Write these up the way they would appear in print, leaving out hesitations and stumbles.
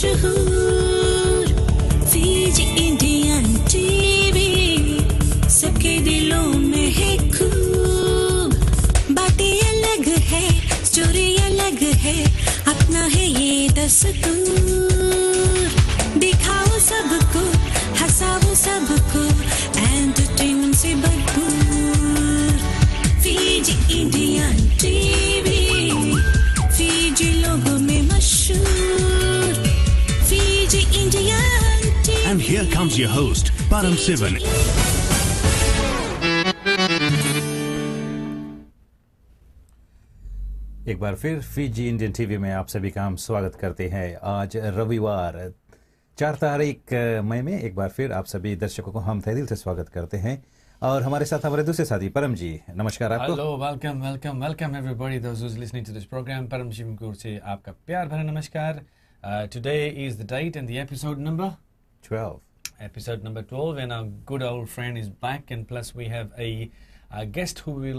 मशहूर Fiji Indian TV सबके दिलों में है खूब बातें अलग है स्टोरी अलग है अपना है ये दस्तूर दिखाओ सबको हंसाओ सबको एंटरटेनमेंट से भरपूर फीजी इंडियन टीवी फीजी लोगों में मशहूर Fiji Indian TV And here comes your host, Param Sivan. एक बार फिर फीजी इंडियन टीवी में आप सभी का हम स्वागत करते हैं। आज रविवार 4 तारीख मई में एक बार फिर आप सभी दर्शकों को हम तहे दिल से स्वागत करते हैं और हमारे साथ हमारे दूसरे साथी परम जी, नमस्कार आपको। Hello, welcome everybody those who's listening to this programme. Param ji की ओर से आपका प्यार भरा नमस्कार। Today is the date and the episode number 12 and our good old friend is back and plus we have a guest who we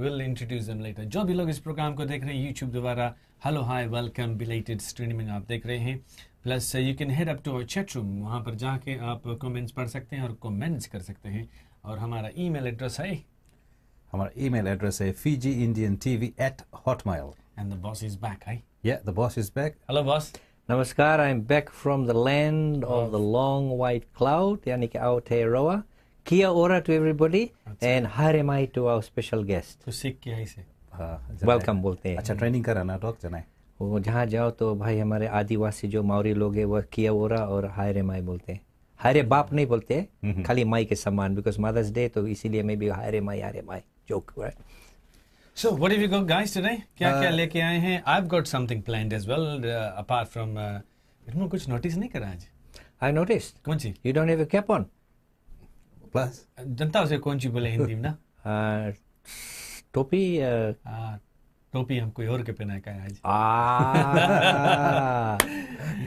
will introduce them later. जो भी लोग इस प्रोग्राम को देख रहे हैं YouTube द्वारा, hello hi welcome belated streaming आप देख रहे हैं। Plus you can head up to our chat room, वहाँ पर जाके आप कमेंट्स पढ़ सकते हैं और कमेंट्स कर सकते हैं। और हमारा ईमेल एड्रेस है fiji.indiantv@hotmail. and the boss is back, hey? Yeah, the boss is back. Hello boss. Namaskar, I'm back from the land of the long white cloud, yani ki Aotearoa. Kia ora to everybody and hare mai to our special guest. तो सीख के आई से हाँ, Welcome बोलते हैं। अच्छा training करा ना टॉक जना है। वो जहाँ जाओ तो भाई हमारे आदिवासी जो मावरी लोग हैं वो किया ओरा और हायरे माई बोलते हैं। हायरे बाप नहीं बोलते हैं, खाली माई के समान, बिकॉज मदर्स डे तो इसीलिए मैं भी हायरे my joke. So what have you got guys today? क्या लेके आए हैं? I've got something planned as well apart from तुमने कुछ नोटिस नहीं करा आज? I noticed. कौन सी? You don't have a cap on. Plus जनता उसे कौन सी बोले हिंदी में ना? टोपी टोपी हम कोई और के पहना है आज।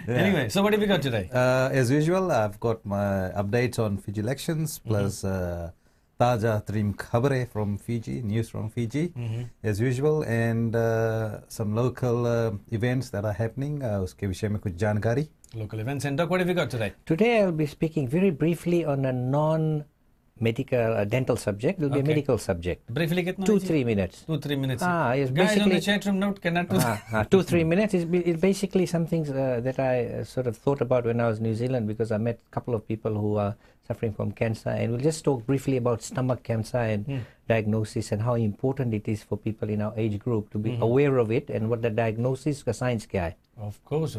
Anyway, so what have you got today? As usual, I've got my updates on Fiji elections plus ताज़ा तरीन खबरें from Fiji, news from Fiji, as usual, and some local events that are happening. उसके विषय में कुछ जानकारी. Local events. And Doc, what have you got today? today I'll be speaking very briefly on a non-medical dental subject. It will be a medical subject. Briefly कितना? 2-3 minutes. 2-3 minutes. Yes, Guys on the basically chat room note cannot do 2-3 minutes is basically some things that I sort of thought about when I was in New Zealand, because I met a couple of people who are suffering from cancer, and we'll just talk briefly about stomach cancer and diagnosis and how important it is for people in our age group to be aware of it and what the diagnosis का science क्या है. Of course.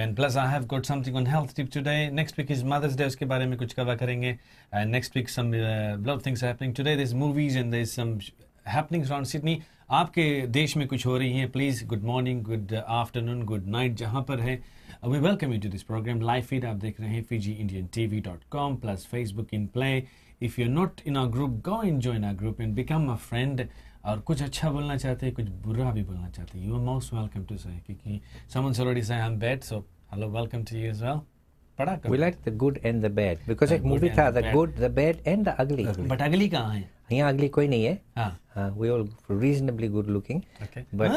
And plus I have got something on health tip today. Next week is Mother's Day, उसके बारे में कुछ cover करेंगे. And next week some lot of things are happening. Today there's movies and there's some happenings around Sydney. आपके देश में कुछ हो रही हैं. Please, good morning, good afternoon, good night जहाँ पर है. We welcome you to this program. Live feed आप देख रहे हैं FijiIndianTV.com plus Facebook in play. If you're not in our group, go and join our group and become a friend. और कुछ अच्छा बोलना चाहते हैं, कुछ बुरा भी बोलना चाहते हैं, you are most welcome to say, क्योंकि someone's already saying I'm bad, so hello, welcome to you as well. पढ़ा करो. We like the good and the bad, because एक movie था the good, the bad and the ugly. But ugly कहाँ है? यहाँ ugly कोई नहीं है. हाँ. We all reasonably good looking. Okay. But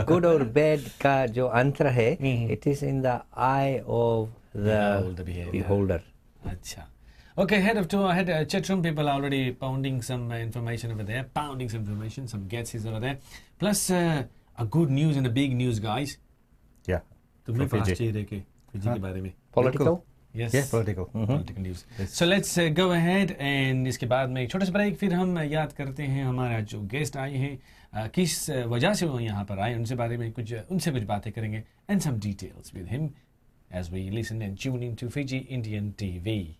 good or bad का जो अंतर है, it is in the eye of the beholder. अच्छा. Okay, head to our chat room. People are already pounding some information over there. Some guesses over there. Plus, a good news and a big news, guys. Yeah. तुमने पास चाहिए देखे Fiji के बारे में. Political? Yes. Yeah, political. Political news. So let's go ahead and इसके बाद में एक छोटा सा ब्रेक, फिर हम याद करते हैं हमारा जो गेस्ट आए हैं किस वजह से वो यहाँ पर आए, उनसे कुछ बातें करेंगे and some details with him as we listen and tune into Fiji Indian TV.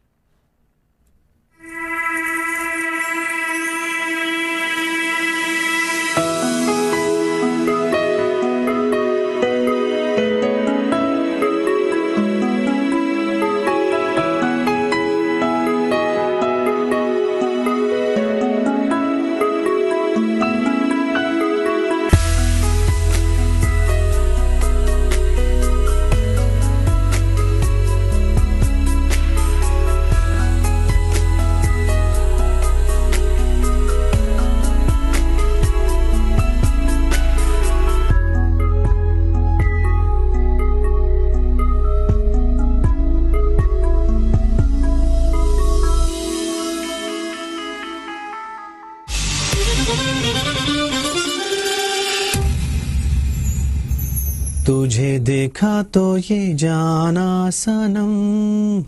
तुझे देखा तो ये जाना सनम,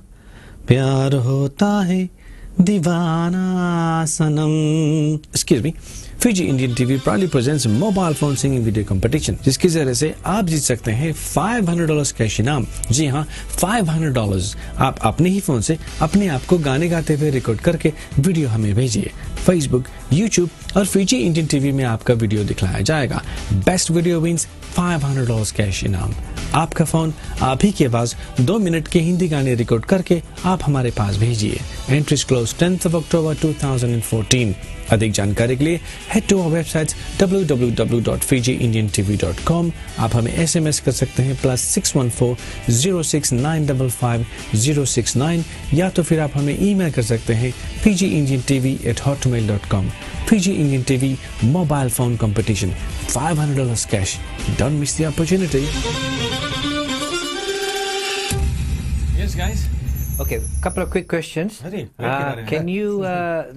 प्यार होता है दीवाना सनम. Excuse me. Fiji Indian TV proudly presents a mobile phone singing video competition, जिसके जरिए से आप जीत सकते हैं $500 कैश इनाम. जी हाँ, $500. आप अपने ही फोन से अपने आप को गाने गाते हुए रिकॉर्ड करके वीडियो हमें भेजिए. Facebook, YouTube और Fiji Indian TV में आपका वीडियो दिखलाया जाएगा. बेस्ट वीडियो विंस $500 कैश इनाम. आपका फोन, आप ही की आवाज 2 मिनट के हिंदी गाने रिकॉर्ड करके आप हमारे पास भेजिए. Entries close 10th of October 2014. अधिक जानकारी के लिए head to our website www.fijiindiantv.com. आप हमें SMS कर सकते हैं +614 06955 या तो फिर आप हमें ईमेल कर सकते हैं fijiindiantv@hotmail.com. Fiji Indian TV mobile phone competition, $500 cash. Don't miss the opportunity. Yes, guys. Okay, couple of quick questions. Can you,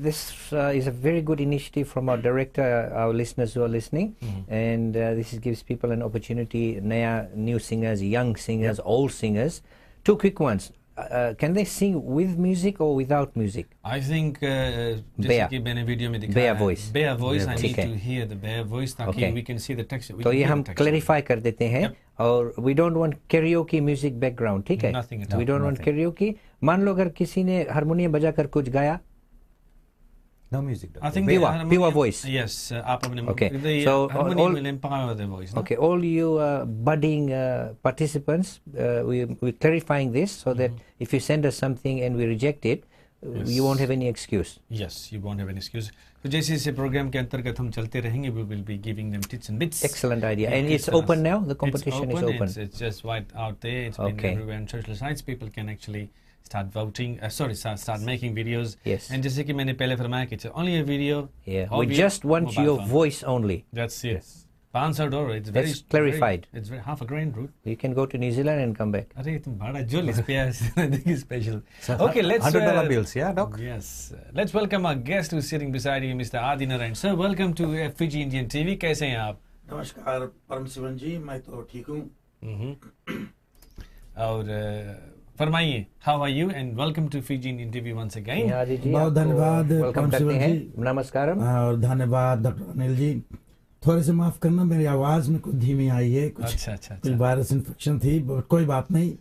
this is a very good initiative from our director, our listeners who are listening, and this gives people an opportunity, new singers, young singers, old singers. 2 quick ones. Can they sing with music or without music? I think जैसे कि मैंने video में दिखाया bare voice. Bare voice. I need to hear the bare voice ताकि we can see the text. तो ये हम clarify कर देते हैं. और we don't want karaoke music background, ठीक है? Nothing at all. We don't want karaoke. मान लो अगर किसी ने हारमोनियम बजाकर कुछ गाया. No music. I think pure voice. Yes, आप अपने Okay. So all will empower the voice. No? Okay, all you budding participants, we're clarifying this so that if you send us something and we reject it, you won't have any excuse. Yes, you won't have any excuse. तो जैसे इस programme के अंतर्गत हम चलते रहेंगे, we will be giving them tips and bits. Excellent idea. And it's open now. The competition is open. It's just right out there. It's been everywhere on social sites. People can actually start voting. Start making videos. Yes. And जैसे कि मैंने पहले फरमाया कि it's only a video. Yeah. We just want your voice only. That's it. Yes. $500. It's very clarified. It's very half a grand, bro. You can go to New Zealand and come back. अरे तुम बड़ा जोल इस पे special. Okay, let's $100 bills, yeah, Doc. Yes. Let's welcome our guest who's sitting beside you, Mr. Adi Narayan. Sir, welcome to Fiji Indian TV. कैसे हैं आप? नमस्कार परम शिवन जी, मैं तो ठीक हूँ. और फरमाइए, how are you and welcome to Fiji Indian TV once again. बहुत धन्यवाद परम शिवन जी. नमस्कारम. और धन्यवाद डॉक्टर अनिल जी. थोड़े से माफ करना, मेरी आवाज में कुछ धीमी आई है. कुछ वायरस इन्फेक्शन थी, कोई बात नहीं,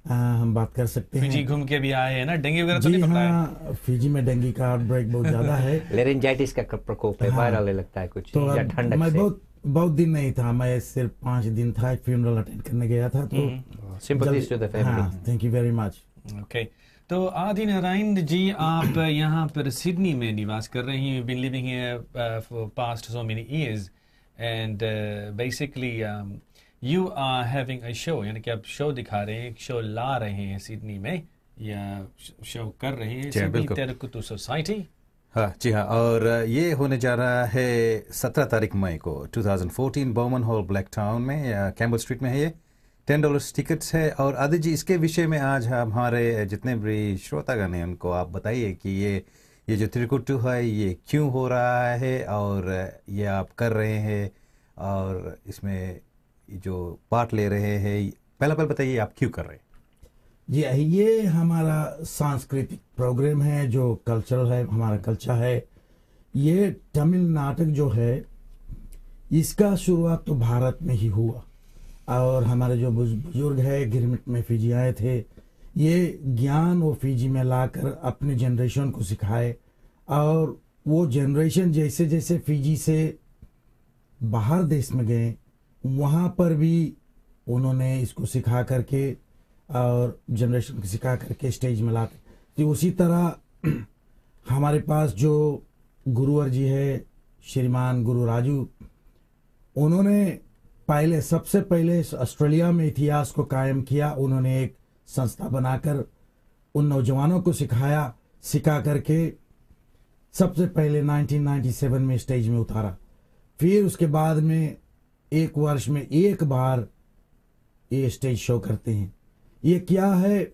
हम बात कर सकते हैं. फिजी घूम के भी आए हैं ना, डेंगू वगैरह तो नहीं पकड़ा है? हाँ, फिजी में डेंगू का आउटब्रेक बहुत ज्यादा है. लेरिंजाइटिस का प्रकोप है, वायरल लगता है कुछ. तो मैं बहुत दिन नहीं था, मैं सिर्फ 5 दिन था. एक फ्यूनरल अटेंड करने गया था. तो sympathies to the family. Thank you very much. Okay, तो आदि नारायण जी, आप यहाँ पर सिडनी में निवास कर रही हैं. Been living here for past so many years and basically you are having a show, यानी कि आप शो दिखा रहे हैं, एक शो ला रहे हैं सिडनी में, या शो कर रहे हैं सिडनी तेरेकुतु सोसाइटी. हाँ जी हाँ, और ये होने जा रहा है 17 तारीख मई को 2014 बर्मन हॉल ब्लैक टाउन में, या कैम्बल स्ट्रीट में है. ये $10 टिकट्स है. और आदि जी, इसके विषय में आज हमारे जितने भी श्रोतागण हैं उनको आप बताइए कि ये जो तिरुकुट्टू है ये क्यों हो रहा है, और ये आप कर रहे हैं, और इसमें जो पार्ट ले रहे हैं, पहला बताइए आप क्यों कर रहे हैं. जी, ये हमारा सांस्कृतिक प्रोग्राम है, जो कल्चरल है, हमारा कल्चर है. ये तमिल नाटक जो है, इसका शुरुआत तो भारत में ही हुआ, और हमारे जो बुजुर्ग है गिरमिट में फिजी आए थे, ये ज्ञान वो फिजी में लाकर अपने जनरेशन को सिखाए. और वो जनरेशन जैसे जैसे फिजी से बाहर देश में गए, वहाँ पर भी उन्होंने इसको सिखा करके और जनरेशन को सिखा करके स्टेज में लाते. तो उसी तरह हमारे पास जो गुरुवर जी है, श्रीमान गुरु राजू, उन्होंने सबसे पहले ऑस्ट्रेलिया में इतिहास को कायम किया. उन्होंने एक संस्था बनाकर उन नौजवानों को सिखा करके सबसे पहले 1997 में स्टेज में उतारा. फिर उसके बाद में 1 वर्ष में 1 बार ये स्टेज शो करते हैं. ये क्या है,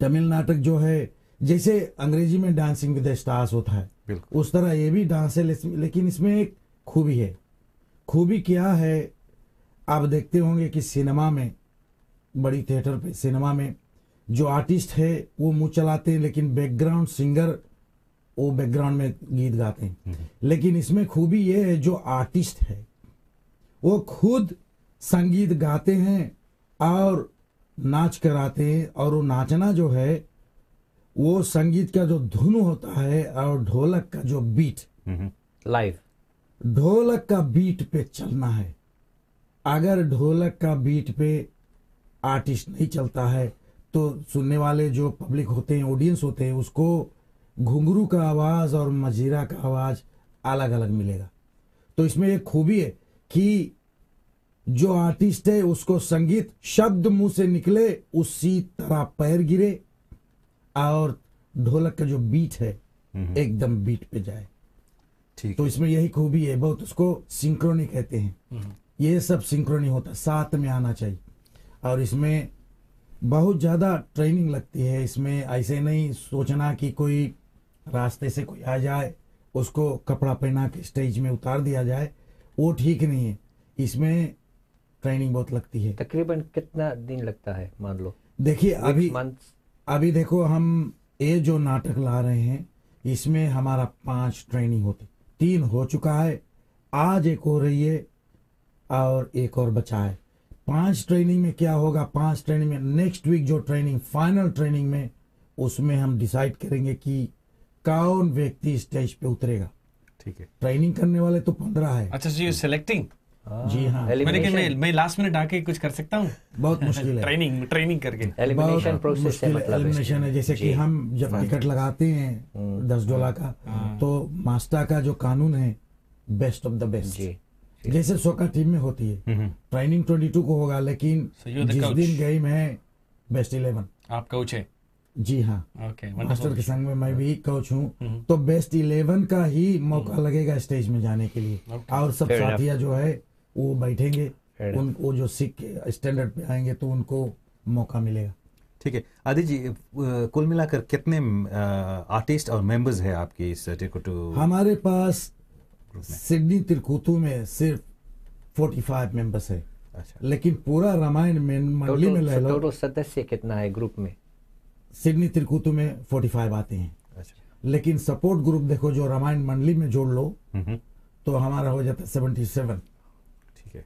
तमिल नाटक जो है, जैसे अंग्रेजी में डांसिंग विद द स्टार्स होता है, उस तरह ये भी डांस है, लेकिन इसमें एक खूबी है. खूबी क्या है, आप देखते होंगे कि सिनेमा में, बड़ी थिएटर पे सिनेमा में जो आर्टिस्ट है वो मुंह चलाते हैं, लेकिन बैकग्राउंड सिंगर वो बैकग्राउंड में गीत गाते हैं। लेकिन इसमें खूबी ये है, जो आर्टिस्ट है वो खुद संगीत गाते हैं और नाच कराते हैं, और वो नाचना जो है वो संगीत का जो धुन होता है और ढोलक का जो बीट, लाइव ढोलक का बीट पे चलना है। अगर ढोलक का बीट पे आर्टिस्ट नहीं चलता है तो सुनने वाले जो पब्लिक होते हैं, ऑडियंस होते हैं, उसको घुंघरू का आवाज और मजीरा का आवाज अलग अलग मिलेगा। तो इसमें एक खूबी है कि जो आर्टिस्ट है उसको संगीत शब्द मुंह से निकले उसी तरह पैर गिरे, और ढोलक का जो बीट है एकदम बीट पे जाए। ठीक तो इसमें यही खूबी है, बहुत उसको सिंक्रोनी कहते हैं। ये सब सिंक्रोनी होता है, साथ में आना चाहिए। और इसमें बहुत ज़्यादा ट्रेनिंग लगती है। इसमें ऐसे नहीं सोचना कि कोई रास्ते से कोई आ जाए उसको कपड़ा पहना के स्टेज में उतार दिया जाए, वो ठीक नहीं है। इसमें ट्रेनिंग बहुत लगती है। तकरीबन कितना दिन लगता है, मान लो? देखिए अभी देखो, हम ये जो नाटक ला रहे हैं इसमें हमारा 5 ट्रेनिंग होती, 3 हो चुका है, आज एक हो रही है और एक और बचा है। 5 ट्रेनिंग में क्या होगा, 5 ट्रेनिंग में नेक्स्ट वीक जो ट्रेनिंग, फाइनल ट्रेनिंग में, उसमें हम डिसाइड करेंगे कि कौन व्यक्ति स्टेज पे उतरेगा। ठीक है। ट्रेनिंग करने वाले तो 15 है। अच्छा, जी सेलेक्टिंग। जी हाँ, मैं लास्ट मिनट आके कुछ कर सकता हूँ? बहुत मुश्किल है। ट्रेनिंग करके एलिमिनेशन प्रोसेस है, मतलब एलिमिनेशन है। जैसे कि हम जब टिकट लगाते हैं $10 का, तो मास्टर का जो कानून है, बेस्ट ऑफ द बेस्ट, जैसे सॉकर टीम में होती है। ट्रेनिंग 22 को होगा, लेकिन जिस दिन गेम है बेस्ट 11 आप कोच है। जी हाँ, ओके, मास्टर के संग में मैं भी कोच हूँ। तो बेस्ट 11 का ही मौका लगेगा स्टेज में जाने के लिए। और सब साथिया जो है वो बैठेंगे, उनको जो सीख के स्टैंडर्ड पे आएंगे तो उनको मौका मिलेगा। ठीक है। आदि जी, कुल मिलाकर कितने आर्टिस्ट और मेंबर्स हैं आपकी इस तिरकुटू? हमारे पास सिडनी तिरकुतू में सिर्फ 45 मेंबर्स है। अच्छा। लेकिन पूरा रामायण मंडली में ले लो, टोटल सदस्य कितना है ग्रुप में? सिडनी तिरकुतू में 45 आते हैं। अच्छा। लेकिन सपोर्ट ग्रुप देखो, जो रामायण मंडली में जोड़ लो तो हमारा हो जाता है 77। ठीक है।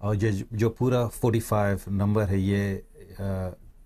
और जो पूरा 45 नंबर है, ये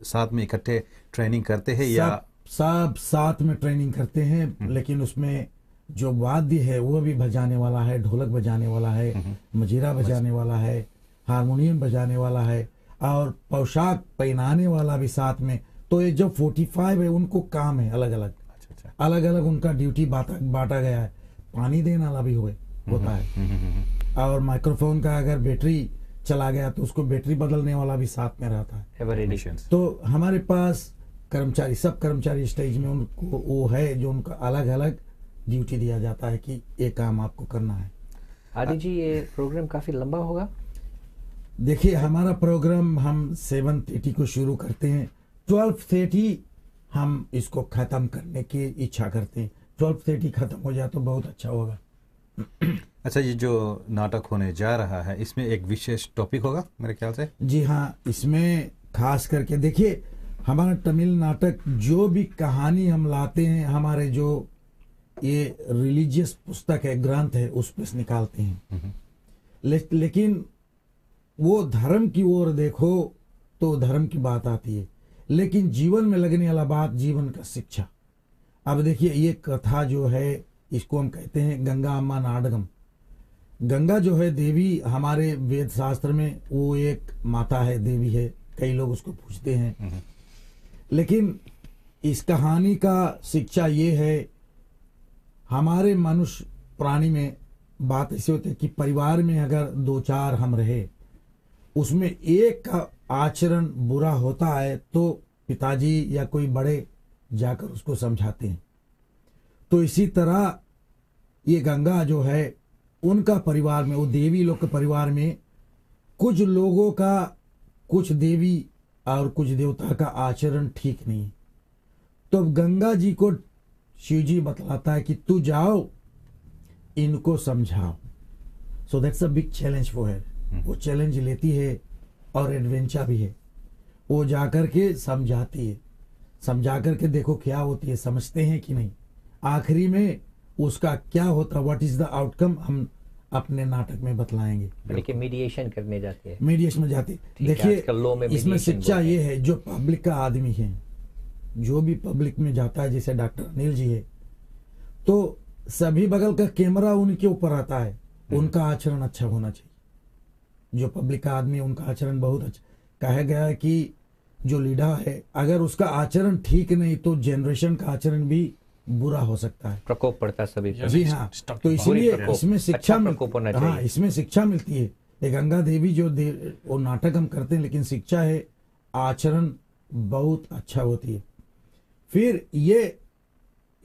साथ में इकट्ठे ट्रेनिंग करते हैं या सब साथ में ट्रेनिंग करते हैं? लेकिन उसमें जो वाद्य है वो भी बजाने वाला है, ढोलक बजाने वाला है, मजीरा बजाने वाला है, हारमोनियम बजाने वाला है, और पोशाक पहनाने वाला भी साथ में। तो ये जो 45 है उनको काम है अलग अलग। अच्छा। अलग अलग उनका ड्यूटी बांटा गया है। पानी देने वाला भी होता है, और माइक्रोफोन का अगर बैटरी चला गया तो उसको बैटरी बदलने वाला भी साथ में रहता है। तो हमारे पास कर्मचारी, सब कर्मचारी स्टेज में उनको वो है जो उनका अलग अलग ड्यूटी दिया जाता है कि ये काम आपको करना है। आदि जी, ये प्रोग्राम काफी लंबा होगा? देखिए, हमारा प्रोग्राम हम 7:30 को शुरू करते हैं, 12:30 हम इसको खत्म करने की इच्छा करते हैं। 12:30 खत्म हो जाए तो बहुत अच्छा होगा। अच्छा, ये जो नाटक होने जा रहा है इसमें एक विशेष टॉपिक होगा मेरे ख्याल से? जी हाँ, इसमें खास करके देखिए, हमारा तमिल नाटक जो भी कहानी हम लाते हैं, हमारे जो ये रिलीजियस पुस्तक है, ग्रंथ है, उस पर से निकालते हैं। लेकिन वो धर्म की ओर देखो तो धर्म की बात आती है, लेकिन जीवन में लगने वाला बात, जीवन का शिक्षा। अब देखिए, ये कथा जो है इसको हम कहते हैं गंगा अम्मा नाडगम। गंगा जो है देवी, हमारे वेद शास्त्र में वो एक माता है, देवी है, कई लोग उसको पूछते हैं। लेकिन इस कहानी का शिक्षा ये है, हमारे मनुष्य प्राणी में बात ऐसी होती है कि परिवार में अगर 2-4 हम रहे, उसमें एक का आचरण बुरा होता है तो पिताजी या कोई बड़े जाकर उसको समझाते हैं। तो इसी तरह ये गंगा जो है, उनका परिवार में, वो देवी लोग के परिवार में कुछ लोगों का, कुछ देवी और कुछ देवता का आचरण ठीक नहीं। तो गंगा जी को शिव जी बतलाता है कि तू जाओ, इनको समझाओ। So that's a big challenge for her. वो चैलेंज लेती है और एडवेंचर भी है। वो जाकर के समझाती है, समझा करके देखो क्या होती है, समझते हैं कि नहीं, आखिरी में उसका क्या होता, व्हाट इज द आउटकम, हम अपने नाटक में बतलाएंगे। लेकिन मीडिएशन करने जाते हैं, मीडिएशन में जाते। देखिए इसमें शिक्षा ये है, जो पब्लिक का आदमी है, जो भी पब्लिक में जाता है, जैसे डॉक्टर अनिल जी है, तो सभी बगल का कैमरा उनके ऊपर आता है, उनका आचरण अच्छा होना चाहिए। जो पब्लिक का आदमी है उनका आचरण बहुत अच्छा। कहा गया है कि जो लीडर है अगर उसका आचरण ठीक नहीं तो जनरेशन का आचरण भी बुरा हो सकता है, प्रकोप पड़ता है सभी पर। जी हाँ, तो इसलिए इसमें शिक्षा हाँ, इसमें शिक्षा मिलती है। ये गंगा देवी जो वो नाटक हम करते हैं, लेकिन शिक्षा है, आचरण बहुत अच्छा होती है। फिर ये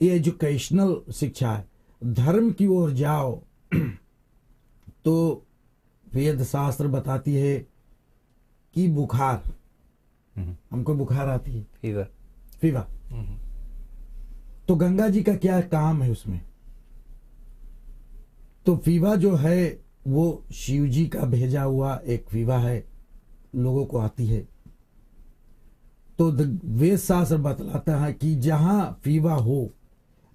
एजुकेशनल शिक्षा है, धर्म की ओर जाओ तो वेद शास्त्र बताती है कि बुखार, हमको बुखार आती है, फीवर, तो गंगा जी का क्या काम है उसमें? तो फीवा जो है वो शिव जी का भेजा हुआ एक फीवा है, लोगों को आती है। तो वेद शास्त्र बतलाता है कि जहां फीवा हो,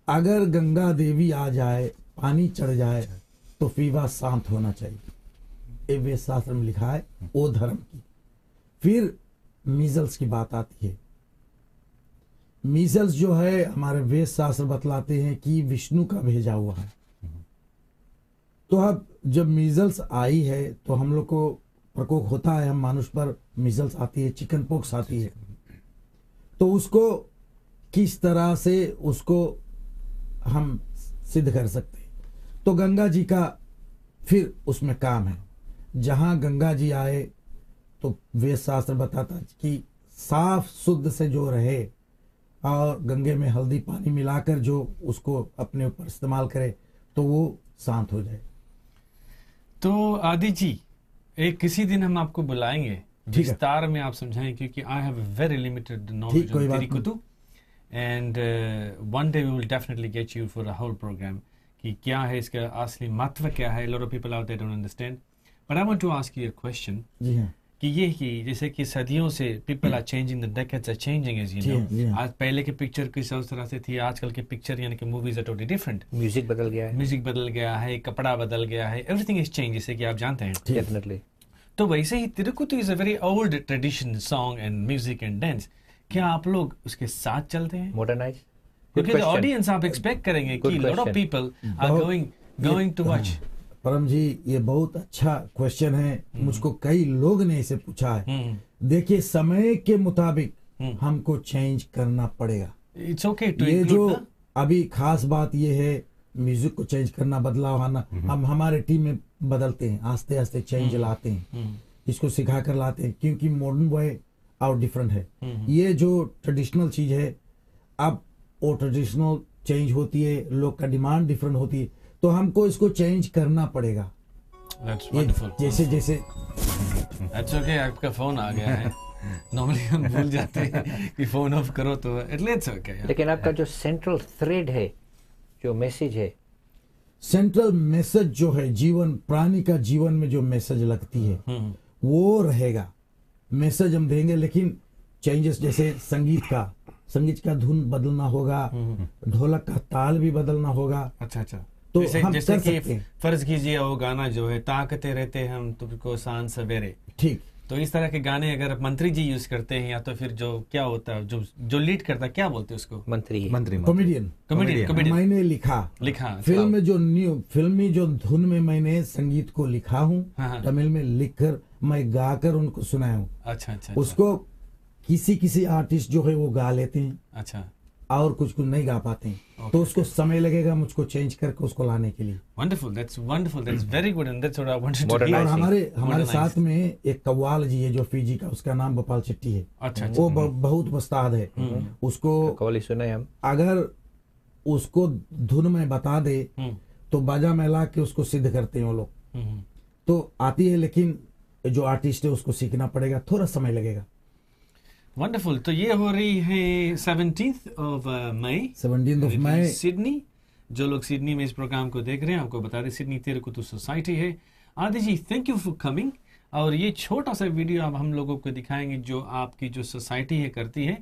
अगर गंगा देवी आ जाए, पानी चढ़ जाए, तो फीवा शांत होना चाहिए। ये वेद शास्त्र में लिखा है, वो धर्म की। फिर मीजल्स की बात आती है। मीजल्स जो है हमारे वेद शास्त्र बतलाते हैं कि विष्णु का भेजा हुआ है। तो अब जब मीजल्स आई है तो हम लोग को प्रकोप होता है, हम मानुष पर मीजल्स आती है, चिकन पॉक्स आती है, तो उसको किस तरह से उसको हम सिद्ध कर सकते हैं? तो गंगा जी का फिर उसमें काम है। जहां गंगा जी आए तो वेद शास्त्र बताता है कि साफ शुद्ध से जो रहे और गंगे में हल्दी पानी मिलाकर जो उसको अपने ऊपर इस्तेमाल करे तो वो शांत हो जाए। तो आदि जी, एक किसी दिन हम आपको बुलाएंगे, विस्तार में आप समझाएं, क्योंकि I have very limited knowledge of Thirukoothu, and one day we will definitely get you for a whole programme कि क्या है इसका असली महत्व, क्या है। Lot of people out there don't understand, but I want to ask you a question. जी हाँ, कि ये कि जैसे कि सदियों से people are changing, the decades are changing, as you know. आज पहले के पिक्चर किस तरह से थी, आजकल के पिक्चर यानी कि movies are totally different. Music बदल गया है, म्यूजिक बदल गया है, कपड़ा बदल गया है, एवरीथिंग इज चेंज, जैसे कि आप जानते हैं। डेफिनेटली। तो वैसे ही Thirukoothu is a very old tradition, song and music and dance. क्या आप लोग उसके साथ चलते हैं? मॉडर्नाइज, क्योंकि ऑडियंस आप एक्सपेक्ट करेंगे कि lot of people are going to watch. Param ji, ये बहुत अच्छा क्वेश्चन है, मुझको कई लोग ने इसे पूछा है। देखिए, समय के मुताबिक हमको चेंज करना पड़ेगा। इट्स ओके टू ये जो अभी खास बात ये है, म्यूजिक को चेंज करना, बदलाव आना, हम हमारे टीम में बदलते हैं, आस्ते आस्ते चेंज लाते हैं, इसको सिखा कर लाते हैं, क्योंकि मॉडर्न वे और डिफरेंट है। ये जो ट्रेडिशनल चीज है, अब वो ट्रेडिशनल चेंज होती है, लोग का डिमांड डिफरेंट होती है, तो हमको इसको चेंज करना पड़ेगा। जैसे जैसे अच्छा, ओके, आपका फोन आ गया है। नॉर्मली हम भूल जाते हैं कि फोन ऑफ करो, तो इट्स ओके। लेकिन आपका जो सेंट्रल थ्रेड है, जो मैसेज है, सेंट्रल मैसेज जो है, जीवन, प्राणी का जीवन में जो मैसेज लगती है वो रहेगा। मैसेज हम देंगे, लेकिन चेंजेस, जैसे संगीत का धुन बदलना होगा, ढोलक का ताल भी बदलना होगा। अच्छा, तो जैसे कि फर्ज कीजिए वो गाना जो है, ताकते रहते हम तुमको सांझ सवेरे, ठीक, तो इस तरह के गाने अगर मंत्री जी यूज करते हैं, या तो फिर जो क्या होता है, जो लीड करता है, क्या बोलते हैं उसको? मंत्री, कॉमेडियन। मैंने लिखा फिल्मी जो धुन में मैंने संगीत को लिखा हूँ, तमिल में लिखकर मैं गाकर उनको सुनाया हूँ। अच्छा, उसको किसी आर्टिस्ट जो है वो गा लेते हैं, अच्छा, और कुछ नहीं गा पाते हैं, तो उसको समय लगेगा मुझको चेंज करके उसको लाने के लिए। Wonderful, that's very good, and that's what I wanted to hear. और हमारे साथ में एक कव्वाल जी है जो फिजी का, उसका नाम गोपाल चट्टी है। अच्छा, वो बहुत उस्ताद है, उसको कव्वाली सुने हम। अगर उसको धुन में बता दे तो बाजा में ला के उसको सिद्ध करते हैं वो लोग, तो आती है, लेकिन जो आर्टिस्ट है उसको सीखना पड़ेगा, थोड़ा समय लगेगा। वंडरफुल। तो ये हो रही है 17th of May, सिडनी। जो लोग सिडनी में इस प्रोग्राम को देख रहे हैं, आपको बता दें, सिडनी तिरुकुतु सोसाइटी है, आदि जी, थैंक यू फॉर कमिंग। और ये छोटा सा वीडियो अब हम लोगों को दिखाएंगे जो आपकी जो सोसाइटी है करती है,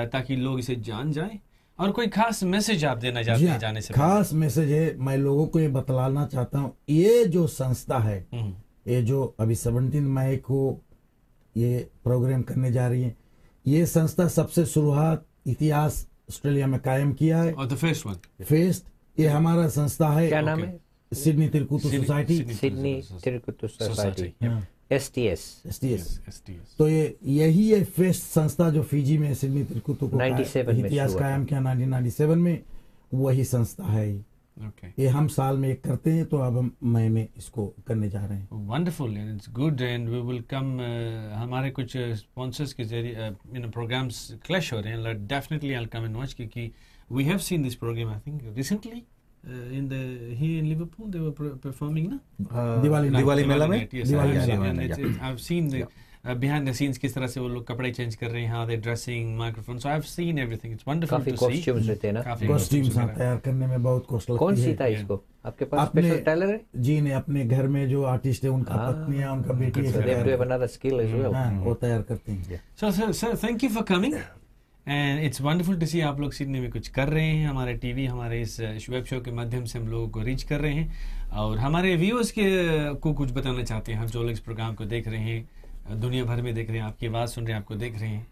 ताकि लोग इसे जान जाएं। और कोई खास मैसेज आप देना चाहते हैं जाने से? खास मैसेज है, मैं लोगों को ये बतलाना चाहता हूँ, ये जो संस्था है, ये जो अभी 17 मई को ये प्रोग्राम करने जा रही है, ये संस्था सबसे शुरुआत इतिहास ऑस्ट्रेलिया में कायम किया है। और द फर्स्ट ये हमारा संस्था है। क्या नाम है? Sydney Thirukoothu society. Sydney Thirukoothu society, STS। तो यही है फर्स्ट संस्था जो फिजी में सिडनी तिरकुतु को 97 में इतिहास कायम किया, 1997 में। वही संस्था है ये हम साल में एक करते हैं, तो अब हम मई में इसको करने जा रहे हैं। Wonderful and it's good and we will come. हमारे कुछ स्पॉन्सर्स के जरिए प्रोग्राम्स क्लैश हो रहे हैं, definitely I will come and watch, क्योंकि we have seen this programme I think recently in Liverpool they were performing Diwali mela में। I've seen the behind the scenes किस तरह से वो लोग कपड़े चेंज कर रहे हैं, how they're dressing, microphone, so I've seen everything. It's wonderful to see. काफी कॉस्ट्यूम्स रहते हैं ना, कॉस्ट्यूम्स तैयार करने में बहुत कॉस्ट लगती है। कौन सीता है इसको? आपके पास स्पेशल टेलर है? जी ने अपने घर में जो आर्टिस्ट है, उनका पत्नी है, उनका बेटी है, they have another skill as well. वो तैयार करते हैं। So sir, thank you for coming. And it's wonderful to see आप लोग सिडनी में कुछ कर रहे हैं। हमारे टीवी, हमारे इस वेब शो के माध्यम से हम लोगों को रीच कर रहे हैं, और हमारे व्यूअर्स को कुछ बताना चाहते हैं। हम जो लोग इस प्रोग्राम को देख रहे हैं, दुनिया भर में देख रहे हैं, आपकी आवाज़ सुन रहे हैं, आपको देख रहे हैं,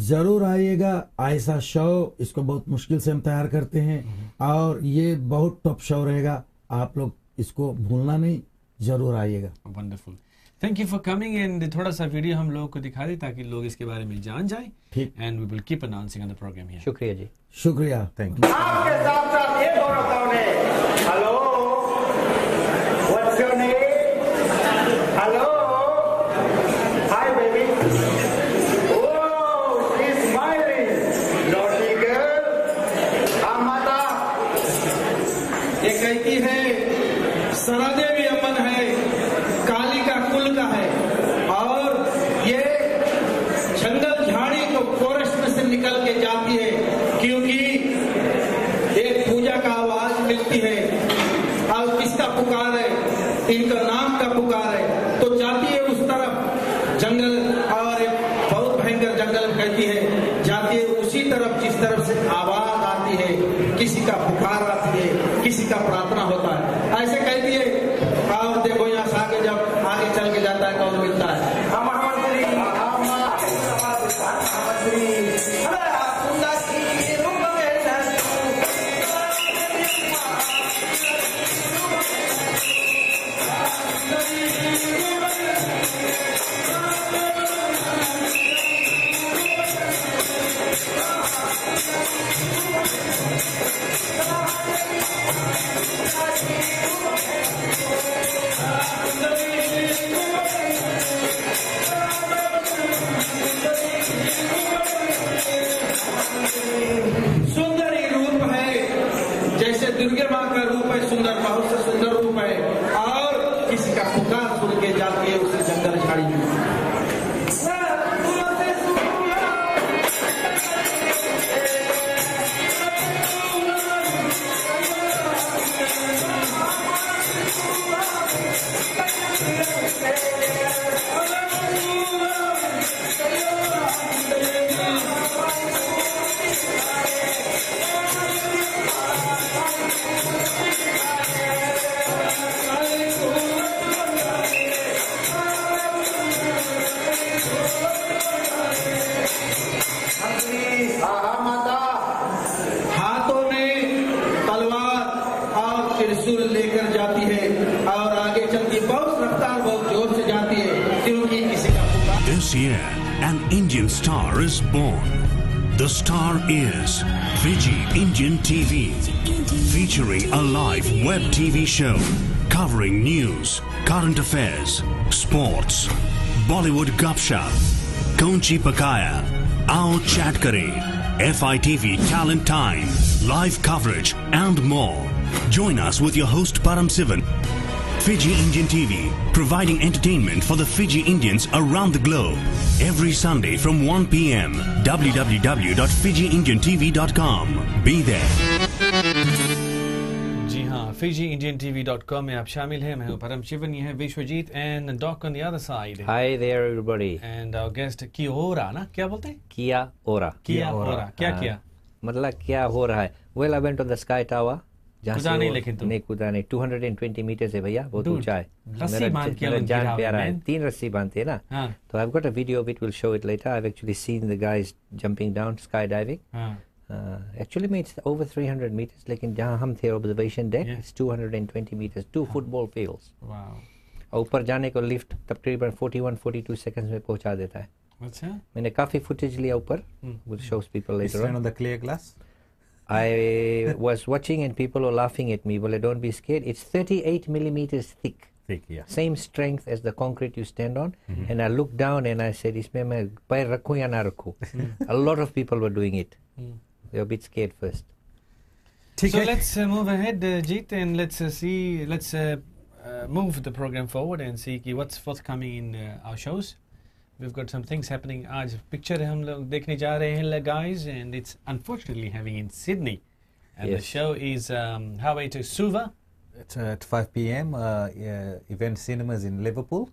जरूर आइएगा। ऐसा शो इसको बहुत मुश्किल से हम तैयार करते हैं, और ये बहुत टॉप शो रहेगा। आप लोग इसको भूलना नहीं, जरूर आइएगा। Wonderful, thank you for coming. And थोड़ा सा वीडियो हम लोगों को दिखा दें ताकि लोग इसके बारे में जान जाए। ठीक, and we will keep announcing on the programme here. शुक्रिया जी, शुक्रिया, थैंक यू। आपके साथ साथ ये दोनों कौन है? Hello, what's your name? Hello, hi baby. Oh, she is smiling, naughty girl. हाँ माता, ये कहती है सरदेवी अमन है, काली का कुल का है, और ये जंगल झाड़ी तो फॉरेस्ट में से निकल के जाती है, क्योंकि एक पूजा का आवाज मिलती है, और किसका पुकार है? इनका नाम का पुकार है, तो जाती है उस तरफ जंगल, और एक बहुत भयंकर जंगल कहती है, जाती है उसी तरफ जिस तरफ से आवाज आती है, किसी का पुकार आती है, किसी का प्रार्थना होता है, ऐसे कहती है। और देखो यहाँ से आगे जब आगे चल के जाता है, कौन मिलता है? सुंदर ही रूप है, जैसे दुर्गा माँ का रूप है सुंदर, बहुत से सुंदर रूप है, और किसी का पुकार सुन के जाती है उसे जंगल झाड़ी में। हाथों में तलवार और त्रिशूल लेकर जाती है, और आगे चलती बहुत रफ्तार, बहुत जोर से जाती है, क्योंकि किसी का पुकार। This year, an Indian star is born. The star is Fiji Indian TV, featuring a live web TV show covering news, current affairs, sports, Bollywood gupshup, Konchi Pakaya, Aao Chat Kare, FITV Talent Time, live coverage and more. Join us with your host Param Sivan. Fiji Indian TV, providing entertainment for the Fiji Indians around the globe. Every Sunday from 1 p.m. www.fijiindiantv.com. Be there. जी हाँ, FijiIndianTV.com में आप शामिल हैं. मैं हूं परम शिवन, ये है Vishwajeet and Doc on the other side. Hi there, everybody. And our guest Kiora, ना क्या बोलते हैं? Kia ora. Kiora. क्या किया? मतलब क्या हो रहा है? Well, I went on the Sky Tower. कूदा नहीं लेकिन तुम? नहीं कूदा नहीं. 220 meters है भैया, बहुत ऊंचा है. रस्सी बांध के मेरा जान गिरा प्यारा है. man. 3 रस्सी बांधते हैं ना. हाँ. So I've got a video of it. We'll show it later. I've actually seen the guys jumping down, skydiving. हाँ. Actually, it's over 300 meters. लेकिन जहाँ हम थे observation deck, Yeah. it's 220 meters. 2 football fields. Wow. और ऊपर जाने को lift तकरीबन 41-42 seconds में पहुंचा देता है. अच्छा. मैंने काफी फुटेज लिया ऊपर. We'll show people You later stand on. on the clear glass? I was watching and people were laughing at me. Well, don't be scared. It's 38 millimeters thick. Thick, yeah. Same strength as the concrete you stand on. And I looked down and I said, इसमें मैं पैर रखूं या ना रखूं? A lot of people were doing it. They were a bit scared first. So let's move ahead, Jeet, and let's move the program forward and see कि what's forthcoming in our shows. We've got some things happening. आज picture हम लोग देखने जा रहे हैं, guys, and it's unfortunately having in Sydney. And the Yes. show is Highway to Suva. It's at 5 p.m. Event cinemas in Liverpool.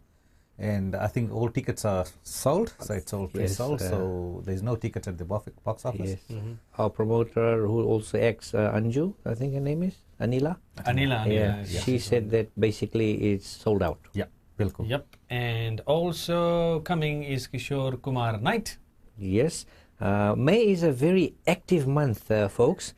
And I think all tickets are sold, so it's all pre-sold, so there's no tickets at the box office. Yes. Our promoter who also acts, Anju, I think her name is, Anila. Anila. Yeah, yes. she said that basically it's sold out. Yeah, bilkul. Yep. And also coming is Kishore Kumar Night. Yes. May is a very active month, folks.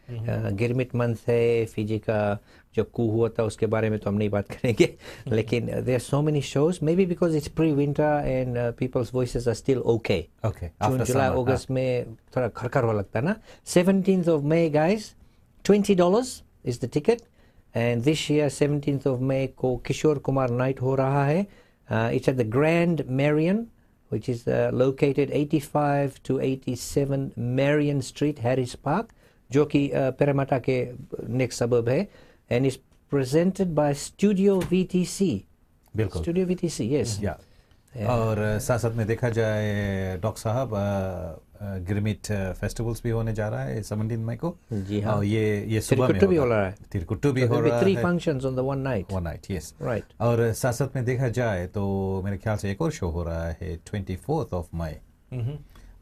Girmit month है. Fiji का जो coup हुआ था उसके बारे में तो हम नहीं बात करेंगे. लेकिन there are so many shows. Maybe because it's pre-winter and people's voices are still okay. Okay. June, After July, summer, August में थोड़ा खरखर हो लगता है ना. 17th of May, guys. $20 is the ticket. And this year, 17th of May को Kishore Kumar night हो रहा है. It's at the Grand Marion, which is located 85 to 87 Marion Street, Harris Park, जो कि Parramatta के next suburb है. And it's presented by Studio VTC. बिल्कुल. Studio VTC, yes. Yeah. और साथ साथ में देखा जाए डॉक्टर साहब गिरमिट फेस्टिवल्स भी होने जा रहा है 17 मई को. जी हाँ. और ये सुबह में तिरकुट्टू भी हो रहा है. तिरकुट्टू भी So हो there'll be रहा 3 है. functions on the one night. One night, yes. Right. और साथ साथ में देखा जाए तो मेरे ख्याल से एक और शो हो रहा है 24th of May.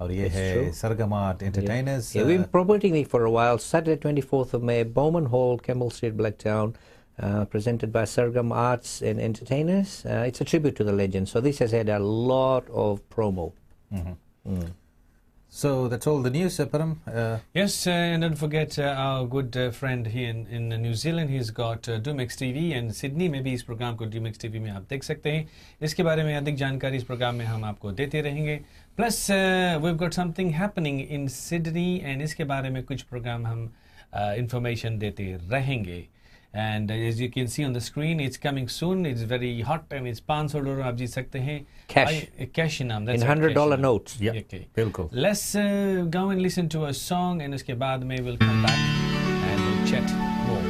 और ये है true. Sargam art entertainers. Yeah, we've been promoting it for a while. Saturday 24th of May, Bowman Hall, Campbell Street, Blacktown, presented by Sargam Arts and Entertainers. It's a tribute to the legend. So this has had a lot of promo. So that's all the news, Param. Yes, and don't forget our good friend here in New Zealand. He's got Dumex TV and Sydney में भी इस programme को Dumex TV में आप देख सकते हैं. इसके बारे में अधिक जानकारी इस प्रोग्राम में हम आपको देते रहेंगे. Plus we've got something happening in Sydney and इसके बारे में कुछ प्रोग्राम हम information देते रहेंगे. And as you can see on the screen, it's coming soon. It's very hot and it's $500 आप जीत सकते हैं. Cash. Cash इनाम. That's In right, $100 cash इनाम. notes. Yeah, Okay. बिल्कुल. Let's go and listen to a song and उसके बाद में we'll come back and we'll chat more.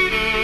Thank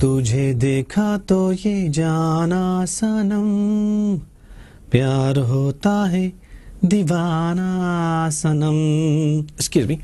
तुझे देखा तो ये जाना सनम प्यार होता है दीवाना सनम. Excuse me.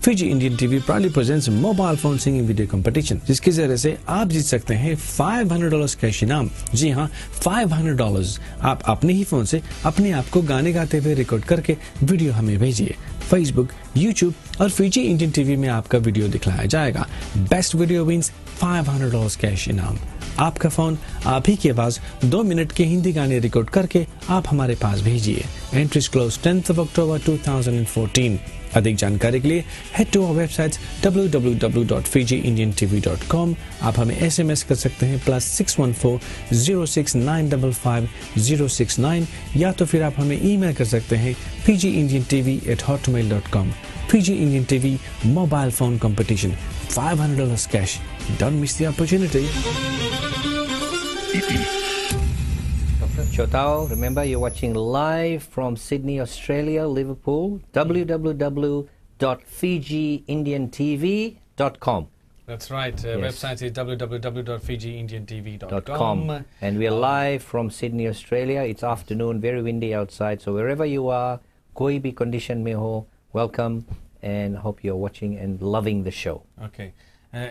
Fiji Indian TV proudly presents mobile phone singing video competition, जिसके जरिए से आप जीत सकते हैं $500 कैश इनाम. जी हाँ, $500. आप अपने ही फोन से अपने आप को गाने गाते हुए रिकॉर्ड करके वीडियो हमें भेजिए. Facebook, YouTube और Fiji Indian TV में आपका वीडियो दिखलाया जाएगा. बेस्ट वीडियो विंस $500 कैश इनाम. आपका फोन, आप ही की आवाज 2 मिनट के हिंदी गाने रिकॉर्ड करके आप हमारे पास भेजिए. Entries close 10th of October 2014. अधिक जानकारी के लिए head to our website www.fijiindiantv.com. आप हमें SMS कर सकते हैं +614 06955 या तो फिर आप हमें ईमेल कर सकते हैं fijiindiantv@hotmail.com. Fiji Indian TV mobile phone competition, $500 cash. Don't miss the opportunity. Chotao, remember you're watching live from Sydney, Australia, Liverpool, www.fijiindiantv.com. That's right. Website is www.fijiindiantv.com. And we're live from Sydney, Australia. It's afternoon, very windy outside. So wherever you are, koi bhi condition mein ho, welcome, and hope you're watching and loving the show. Okay.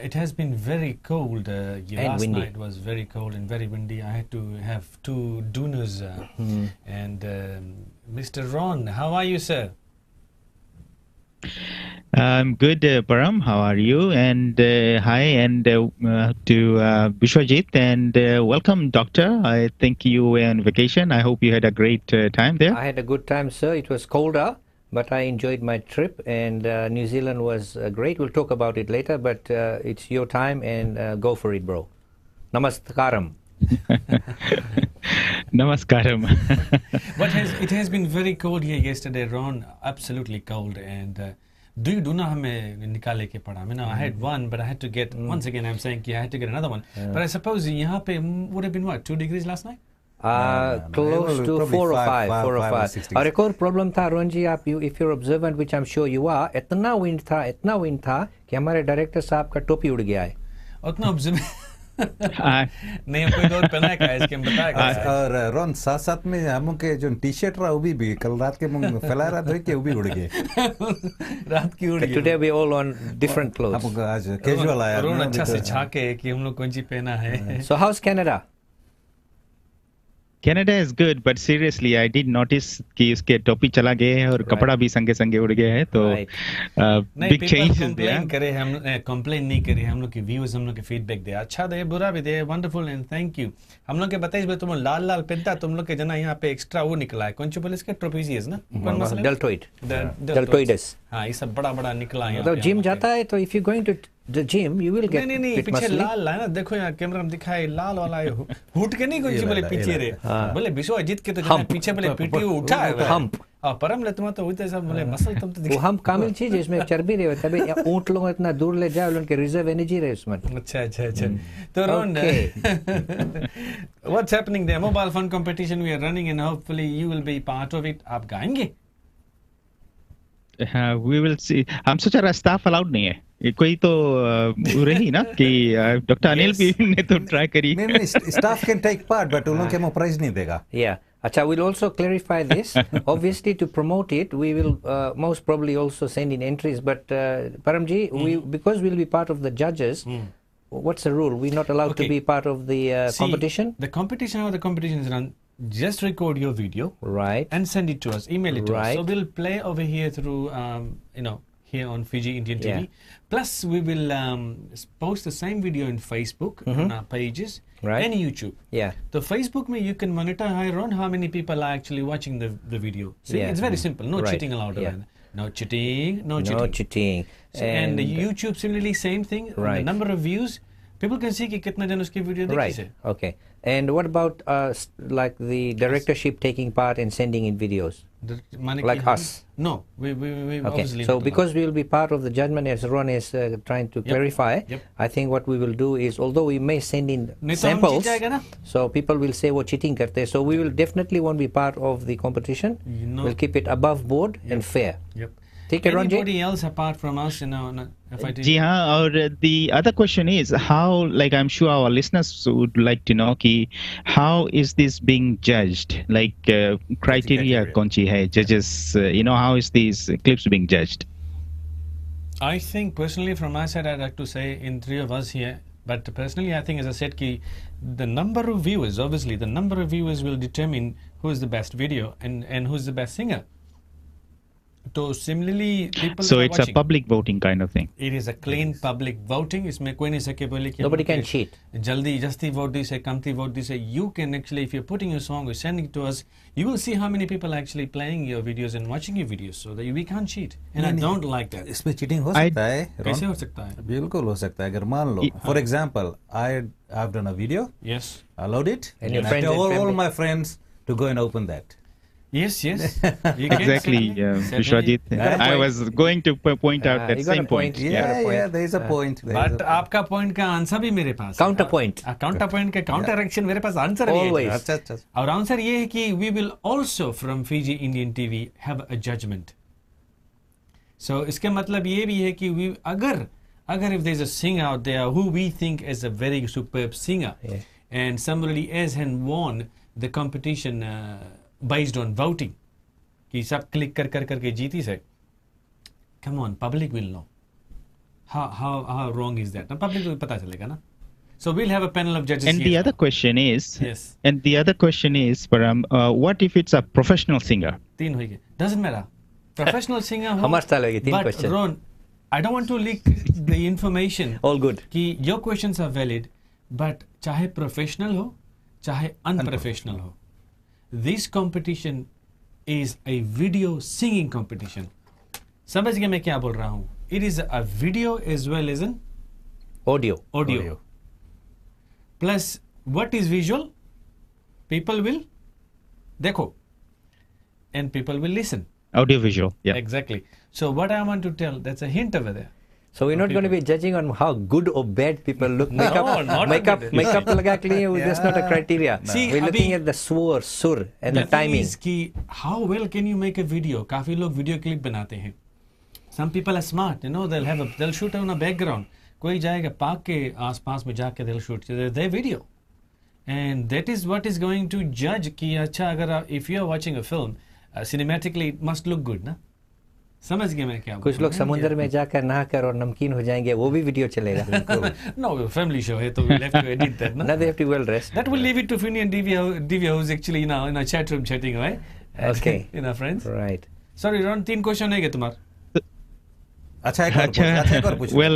It has been very cold. Last windy. night was very cold and very windy. I had to have 2 dinners. And Mr. Ron, how are you, sir? I'm good, Param. How are you? And hi, and to Bishwajit, and welcome, Doctor. I think you were on vacation. I hope you had a great time there. I had a good time, sir. It was colder, but I enjoyed my trip, and New Zealand was great. We'll talk about it later, but it's your time, and go for it, bro. Namaskaram. Namaskaram. But it has been very cold here yesterday, Ron. Absolutely cold. And Duna hame nikale ke pada. I mean, I had one, but I had to get, once again, I'm saying I had to get another one. But I suppose yahan pe would have been what, 2 degrees last night? Close to 4 or 5. 4 or 5. और एक और problem था रोहन जी, आप if you're observant, which I'm sure you are, इतना wind था कि हमारे director साहब का टोपी उड़ गया है. उतना observant नहीं, कोई और पहना है क्या इसके हम बताएगा. और रोहन साथ में हम के जो टी शर्ट रहा वो भी कल रात के मुंह फैला रहा था कि वो भी उड़ गए. रात की उड़ गई. Today we all on different clothes. हमको आज कैजुअल आया. रोहन अच्छा से छाके कि हम लोग कौन सी पहना है. So how's Canada? Canada is good, but seriously, I did notice कि उसके टोपी चला गया है और कपड़ा भी संगे उड़ गया है. तो big changes there. कंप्लेन नहीं करे, हम लोग के व्यूअर्स हम लोग के फीडबैक दे, अच्छा दे बुरा भी दे, वंडरफुल एंड थैंक यू. हम लोग के बताइए भाई, तुम लाल पहनता, तुम लोग के जना यहाँ पे एक्स्ट्रा वो निकला है. कौन सी बोले इसके ट्रोपीजियस ना, कौन मसला है? Deltoides. हाँ, ये सब बड़ा निकला है. मतलब जिम जाता है तो if you going to the gym you will get नहीं पीछे लाल है ना, देखो यहाँ कैमरा में दिखाए लाल वाला है. हुट के नहीं कौन सी बोले पीछे रे, बोले विश्वजीत के तो जहाँ पीछे बोले पीटी उठा है हम्प. परम ले तुम तो वही सब बोले मसल तुम तो वो हम कामिल चीज इसमें चर्बी रहे तभी ऊंट लोग इतना दूर ले जाए, उनके रिजर्व एनर्जी रहे उसमें. अच्छा. तो Ron, what's happening there? Mobile phone competition we are running and hopefully you will be part of it. आप गाएंगे? We will see. हम सोच रहा स्टाफ अलाउड नहीं है. कोई तो रही ना कि डॉक्टर अनिल भी ने तो ट्राई करी. नहीं, staff can take part but उन लोग के प्राइज नहीं देगा. Yeah. Acha, we'll also clarify this. Obviously, to promote it, we will most probably also send in entries. But Paramji, because we'll be part of the judges, what's the rule? We're not allowed to be part of the competition? The competition is run. Just record your video, right, and send it to us. Email it to us. So we'll play over here through, here on Fiji Indian TV. Yeah. Plus, we will post the same video in Facebook on our pages, right, and YouTube. Yeah. So Facebook, you can monitor how many people are actually watching the video. See, it's very simple. No cheating allowed. Yeah. No cheating. No cheating. So, and YouTube similarly same thing. Right. The number of views. People can see कि कितना जन उसकी video देखी से. Okay. And what about like the directorship taking part and sending in videos? Like us? No, we obviously. So because we will be part of the judgment, as Ron is trying to clarify, I think what we will do is, although we may send in samples, so people will say वो cheating करते हैं, so we will definitely won't be part of the competition. We'll keep it above board and fair. ठीक है Ranjit Anybody else apart from us, FIT? जी हाँ, और the other question is how, like I'm sure our listeners would like to know कि how is this being judged, like criteria कौन सी है, judges, how is these clips being judged? I think personally from my side I'd like to say in three of us here, but personally I think, as I said, ki the number of viewers, obviously the number of viewers will determine who is the best video and who is the best singer. So similarly people So are it's watching. a public voting kind of thing. It is a clean public voting. इसमें कोई नहीं सके बोले कि Nobody can cheat. जल्दी जस्ती vote दी से कमती vote दी से. You can actually, if you're putting your song or sending it to us, you will see how many people are actually playing your videos and watching your videos. So that we can't cheat, and I don't like that. इसमें cheating हो सकता है कैसे रोन? हो सकता है? बिल्कुल हो सकता है. अगर मान लो for example I've done a video, Yes. I load it, And your I friends tell and all family. my friends to go and open that. Yes. You can Exactly, certainly- Vishwajit. Yeah. I was going to point out that you got a same point. point. Yeah, there is a point. there is But a point. आपका point का answer भी मेरे पास. Counter point. Counter point का counter action मेरे पास answer भी है. Always. अच्छा. और आंसर ये है कि we will also from Fiji Indian TV have a judgment. So इसके मतलब ये भी है कि अगर if there is a singer out there who we think is a very superb singer, Yeah. and somebody else has won the competition based on voting, कि सब click करके जीती से, come on, public will know. How wrong is that? Now public को पता चलेगा ना. So we'll have a panel of judges. And here the other now. question is, Yes. Param, what if it's a professional singer? तीन होगी. Doesn't matter. Professional singer हो. हमारे साल होगी, तीन But question. Ron, I don't want to leak the information. All good. कि your questions are valid, but चाहे professional हो, चाहे unprofessional हो, this competition is a video singing competition. समझ गए मैं क्या बोल रहा हूँ? It is a video as well as an Audio. audio. Plus, what is visual? People will देखो, and people will listen. Audiovisual, yeah. Exactly. So what I want to tell, that's a hint over there. So we're not going to be judging on how good or bad people look. No, not makeup good. लगा के लिए that's not a criteria. See, We're looking अभी- at the sur and the The thing timing. is कि how well can you make a video? काफी लोग video clip बनाते हैं. Some people are smart, they'll shoot on a background. कोई जाएगा park के आसपास में जाके they'll shoot their video. And that is what is going to judge कि अच्छा अगर if you are watching a film, cinematically it must look good, ना? समझ गए मैं क्या कुछ लोग समुद्र में जाकर नहाकर और नमकीन हो जाएंगे, वो भी वीडियो चलेगा. No, family show है तो we'll have to edit that, ना? Now they have to be well dressed. That will leave it to Finny and Divya who's actually in a chat room chatting, right? Okay. Friends. Right. Sorry, Ron, 3 question है क्या तुम्हारा? अच्छा एक और पूछ लो. Well,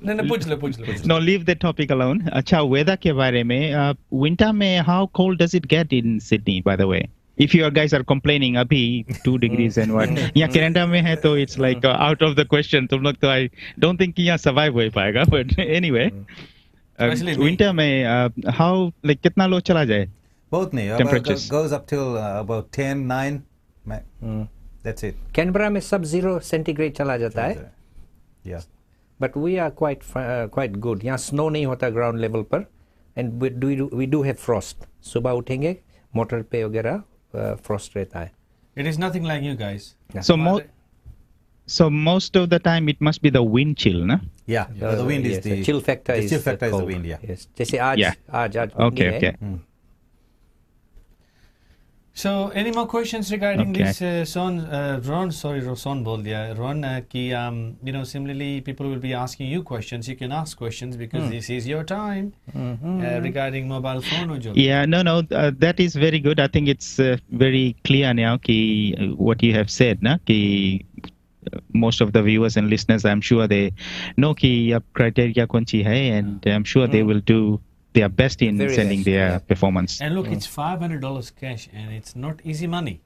नहीं पूछ लो. No, leave that topic alone. अच्छा, weather के बारे में, winter में how cold does it get in Sydney, by the way? If you guys are complaining अभी 2 degrees and what, यहाँ कनाडा में है तो it's like out of the question. तुम लोग तो I don't think यहाँ survive हो पाएगा. But anyway, Especially me. winter में how like कितना लो चला जाए? बहुत नहीं. Temperatures. Goes up till about 10, 9. That's it. Canberra में sub-0 सेंटीग्रेड चला जाता है. Yeah. But we are quite good. यहाँ snow नहीं होता ground level पर, and we do have frost. सुबह उठेंगे मोटर पे वगैरह frost रहता है. It is nothing like you guys. So most of the time it must be the wind chill, na? Yeah. The wind yes, is the chill factor. The is chill factor is the cold. wind. Yeah. Yes. जैसे आज Yeah. आज Okay, नहीं है. okay. So, any more questions regarding Okay. this Ron, Ron बोल दिया. Ron, कि similarly people will be asking you questions. You can ask questions because this is your time regarding mobile phone or job. Yeah, no, that is very good. I think it's very clear now ki, what you have said, na? Ki, most of the viewers and listeners, I'm sure they know ki ab criteria kaun chi hai, and I'm sure they will do their best in Very sending best, their yeah. performance. And look, it's $500 cash and it's not easy money.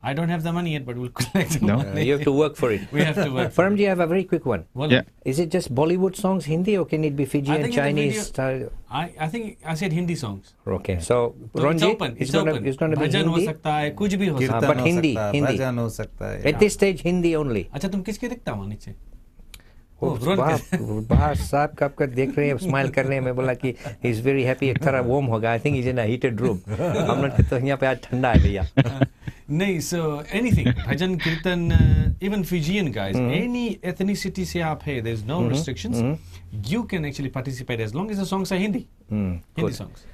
I don't have the money yet, but we'll collect the No. money. You have to work for it. We have to work. for it. Paramji, I have a very quick one. Well, Yeah. Is it just Bollywood songs, Hindi, or can it be Fiji I and think in the Chinese video- style? I think I said Hindi songs. Okay, so So it's Ronji, open. it's going to be भजन हो Hindi. सकता है, कुछ भी हो सकता है. but हो Hindi, सकता है, Hindi. भजन हो सकता है. At this stage, Hindi only. अच्छा, तुम किसके दिखता हो नीचे? वो Ron बाहर साहब कब कर देख रहे हैं, स्माइल कर रहे हैं. मैं बोला कि he is very happy. एक तरह warm होगा. I think he's in a heated room. हम लोग तो यहाँ पे आज ठंडा है भैया. नहीं, so anything, bhajan, kirtan, even Fijian guys, any ethnicity se aap hai, there's no restrictions. You can actually participate as long as the songs are Hindi. Hindi Good. songs.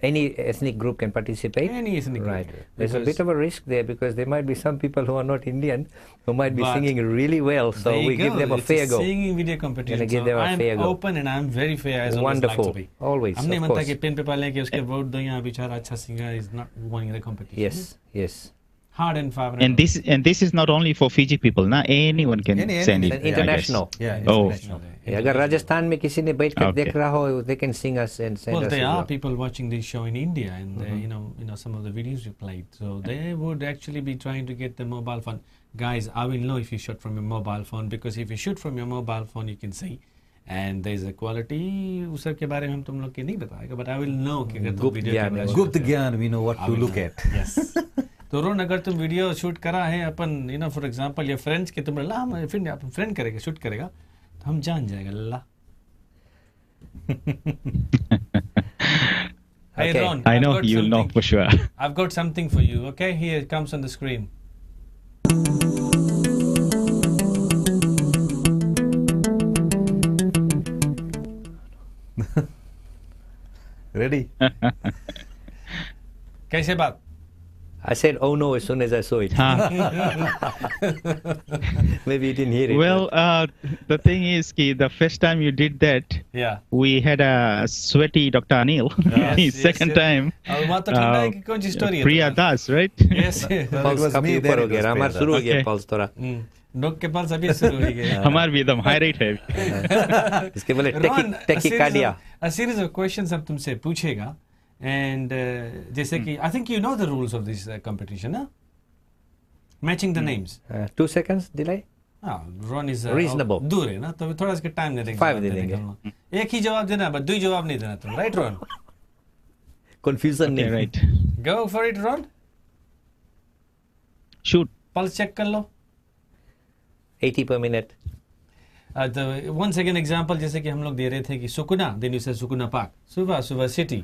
Any ethnic group can participate. Any ethnic group. Right. There's a Because bit of a risk there because there might be some people who are not Indian who might be But singing really well. So there you we give go. them a It's fair go. Singing video competition. Gonna give So them a I'm fair go. open and I'm very fair as Wonderful. always like to be. Always, हमने of मनता course. कि pen पे पाले कि उसके vote दो यहाँ बेचारा अच्छा singer is not winning the competition. Yes, yes. Hard and fast. And this is not only for Fiji people. Now anyone can Any- send any- it. And international. Yeah, Oh. international. अगर राजस्थान में किसी ने बैठ कर Okay. देख रहा हो, they can sing us and send Well, us. there as are well. people watching this show in India, and you know some of the videos you played. So they would actually be trying to get the mobile phone. Guys, I will know if you shoot from your mobile phone because if you shoot from your mobile phone, you can see. And there is a quality. उस सब के बारे में हम तुम लोग के नहीं बताएगा, but I will know कि अगर तुम गुप्त video ज्ञान कैमरा है। shoot Gupt करते हो। Gyan, we know what I to will look know. at. Yes. तो रोन अगर तुम वीडियो शूट करा है अपन, you know, for example, your friends के तुम ला हम फ्रेंड करेगा, शूट करेगा, तो हम जान जाएगा ला. Hey Okay. Ron, I I've know got you'll know something. for sure. I've got something for you, okay? Here it comes on the screen. Ready? कैसे बात? I said, oh no, as soon as I saw it. Maybe you didn't hear it. Well, the thing is, Ki, the first time you did that, Yeah. we had a sweaty Dr. Anil. Yes, Second yes. time, अब बात तो ठंडा है कि कौन सी story है Priya तुम्हारी? Das, right? Yes. Well, it Pulse was काफी me, ऊपर then हो it गया, was हमारा Priya शुरू हो गया Okay. pulse थोड़ा. नोक के पास अभी शुरू हो गया. हमार भी एकदम high rate है. इसके बोले Ron, tachycardia. a series of questions अब तुमसे पूछेगा, and जैसे कि I think you know the rules of this competition, ना? Matching the names. 2 seconds delay. हाँ, Ron is Reasonable. दूर है ना, तो थोड़ा इसके टाइम दे देंगे. 5 दे देंगे. एक ही जवाब देना, बस दो ही जवाब नहीं देना तुम, right Ron? Confusion Okay, नहीं. right. Go for it Ron. Shoot. Pulse check कर लो. 80 per minute. Once again example जैसे कि हम लोग दे रहे थे कि Sukuna, then you say Sukuna park, सुबह सुबह सिटी,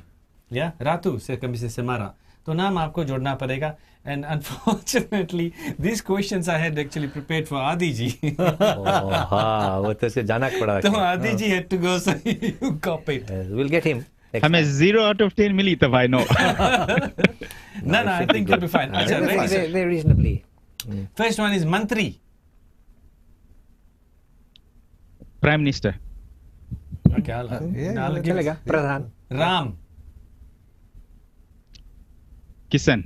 या रातू से कमी से सेमारा, तो नाम आपको जोड़ना पड़ेगा. And unfortunately these questions I had actually prepared for Adi ji. Oh, हाँ, वो तो उसे जाना पड़ा. तो Adi ji had to go, so you copied. We'll get him. next हमें time. 0 out of 10 मिली तब I know. No, I think you'll be fine. अच्छा, ready, sir? Very reasonably. First one is Mantri. Prime Minister. Okay, Yeah, I'll give चलेगा. प्रधान. Ram, Kisan.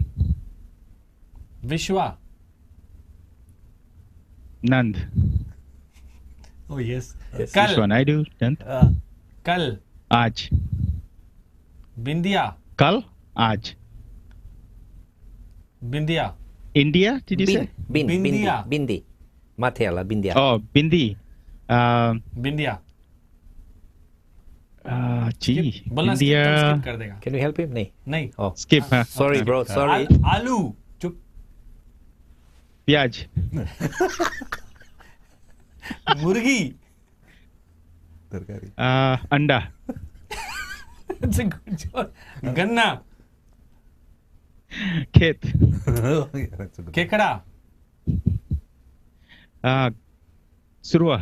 Vishwa. Nand. Oh yes. Which Kal, one? I do. Nand. Kal, Aaj. Bindia, Kal. Aaj. Bindia, India, did you say? Bindia. Bindi. माथे वाला बिंदिया. Oh, Bindi. Bindia. Gee. बोलना skip, तुम India. skip कर देगा. Can you help him? नहीं. नहीं. Oh, Skip. Huh? sorry bro, sorry. आलू. चुप. Pyaj. मुर्गी. Tarkari. Anda. That's a good job. गन्ना. Khet. Yeah, that's a good. केकड़ा. Surua.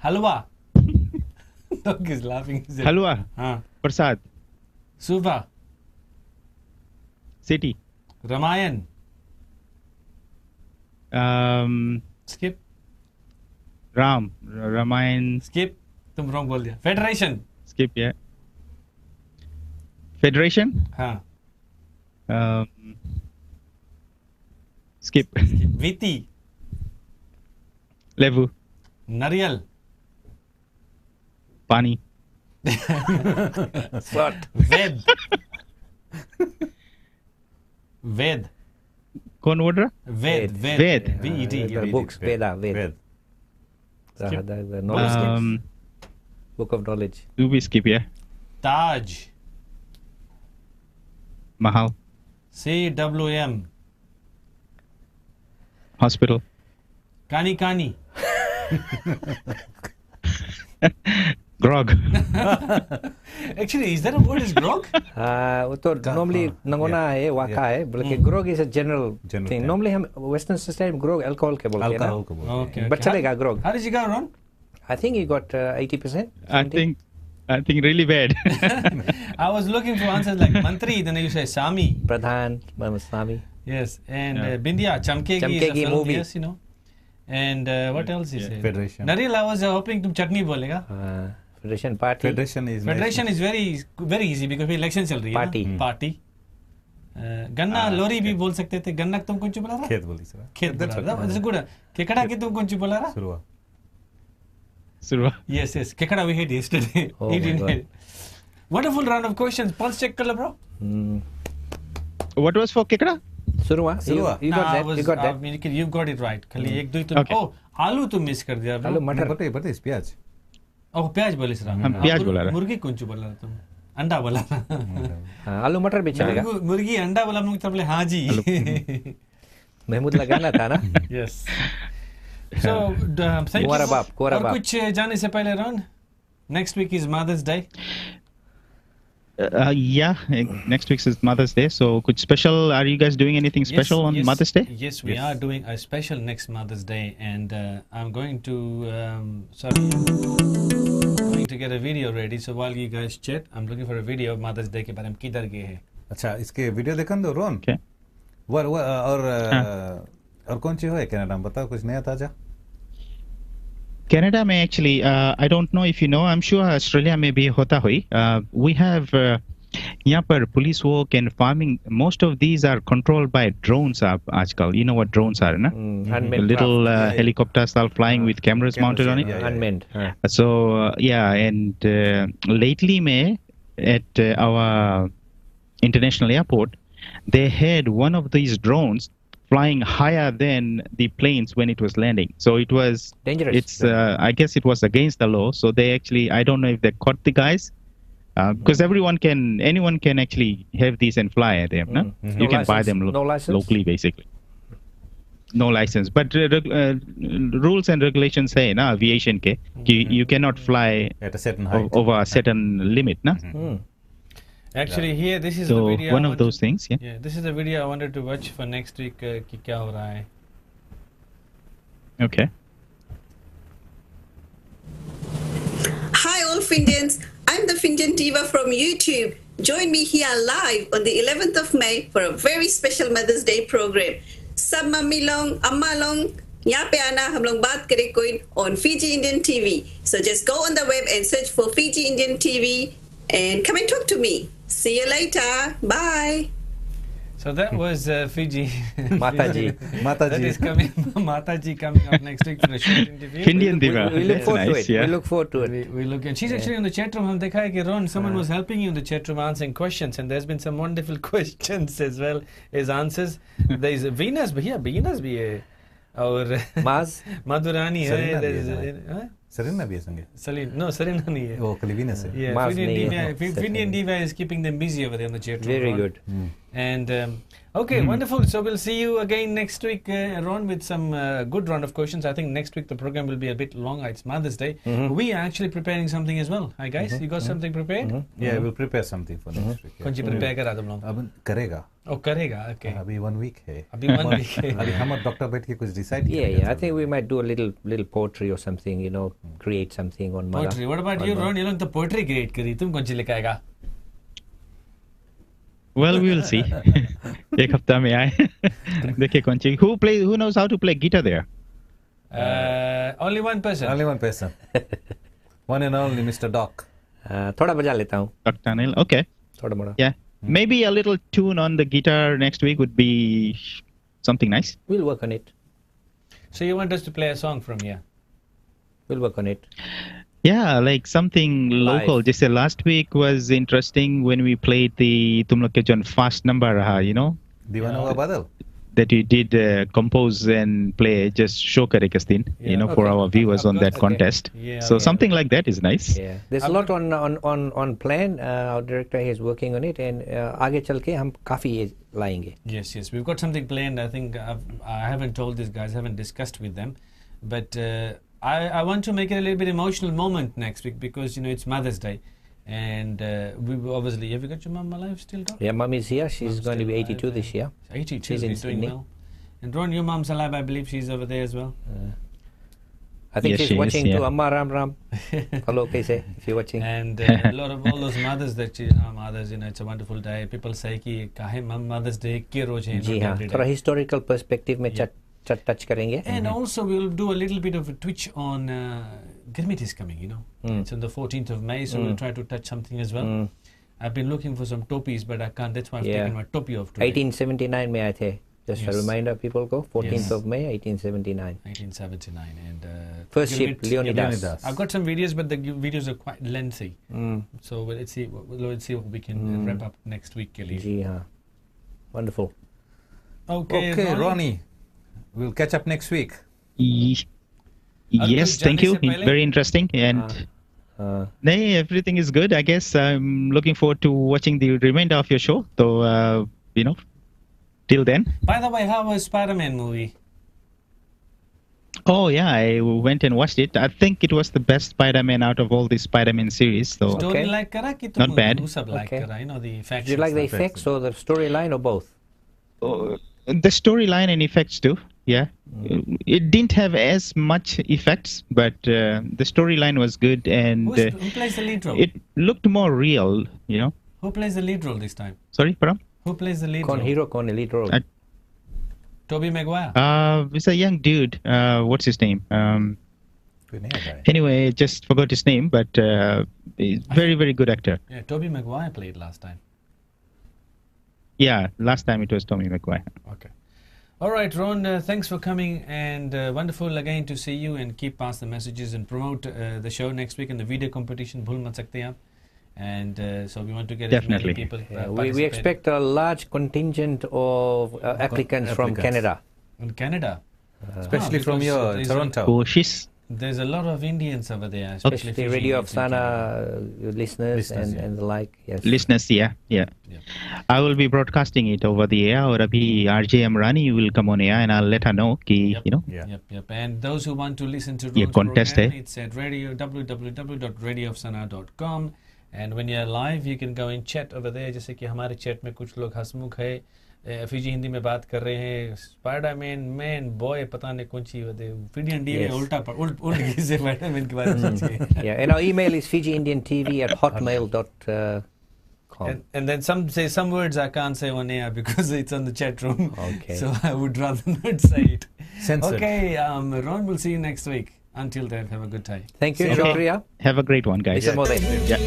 Halwa. Dog is laughing. Halwa. हाँ. Prasad. सुबह. City. Ramayan. Skip. Ram. Ramayan. Skip. तुम wrong बोल दिया. Federation. Skip, yeah. Federation. हाँ. Skip. वीती. Levu. नारियल. Pani. What? वेद. वेद. कौन बोल रहा? वेद. Ved. V-E-D. The books, Veda, Ved. Ved. The knowledge, book of knowledge. Do we skip, yeah? Taj. Mahal. CWM. Hospital. कानी कानी. Grog. Actually, is there a word is grog? वो तो normally नंगोना है वाका है बल्कि grog is a general General thing. term. Normally हम Western society में grog alcohol के बोलते हैं Alcohol ना. को बोलते हैं. Okay. But चलेगा grog. How did you go, Ron? I think he got 80%. I think really bad. I was looking for answers like Mantri, then you say Sami. Pradhan, Swami. Yes, and Bindya, Chamkegi is a Chamkegi film, movie. yes, you know. And what else is it? Federation. Naril, I was hoping to chutney bolega. Federation party. Federation is Federation is very easy because election चल रही है Party. ना? Party. गन्ना लोरी भी बोल सकते थे. गन्ना तुम कौन सी बोला रहा? खेत बोली सर. खेत बोला रहा. That's good. केकड़ा की तुम कौन सी बोला रहा? शुरुआ. Surwa. Yes. Kekada we had yesterday. Oh He my didn't God. have. Wonderful round of questions. Pulse check kar lo, bro. What was for Kekra? Surwa. Surwa. You got that. You got that. You got it right. खाली एक दो ही तुम. Okay. Oh, आलू तुम miss कर दिया. आलू नहीं, मटर. पता है प्याज. Oh, प्याज बोले सर. हम प्याज बोला रहा. मुर्गी कौन सी बोला रहा तुम? अंडा बोला रहा. आलू मटर भी चलेगा. मुर्गी अंडा बोला हम लोग तब बोले हाँ जी. महमूद लगाना था ना. Yes. So, thank you. कुंवारा बाप. और कुछ जाने से पहले Ron, next week is Mother's Day. Yeah, next week is Mother's Day. So, could special? Are you guys doing anything special on Mother's Day? Yes, we are doing a special next Mother's Day, and I'm going to going to get a video ready. So while you guys chat, I'm looking for a video of Mother's Day के बारे में किधर गए हैं. अच्छा इसके video देखन दो रोन. Okay. और कौन सी हो है कनाडा में बताओ कुछ नया ताजा. Canada may actually, I don't know if you know, I'm sure Australia may be hota hui. We have यहाँ पर police work and farming, most of these are controlled by drones आजकल. You know what drones are, na? Unmanned Little craft. helicopters are flying with cameras mounted on it. Unmanned. So, yeah, and lately may at our international airport, they had one of these drones flying higher than the planes when it was landing. So it was Dangerous. It's I guess it was against the law. So they actually, I don't know if they caught the guys, because anyone can actually have these and fly at them. No? You No can buy license. them No license? locally, basically. No license, but rules and regulations say na aviation ke you cannot fly At a certain height. over a certain limit, na. Actually, here this is the So video. one I of wanted- those things, yeah. Yeah, this is the video I wanted to watch for next week. कि क्या हो रहा है. Okay. Hi, all Findians. I'm the Findian Diva from YouTube. Join me here live on the 11th of May for a very special Mother's Day program. सब mummy लोग, अम्मा लोग, यहाँ पे आना हम लोग बात करें कोई on Fiji Indian TV. So just go on the web and search for Fiji Indian TV and come and talk to me. See you later. Bye. So that was Fiji. Mataji. That is coming. Mataji coming up next week for a short interview. Indian diva. We look That's forward to nice, it. yeah. We look forward to it. We look, and she's actually in the chat room. हम देखा है कि Ron, someone was helping you in the chat room answering questions, and there's been some wonderful questions as well as answers. There's Venus भी है, Venus भी है, और Maz. Madhurani Serena भी है है. Huh? Serena भी है संगे. No, Serena नहीं है. वो कलिवीनस है. Yeah, Maz नहीं है. Indian Diva is keeping them busy over there in the chat room. Very Ron. good. And okay, wonderful. So we'll see you again next week, Ron, with some good round of questions. I think next week the program will be a bit longer. It's Mother's Day. We are actually preparing something as well. Hi guys, you got something prepared? Yeah, we'll prepare something for next week. कौन सी prepare करा तुम लोग? अब करेगा. Oh, करेगा. Okay. अभी 1 week है. अभी 1 week है. अभी हम और डॉक्टर बैठ के कुछ decide Yeah. I think we might do a little poetry or something, create something on Mother. Poetry. What about you, Ron? You लोग तो poetry create करी. तुम कौन सी लेके आएगा? Well, we will see. एक हफ्ता में आए. देखिए कौन सी. Who knows how to play guitar there? Only one person. Only one person. One and only Mr. Doc. थोड़ा बजा लेता हूँ. Dr. Anil. Okay. थोड़ा मोड़ा. Yeah. Maybe a little tune on the guitar next week would be something nice. We'll work on it. So you want us to play a song from here? We'll work on it. Yeah, like something local. Just last week was interesting when we played the Tum Log Ke Jon fast number raha, दीवाना हुआ बादल. that you did compose and play, just show kare Kastin, for our viewers on that contest. Yeah, so okay. something like that is nice. Yeah. There's a lot on plan. Our director is working on it, and आगे चल के हम काफी ये लाएंगे. Yes. We've got something planned. I think I haven't told these guys, haven't discussed with them. But I want to make it a little bit emotional moment next week because it's Mother's Day, and we obviously. Have you got your mum alive still, Doc? Yeah, mum is here. She's going to be 82 this year. 82. She's in doing Sydney. well. And Ron, your mum's alive. I believe she's over there as well. I think Yes, she's she is, watching yeah. too. Amma Ram Ram. Hello, Kaise, if you're watching. And a lot of all those mothers that are mothers, it's a wonderful day. People say कि काहे Mother's Day के रोज है, जी not हाँ, every day. थोड़ा historical perspective में touch करेंगे. And also we'll do a little bit of a twitch on Gurmit is coming, It's on the 14th of May, so we'll try to touch something as well. I've been looking for some topis, but I can't. That's why I've taken my topi off today. 1879 में आए थे. Just Yes. a reminder, people go. 14th Yes. of May, 1879. 1979. And First ship, Gurmit- Leonidas. I've got some videos, but the videos are quite lengthy. So let's see what we can wrap up next week, Kelly. जी हाँ. Wonderful. Okay, Okay, Ronnie. Ronnie. We'll catch up next week. Yes, कुछ thank जाने you. से पहले? Very interesting. And nay, everything is good. I guess I'm looking forward to watching the remainder of your show. So, till then. By the way, how was Spider-Man movie? Oh, yeah, I went and watched it. I think it was the best Spider-Man out of all the Spider-Man series. So, Story Okay. like kara ki Not bad. who sab like Okay. kara, the effects. Did you like the and stuff. effects or the storyline or both? the storyline and effects too. Yeah, it didn't have as much effects, but the storyline was good, and Who plays the lead role? it looked more real. Who plays the lead role this time? Sorry, Param? Who plays the lead Con role? hero, con elite role. Tobey Maguire. It's a young dude. What's his name? Anyway, just forgot his name, but he's very, very good actor. Yeah, Tobey Maguire played last time. Yeah, last time it was Tommy McGuire. Okay. All right, Ron, thanks for coming, and wonderful again to see you, and keep pass the messages and promote the show next week in the video competition. Bhul mat sakte aap. And so we want to get Definitely. as many people We participate. expect a large contingent of applicants from Canada. In Canada. Especially from because your there's Toronto. Oh, she's... There's a lot of Indians over there, especially The Fiji Radio of Indians in Canada. Sana listeners and the like. Yes. Listeners, yeah. I will be broadcasting it over the air. Or abhi RJ Amrani will come on air, and I'll let her know. Ki, Yep. And those who want to listen to ये Ron's contest program, है. it's at www.radioofsana.com. And when you're live, you can go in chat over there. जैसे कि हमारे chat में कुछ लोग हंसमुख है, Fiji Hindi में बात कर रहे हैं. स्पाइडरमैन मैन बॉय पता नहीं कौन सी होते. फिजी हिंदी में उल्टा से स्पाइडरमैन के बारे में सोचिए. Yeah, and our email is fijiindiantv@hotmail.com. And then some say some words I can't say on air because it's on the chat room. Okay. So I would rather not say it. Censored. Okay, Ron, we'll see you next week. Until then, have a good time. Thank you, Okay. Shukriya. Have a great one, guys. Mr. Mode. Yeah.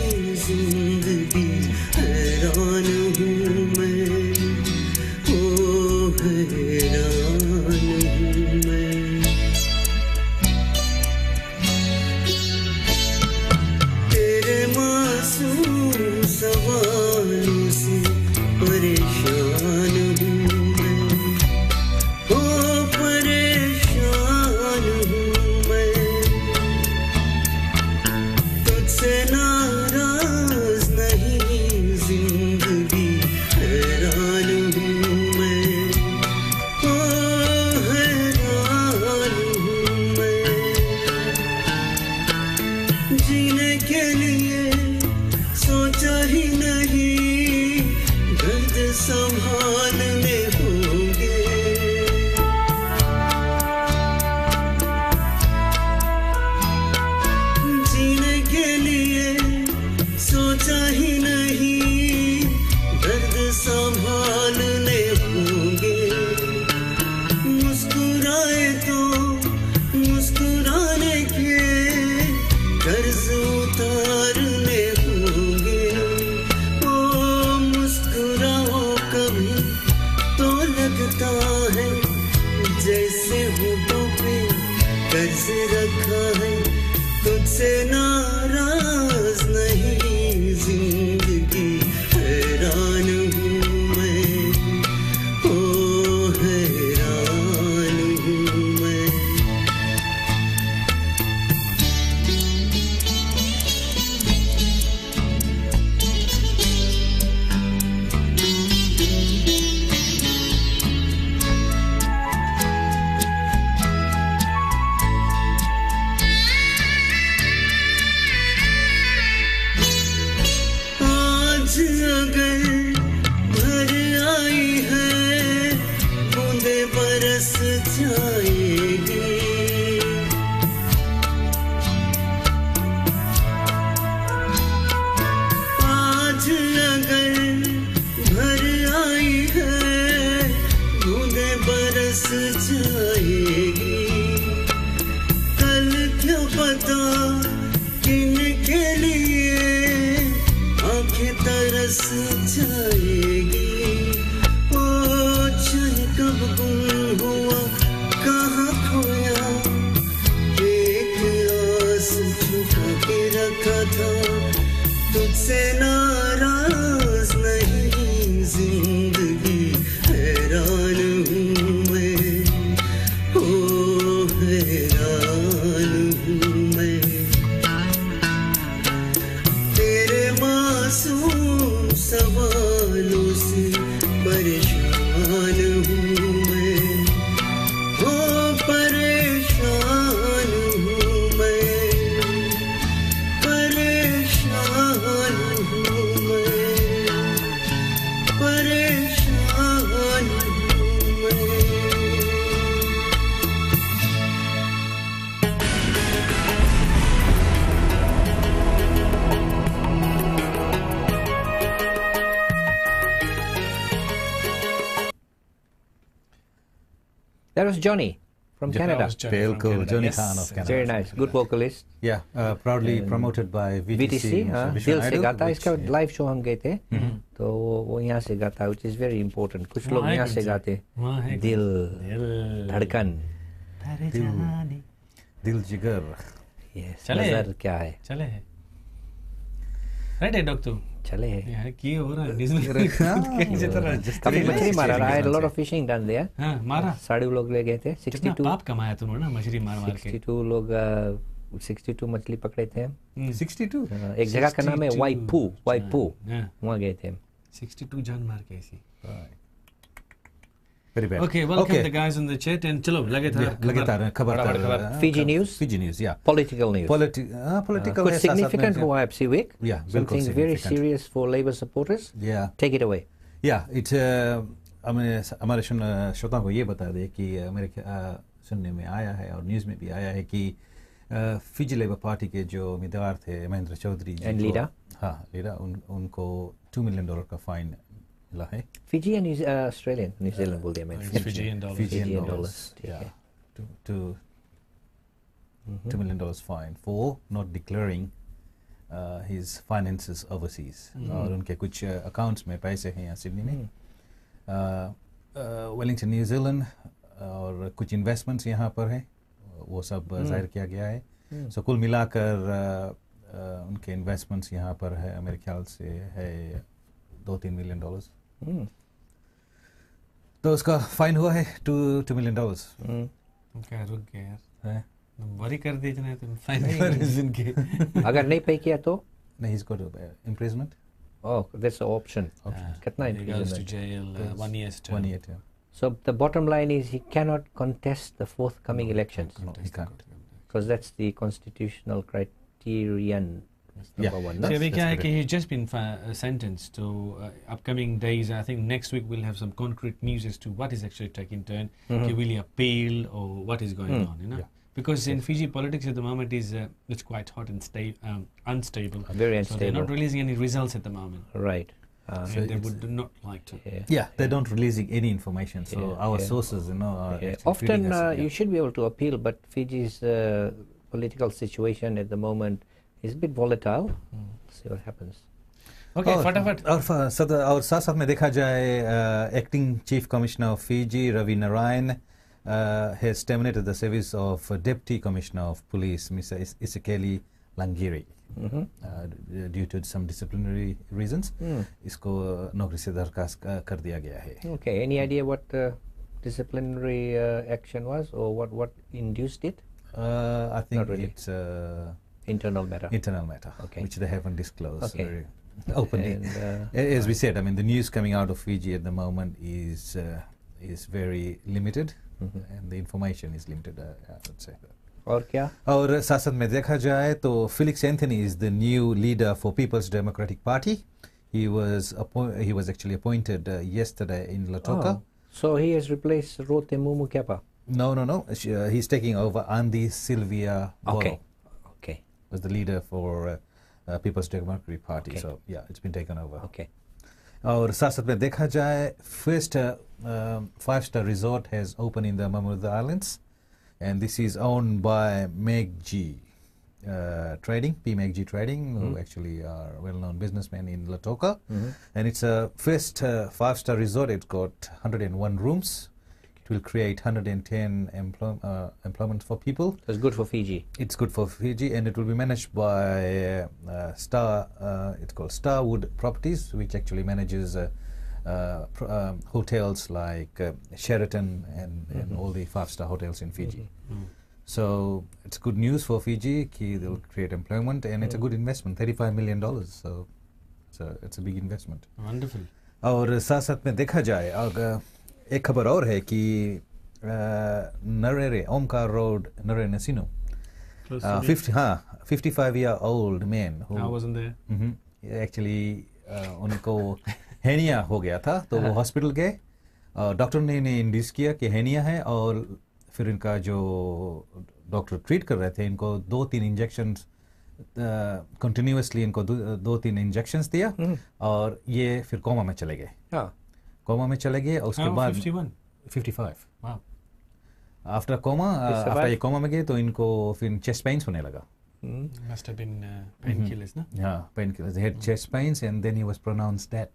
तेरे मासूम सवालों से परेशान हूँ मैं, ओ परेशान हूँ मैं, तुझसे नाराज नहीं जिंदगी आज अगर भर आई है बूंदे बरस जाएगी आज अगर भर आई है बूंदे बरस जाएगी कल क्या पता किनके लिए आंखें तरस जाएगी ओ चल कब गुम हुआ कहाँ खोया एक आस छुपा के रखा था तुझसे नाराज नहीं जिंदगी हैरान हूँ मैं ओ हैरान हूँ मैं तेरे मासूम सवालों से परेशान हूँ मैं ओ परेशान हूँ मैं परेशान हूँ मैं परेशान हूँ मैं That was Johnny from Canada. Pale cool, Johnny Khan of Canada. Very nice, good vocalist. Yeah, proudly promoted by VTC, Vision दिल से Idol, गाता है. which, इसका लाइव शो हम गए थे तो वो यहाँ से गाता है, which is very important. कुछ लोग वहाँ है यहाँ से कौन सा? गाते वहाँ है दिल धड़कन. दिल जिगर. Yes, चले. नजर क्या है? चले है राइट है डॉक्टर चले है. यार की हो रहा है किसी तरह काफी मछली मारा. I had a lot of fishing done there. हाँ मारा 60 लोग ले गए थे. कितना 62 पाप कमाया तुमने ना मछली मार मार के 62 लोग 62 मछली पकड़े थे. 62. एक जगह का नाम है 62 वाइपू. हाँ, वहाँ गए थे. 62 जान मार के ऐसी Very bad. Okay, welcome the guys on the chat and चलो लगातार खबर Fiji news. Fiji news, yeah. Political news. Political कुछ है, साथ-साथ में significant जो- हुआ है आपसी week. Yeah, बिल्कुल Something very significant. serious for Labour supporters. Yeah. Take it away. Yeah, it's हमारे श्रोताओं को ये बता दें कि मेरे सुनने में आया है और न्यूज़ में भी आया है कि फिजी लेबर पार्टी के जो उम्मीदवार थे महेंद्र चौधरी जी And को- leader? हाँ लीडर उनको $2 million का फाइन मिला है. Fiji and Australian. New Zealand बोल दिया मैं. It's Fijian dollars. Fijian dollars. ठीक Yeah. है. $2 million fine for not declaring his finances overseas. और उनके कुछ अकाउंट्स में पैसे हैं यहाँ सिडनी में. वेलिंगटन न्यूजीलैंड और कुछ इन्वेस्टमेंट्स यहाँ पर हैं, वो सब जाहिर किया गया है. सो कुल मिलाकर उनके इन्वेस्टमेंट्स यहाँ पर है मेरे ख्याल से है $2-3 million. तो उसका फाइन हुआ है $2 million. क्या रुक गया यार है? वरी कर दीजिए तुम फाइनल रीजन के अगर नहीं पे किया तो नहीं, he's got imprisonment. oh that's the option. कितना he goes to imprisonment? jail 1 year's term. 1 year term. So the bottom line is he cannot contest the forthcoming elections No, he can't. because that's the constitutional criterion. That's number Yeah. one. So no? अभी क्या है correct. कि he's just been sentenced to upcoming days. I think next week we'll have some concrete news as to what is actually taking turn. He will he appeal or what is going on, you know? Yeah. Because in Fiji politics at the moment is it's quite hot and unstable. Very So they're not unstable. releasing any results at the moment. Right. And they it's- would not like to. Yeah. Yeah, they don't releasing any information. So Yeah, our yeah. sources, are Yeah. actually Often feeding us, you should be able to appeal, but Fiji's political situation at the moment is a bit volatile. See what happens. Okay, फटाफट. और साथ साथ में देखा जाए acting chief commissioner of Fiji Ravi Narayan has terminated the service of Deputy Commissioner of Police, Mr. Isekeli Langiri, due to some disciplinary reasons. इसको नौकरी से बर्खास्त कर दिया गया है. Okay. Any idea what disciplinary action was or what induced it? I think Not really. it's Internal matter. internal matter, Okay. which they haven't disclosed Okay. very openly. And, As we said, I mean, the news coming out of Fiji at the moment is very limited, and the information is limited. I would say. और क्या? और साथ साथ में देखा जाए तो Felix Anthony is the new leader for People's Democratic Party. He was actually appointed yesterday in Lautoka. Oh. So he has replaced Rote Mumu Kepa. No. He's taking over Andy Sylvia Boro. Okay. Was the leader for People's Democratic Party. Okay. So yeah, it's been taken over. Okay. और साथ साथ में देखा जाए first 5-star resort has opened in the Mamuda Islands, and this is owned by MegG Trading, PMegG Trading, who actually are well-known businessmen in Lautoka. And it's a first 5-star resort. It's got 101 rooms. It will create 110 employment for people. That's good for Fiji. It's good for Fiji, and it will be managed by it's called Starwood Properties, which actually manages hotels like Sheraton and all the 5-star hotels in Fiji. So it's good news for Fiji. They'll create employment, and it's a good investment, $35 million. So it's a big investment. Wonderful. और साथ साथ में देखा जाए अगर एक खबर और है कि नरेरे ओमकार रोड नरेरे नसीनो 55-year-old man who I wasn't there. actually उनको हेनिया हो गया था, तो वो हॉस्पिटल गए. डॉक्टर ने इन्हें इंड्यूस किया कि हेनिया है, और फिर इनका जो डॉक्टर ट्रीट कर रहे थे इनको 2-3 इंजेक्शन कंटिन्यूअसली इनको 2-3 इंजेक्शंस दिया, और ये फिर कोमा में चले गए. कोमा में चले गए, और उसके बाद 55 आफ्टर कोमा ये कोमा में गए तो इनको फिर चेस्ट पेन्स होने लगा. Must have been painkillers, no? Yeah, painkillers. They had chest pains, and then he was pronounced dead.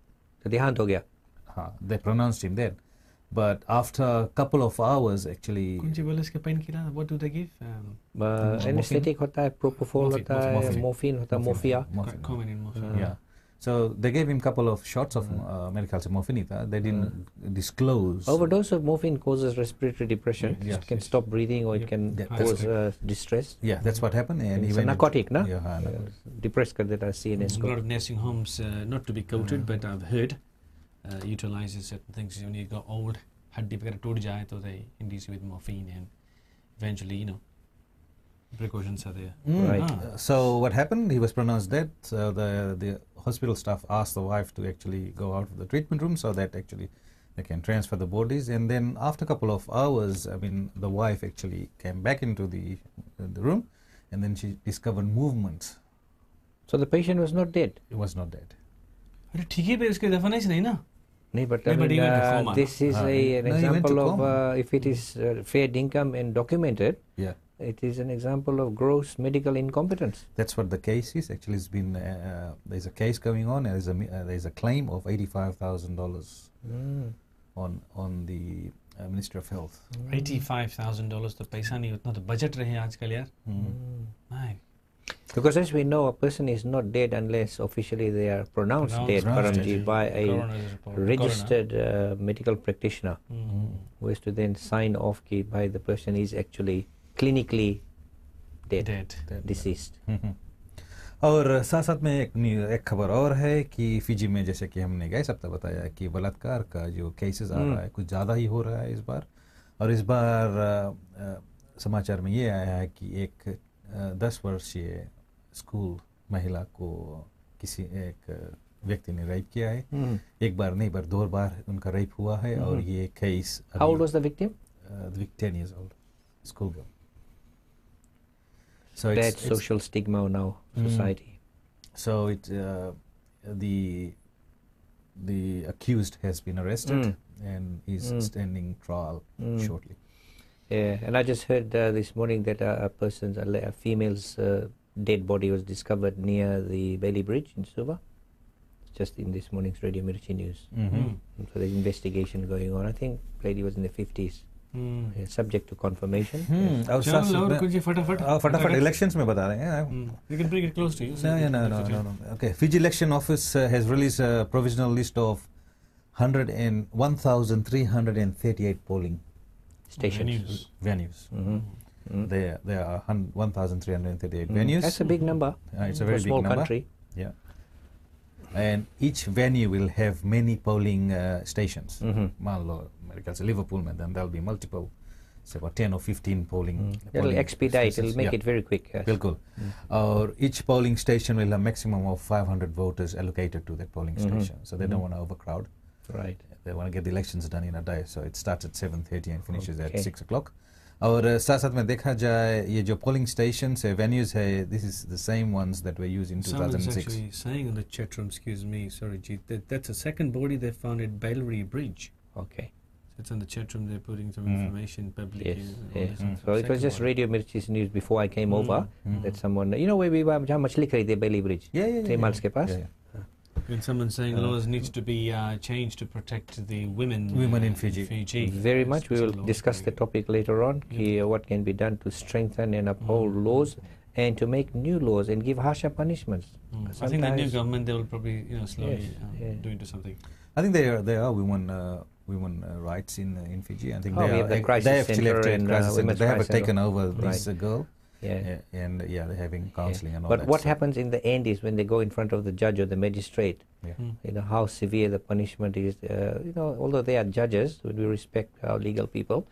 तो देहांत हो गया. They pronounced him dead. But after a couple of hours, actually... कौन सी बोले इसके painkiller? What do they give? Anesthetic होता है, propofol होता है, morphine होता है, morphia. Common in morphine. Yeah. So they gave him a couple of shots of medical morphine. They didn't disclose. Overdose of morphine causes respiratory depression. Yes, It can stop breathing, or it can cause distress. Yeah, that's what happened. And It's a narcotic, no? Yeah, Depressed कर देता है CNS A को. lot of nursing homes, not to be quoted, but I've heard, utilizes certain things. When you go old, हड्डी वगैरह टूट जाए तो they induce you with morphine, and eventually, precautions are there. Right. So what happened? He was pronounced dead. So the hospital staff asked the wife to actually go out of the treatment room so that actually they can transfer the bodies. And then after a couple of hours, the wife actually came back into the room, and then she discovered movements. So the patient was not dead. He was not dead. अरे ठीक है, उसके दफनाइश नहीं ना. No, but Yeah, but he went to coma. this is an No, he went to example of coma. if it is fair income and documented, Yeah. it is an example of gross medical incompetence. That's what the case is. Actually, it's been there's a case going on. There's a claim of $85,000 on the Ministry of Health. $85,000 तो पैसा नहीं, उतना तो budget रहे आजकल यार. My. Because as we know, a person is not dead unless officially they are pronounced dead Paramji, by a Coroner's report. registered medical practitioner, who is to then sign off by the person is actually clinically dead. Deceased. और साथ साथ में एक खबर और है कि Fiji में, जैसे कि हमने गए सप्ताह बताया कि बलात्कार का जो केसेस आ रहा है कुछ ज़्यादा ही हो रहा है इस बार. और इस बार समाचार में ये आया है कि एक 10 वर्षीय स्कूल महिला को किसी एक व्यक्ति ने रेप किया है. एक बार नहीं, पर 2 बार उनका रेप हुआ है. और ये case How old was the victim? The victim 10 years old, schoolgirl. So Bad social stigma now, society. So the accused has been arrested and is standing trial shortly. Yeah, and I just heard this morning that a female's dead body was discovered near the Bailey Bridge in Suva, just in this morning's Radio Mirchi News. So there's investigation going on. I think lady was in the 50s. Subject to confirmation. और फटाफट elections में बता रहे हैं. You can bring it close to you. No. Okay, Fiji Election Office has released a provisional list of 1,338 polling Stations. venues. There are 1,338 venues. That's a big number. It's a for very a small big number. country. Yeah. And each venue will have many polling stations. मान लो मेरे ख्याल से Liverpool में then there'll be multiple it's about 10 or 15 polling. It'll polling expedite. stations. It'll make Yeah. it very quick. Yes. Bilkul. Each polling station will have a maximum of 500 voters allocated to that polling station. So they don't want to overcrowd. Right. They want to get the elections done in a day. So it starts at 7:30 and finishes at Okay. 6 o'clock. और साथ साथ में देखा जाए ये जो polling stations है, venues है, this is the same ones that were used in Someone's 2006. actually saying in the chat room, excuse me, sorry, Jeet, that's a second body they found at Bailey Bridge. Okay. So it's on the chat room, they're putting some information public. Yes. in all Yes. this info. So it was Second just body. Radio Mirchi's news before I came over that someone, you know where we were, जहाँ मछली खरीदे Bailey Bridge. Yeah, yeah, 3 miles के पास. Yeah, yeah. And someone saying laws needs to be changed to protect the women. In Fiji. Very much. We will Special laws. discuss the topic later on. What can be done to strengthen and uphold laws, and to make new laws and give harsher punishments. I think the new Sometimes- government, they will probably slowly Yes, yeah. do into something. I think there are women rights in Fiji. I think Oh, we have the crisis they actually center have and, crisis center. women's They have crisis taken center. over Right. this girl. Yeah. And they're having counseling and all But that. what so- happens in the end is when they go in front of the judge or the magistrate, Yeah. how severe the punishment is. Although they are judges, when we respect our legal people,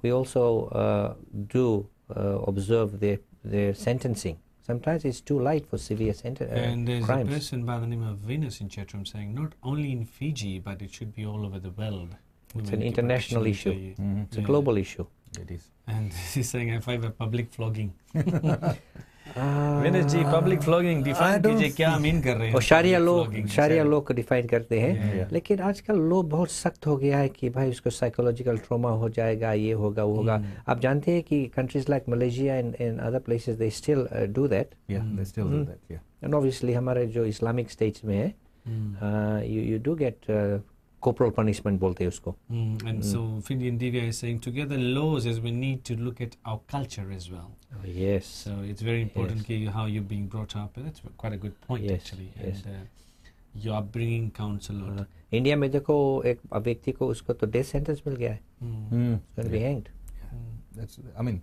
we also do observe their sentencing. Sometimes it's too light for severe And there's crimes. a person by the name of Venus in chat room saying not only in Fiji, but it should be all over the world. It's Women an need to international protection issue. Mhm. It's a Yeah. global issue. It is. And he's saying I find a public flogging. Ah. Venus ji public flogging define don't कीजिए क्या mean कर रहे हैं और Shariya public लोग flogging? Shariya लोग को define करते हैं Yeah. लेकिन आजकल लॉ बहुत सख्त हो गया है कि भाई उसको साइकोलॉजिकल ट्रॉमा हो जाएगा ये होगा वो होगा आप जानते हैं कि countries like Malaysia and other places they still do that Yeah, they still do that. Yeah. And obviously हमारे जो इस्लामिक स्टेट्स में है you do get corporal punishment बोलते हैं उसको. And so Fiji and Divya is saying together laws as we need to look at our culture as well. Oh, yes. So it's very important ki how you're being brought up. That's quite a good point Yes, actually. yes. And your upbringing counts a lot. India में देखो एक व्यक्ति को उसको तो death sentence मिल गया है. Mm. Going to be hanged. That's. I mean.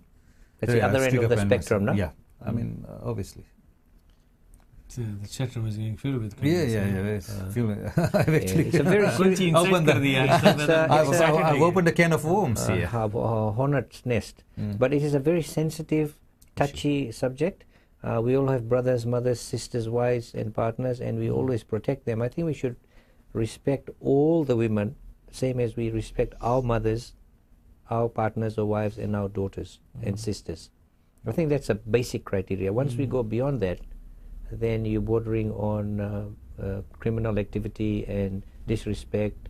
That's there the are other end stricter of the penalties. spectrum, no? Yeah. I mean, obviously. So the chat room is getting filled with Yeah. comments, I've actually. It's a very Kunchi inside Open kar diya. I've opened a can of worms here. hornet's nest. But it is a very sensitive, touchy subject. We all have brothers, mothers, sisters, wives, and partners, and we always protect them. I think we should respect all the women, same as we respect our mothers, our partners or wives, and our daughters and sisters. I think that's a basic criteria. Once we go beyond that, then you're bordering on criminal activity and disrespect.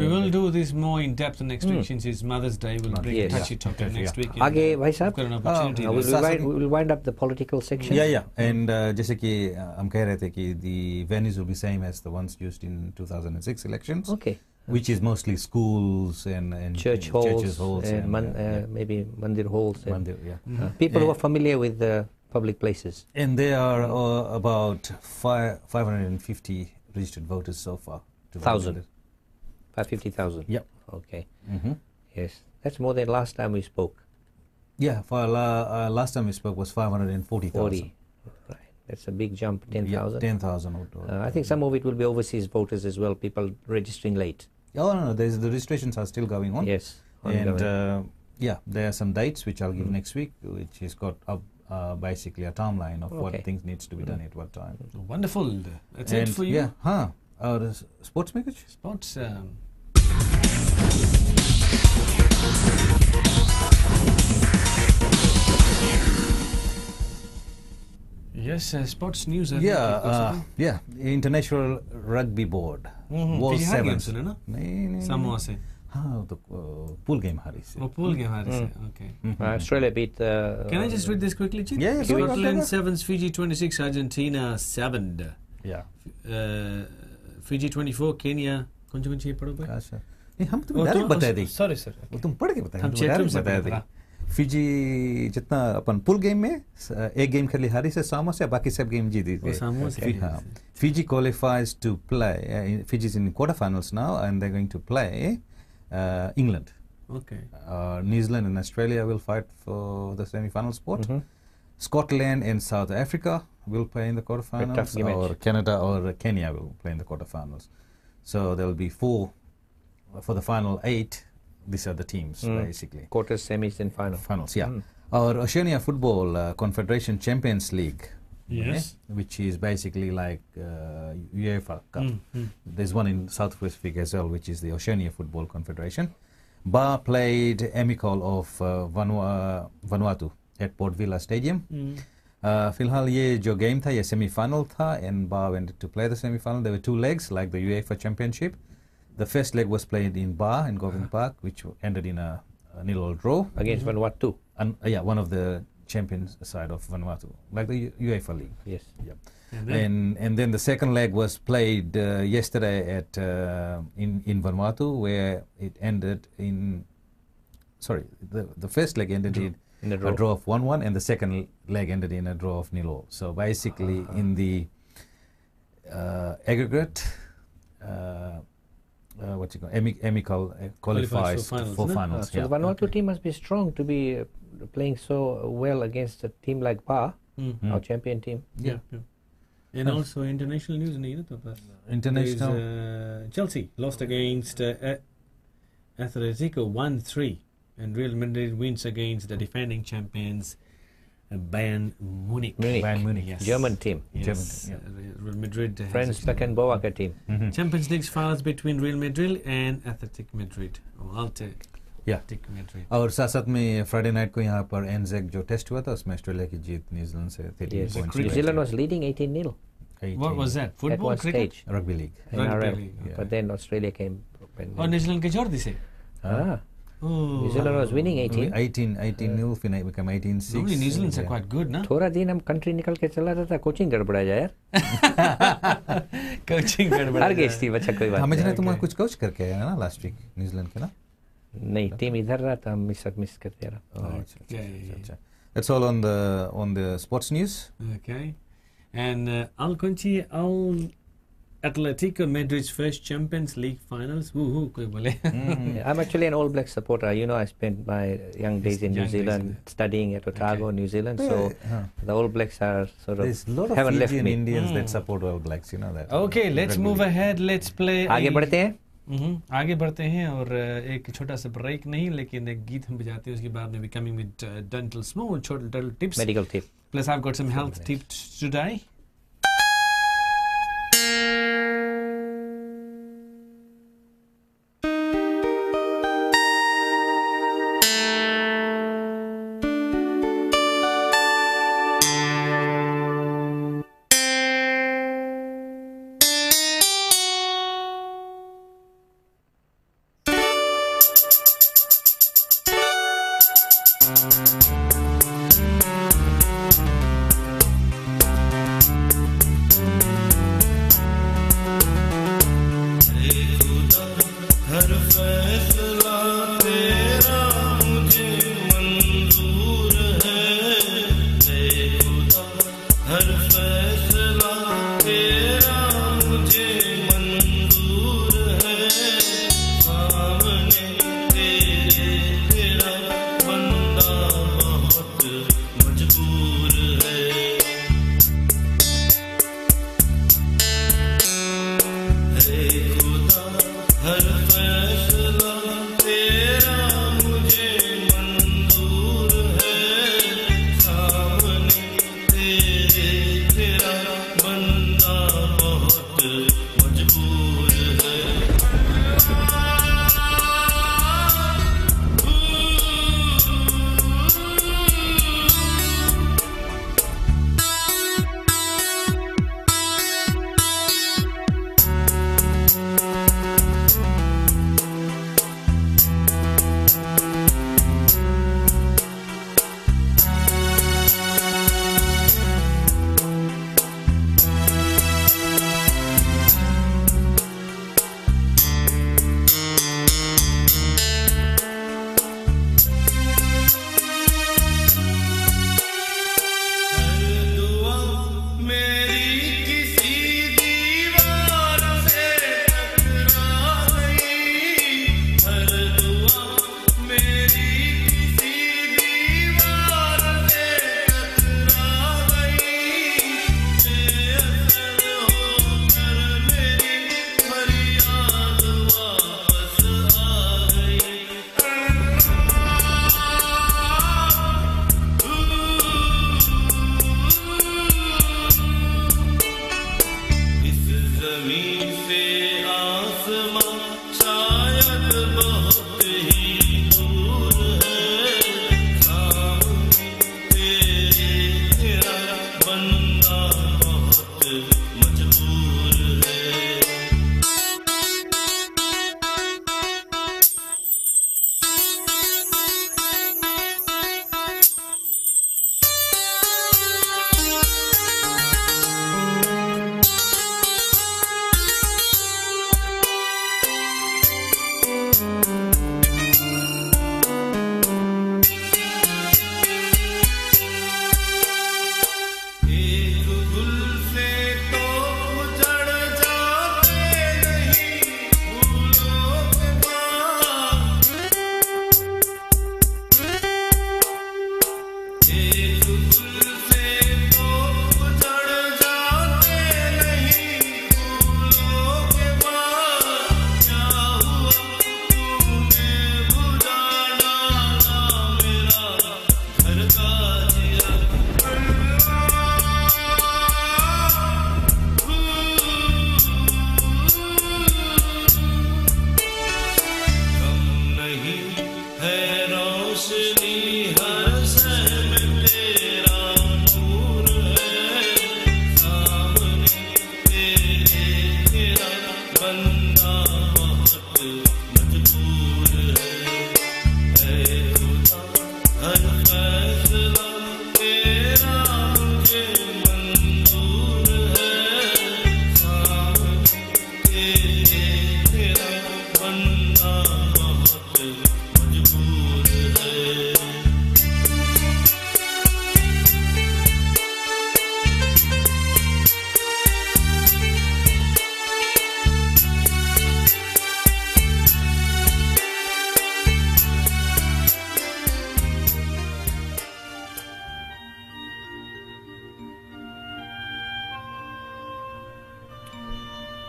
We will do this more in depth next week since it's Mother's Day. We'll bring Yes. a touchy topic next week. and, आगे भाई we've साहब got an opportunity. we'll, there. we'll wind up the political section. Yeah. And जैसे कि हम कह रहे थे कि the venues will be same as the ones used in 2006 elections. Okay. Which is mostly schools and Church halls, churches halls and maybe mandir halls. And, mandir, yeah. people who are familiar with the public places. And there are about 550 registered voters so far. 1,000. 550,000. Yep. Okay. Mm-hmm. Yes. That's more than last time we spoke. Yeah, for last time we spoke was 540,000. 40. Right. That's a big jump. 10,000. 10,000. I think some of it will be overseas voters as well. People registering late. Oh no, the registrations are still going on. Yes. And ongoing. there are some dates which I'll give next week, which has got basically a timeline of what Okay. things needs to be done at what time. Wonderful. That's it And for you. Yeah, our sports package. Sports. Yes, sports news. I think, if possible. International Rugby Board. World Fiji हार गए Sevens. सुने ना? नहीं Samoa से. हाँ तो pool game हारी से. Oh, pool game हारे से. Okay. Australia beat. Can I just read this quickly, Chief? Yeah, go ahead. Scotland 7s, Fiji 26, Argentina 7. Yeah. Fiji 24, Kenya. कौन सी ये पढ़ो भाई? अच्छा. नहीं हम तुम्हें डायरेक्ट बता दी. Sorry, sir. वो तुम पढ़ के बताए. हम chat room से बता दी. फिजी जितना अपन पुल गेम में एक गेम खेली हारी से सामो से बाकी सब गेम जीती थी. सामो से. Fiji qualifies to play. Fiji is in quarterfinals now, and they're going to play England. Okay. New Zealand and Australia will fight for the semi-final spot. Scotland and South Africa will play in the quarterfinals, or Canada or Kenya will play in the quarterfinals. So there will be 4 for the final 8. these are the teams basically. Quarters, semis, and Finals, yeah. Our Oceania Football Confederation Champions League, Yes. which is basically like UEFA Cup. There's one in South Pacific as well, which is the Oceania Football Confederation. Ba played Amical of Vanuatu at Port Vila Stadium. फिलहाल ये जो game था ये semi-final था, and Ba went to play the semi-final. There were two legs like the UEFA Championship. The first leg was played in Ba in Goving Park, which ended in a 0-0 draw against Vanuatu. And one of the champions side of Vanuatu, like the UEFA League. Yes. Yep. And then the second leg was played yesterday at in Vanuatu, where it ended in. Sorry, the first leg ended in a draw of 1-1, and the second leg ended in a draw of 0-0. So basically, in the aggregate, what you call amical qualifies for finals. So the Vanuatu team must be strong to be playing so well against a team like Ba, our champion team. Yeah. And also international news in International. Chelsea lost against Atletico 1-3, and Real Madrid wins against the defending champions Bayern Munich. Bayern Munich, yes. German team. Yes. Real Madrid. Franz Beckenbauer team. Champions League finals between Real Madrid and Athletic Madrid. Madrid. और साथ में Friday night को यहाँ पर एनजेक जो test हुआ था उसमें ऑस्ट्रेलिया की जीत न्यूजीलैंड से 13 points. New Zealand was leading 18-0. What was that? Football, cricket? Stage. Rugby league. NRL. League. Yeah. But then Australia came. और न्यूजीलैंड के जोर दिसे. New Zealand was winning 18-0 फिर became 18-6. Normally New Zealand's are quite good, ना? थोड़ा दिन हम country निकल के चला रहा था, कोचिंग गड़बड़ा जाए यार. कोचिंग गड़बड़ा. हर गेस थी बच्चा कोई बात. हमें जने तुम कुछ कोच करके आया ना लास्ट वीक न्यूजीलैंड के ना? नहीं, टीम इधर रहा था, हम मिस करते रहा. अच्छा. That's all on the sports news. Okay. And Al Atletico Madrid's first Champions League finals. Koi bole. I'm actually an All Black supporter. You know, I spent my young days in New Zealand studying at Otago, New Zealand. So the All Blacks are sort of There's a lot of haven't left Fijian me. Indians that support All Blacks. You know that. Okay, let's move ahead. Let's play. आगे बढ़ते हैं. आगे बढ़ते हैं और एक छोटा सा ब्रेक नहीं लेकिन एक गीत हम बजाते हैं उसके बाद में we coming with dental tips, Medical tip. plus I've got some health tips today.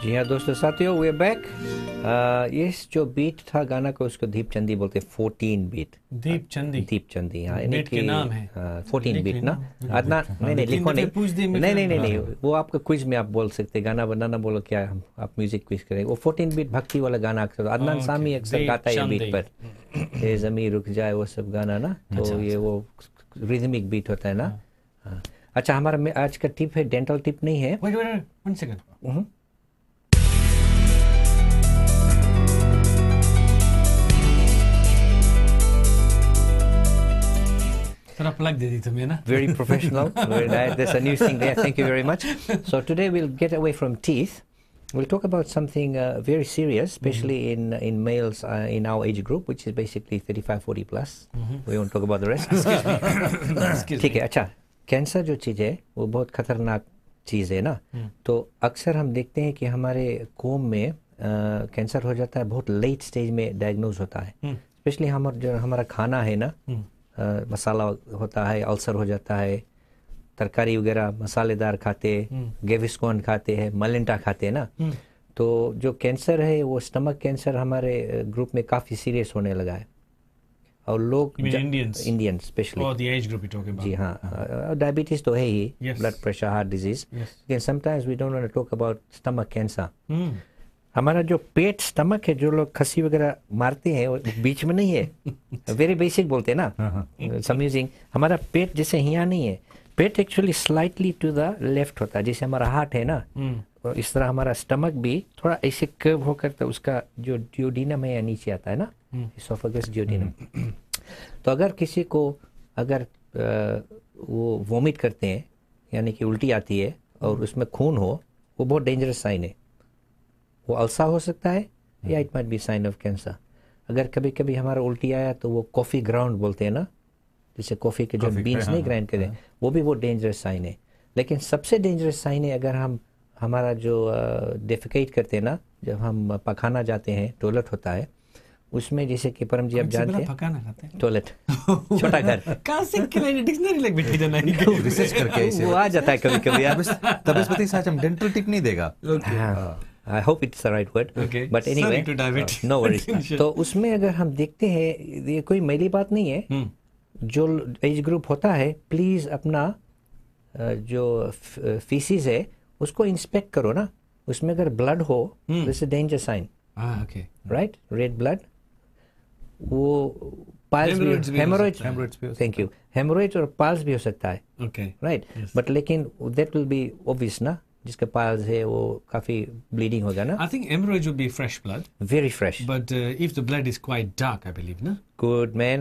जी हाँ दोस्तों साथियों, वे बैक। ये जो बीट था गाना को, उसको दीप चंदी बोलते, 14 बीट। दीप चंदी, हाँ, बीट के नाम है 14 बीट ना। अदनान नहीं लिखो नहीं, वो आपका क्विज में आप बोल सकते, गाना बनाना बोलो क्या, आप म्यूजिक क्विज करें। वो 14 बीट भक्ति वाला गाना अक्सर अदनान सामी अक्सर गाता है बीट पर, ये जमी रुक जाए वो सब गाना ना, तो ये वो रिदमिक बीट होता है ना। अच्छा, हमारा आज का टिप है, डेंटल टिप नहीं है। Wait 1 second. थोड़ा plug दे दी तुम्हें ना। Very professional. Very nice. That's a new thing there. Thank you very much. So today we'll get away from teeth. We'll talk about something very serious, especially in males in our age group, which is basically 35-40 plus. We won't talk about the rest. ठीक है। अच्छा, cancer जो चीज़ है वो बहुत खतरनाक चीज़ है ना। तो अक्सर हम देखते हैं कि हमारे कौम में कैंसर हो जाता है, बहुत लेट स्टेज में डायग्नोज होता है। स्पेशली हमारा खाना है ना, मसाला होता है, अल्सर हो जाता है, तरकारी वगैरह मसालेदार खाते, गेविस्कॉन खाते हैं, मलिंटा खाते हैं ना। तो जो कैंसर है वो स्टमक कैंसर हमारे ग्रुप में काफ़ी सीरियस होने लगा है। और लोग इंडियन स्पेशली, जी हाँ, डायबिटीज तो है ही, ब्लड प्रेशर, हार्ट डिजीज, लेकिन sometimes we don't want to talk about stomach cancer. हमारा जो पेट स्टमक है, जो लोग खसी वगैरह मारते हैं, वो बीच में नहीं है। वेरी बेसिक बोलते हैं ना, समझिंग। हमारा पेट जैसे यहाँ नहीं है, पेट actually slightly to the left होता है, जैसे हमारा हार्ट है ना, और इस तरह हमारा स्टमक भी थोड़ा ऐसे कर्व होकर, तो उसका जो डियोडिनम है या नीचे आता है ना, इसोफेगस डियोडिनम। तो अगर किसी को अगर वो वॉमिट करते हैं, यानी कि उल्टी आती है और उसमें खून हो, वो बहुत डेंजरस साइन है। वो अल्सर हो सकता है या it might be sign of cancer. अगर कभी कभी हमारा उल्टी आया तो वो कॉफ़ी ग्राउंड बोलते हैं ना, जैसे कॉफ़ी के जो बीन्स नहीं ग्राइंड करें, वो भी बहुत डेंजरस साइन है। लेकिन सबसे डेंजरस साइन है अगर हमारा जो डेफिकेट करते हैं ना, जब हम पखाना जाते हैं, टॉयलेट होता है, उसमें जैसे कि परम जी आप जानते हैं, टॉयलेट छोटा घर कहाँ से डिक्शनरी लग बैठी जाना रिसर्च करके वो आ जाता है कभी कभी यार। तब पति सच हम डेंटल टिप नहीं देगा। I hope it's the right word. Okay. But anyway, no worries. तो उसमें अगर हम देखते हैं, ये कोई मेरी बात नहीं है, जो एज ग्रुप होता है, प्लीज़ अपना जो फीसिस है उसको इंस्पेक्ट करो ना। उसमें अगर ब्लड हो this is danger sign, Okay. Right, red blood, वो पाइल्स भी, Hemorrhoids भी हो हेमोरॉइड, सकता है। Hemorrhoids भी हो थैंक यू, हेमोरॉइड और पाइल्स भी हो सकता है, Okay. Right, Yes. बट लेकिन दैट विल बी ऑब्वियस ना, जिसके पाइल्स है वो काफी ब्लीडिंग होगा ना, I think hemorrhoids would be fresh blood, very fresh, but if the blood is quite dark, I believe, no? Good man,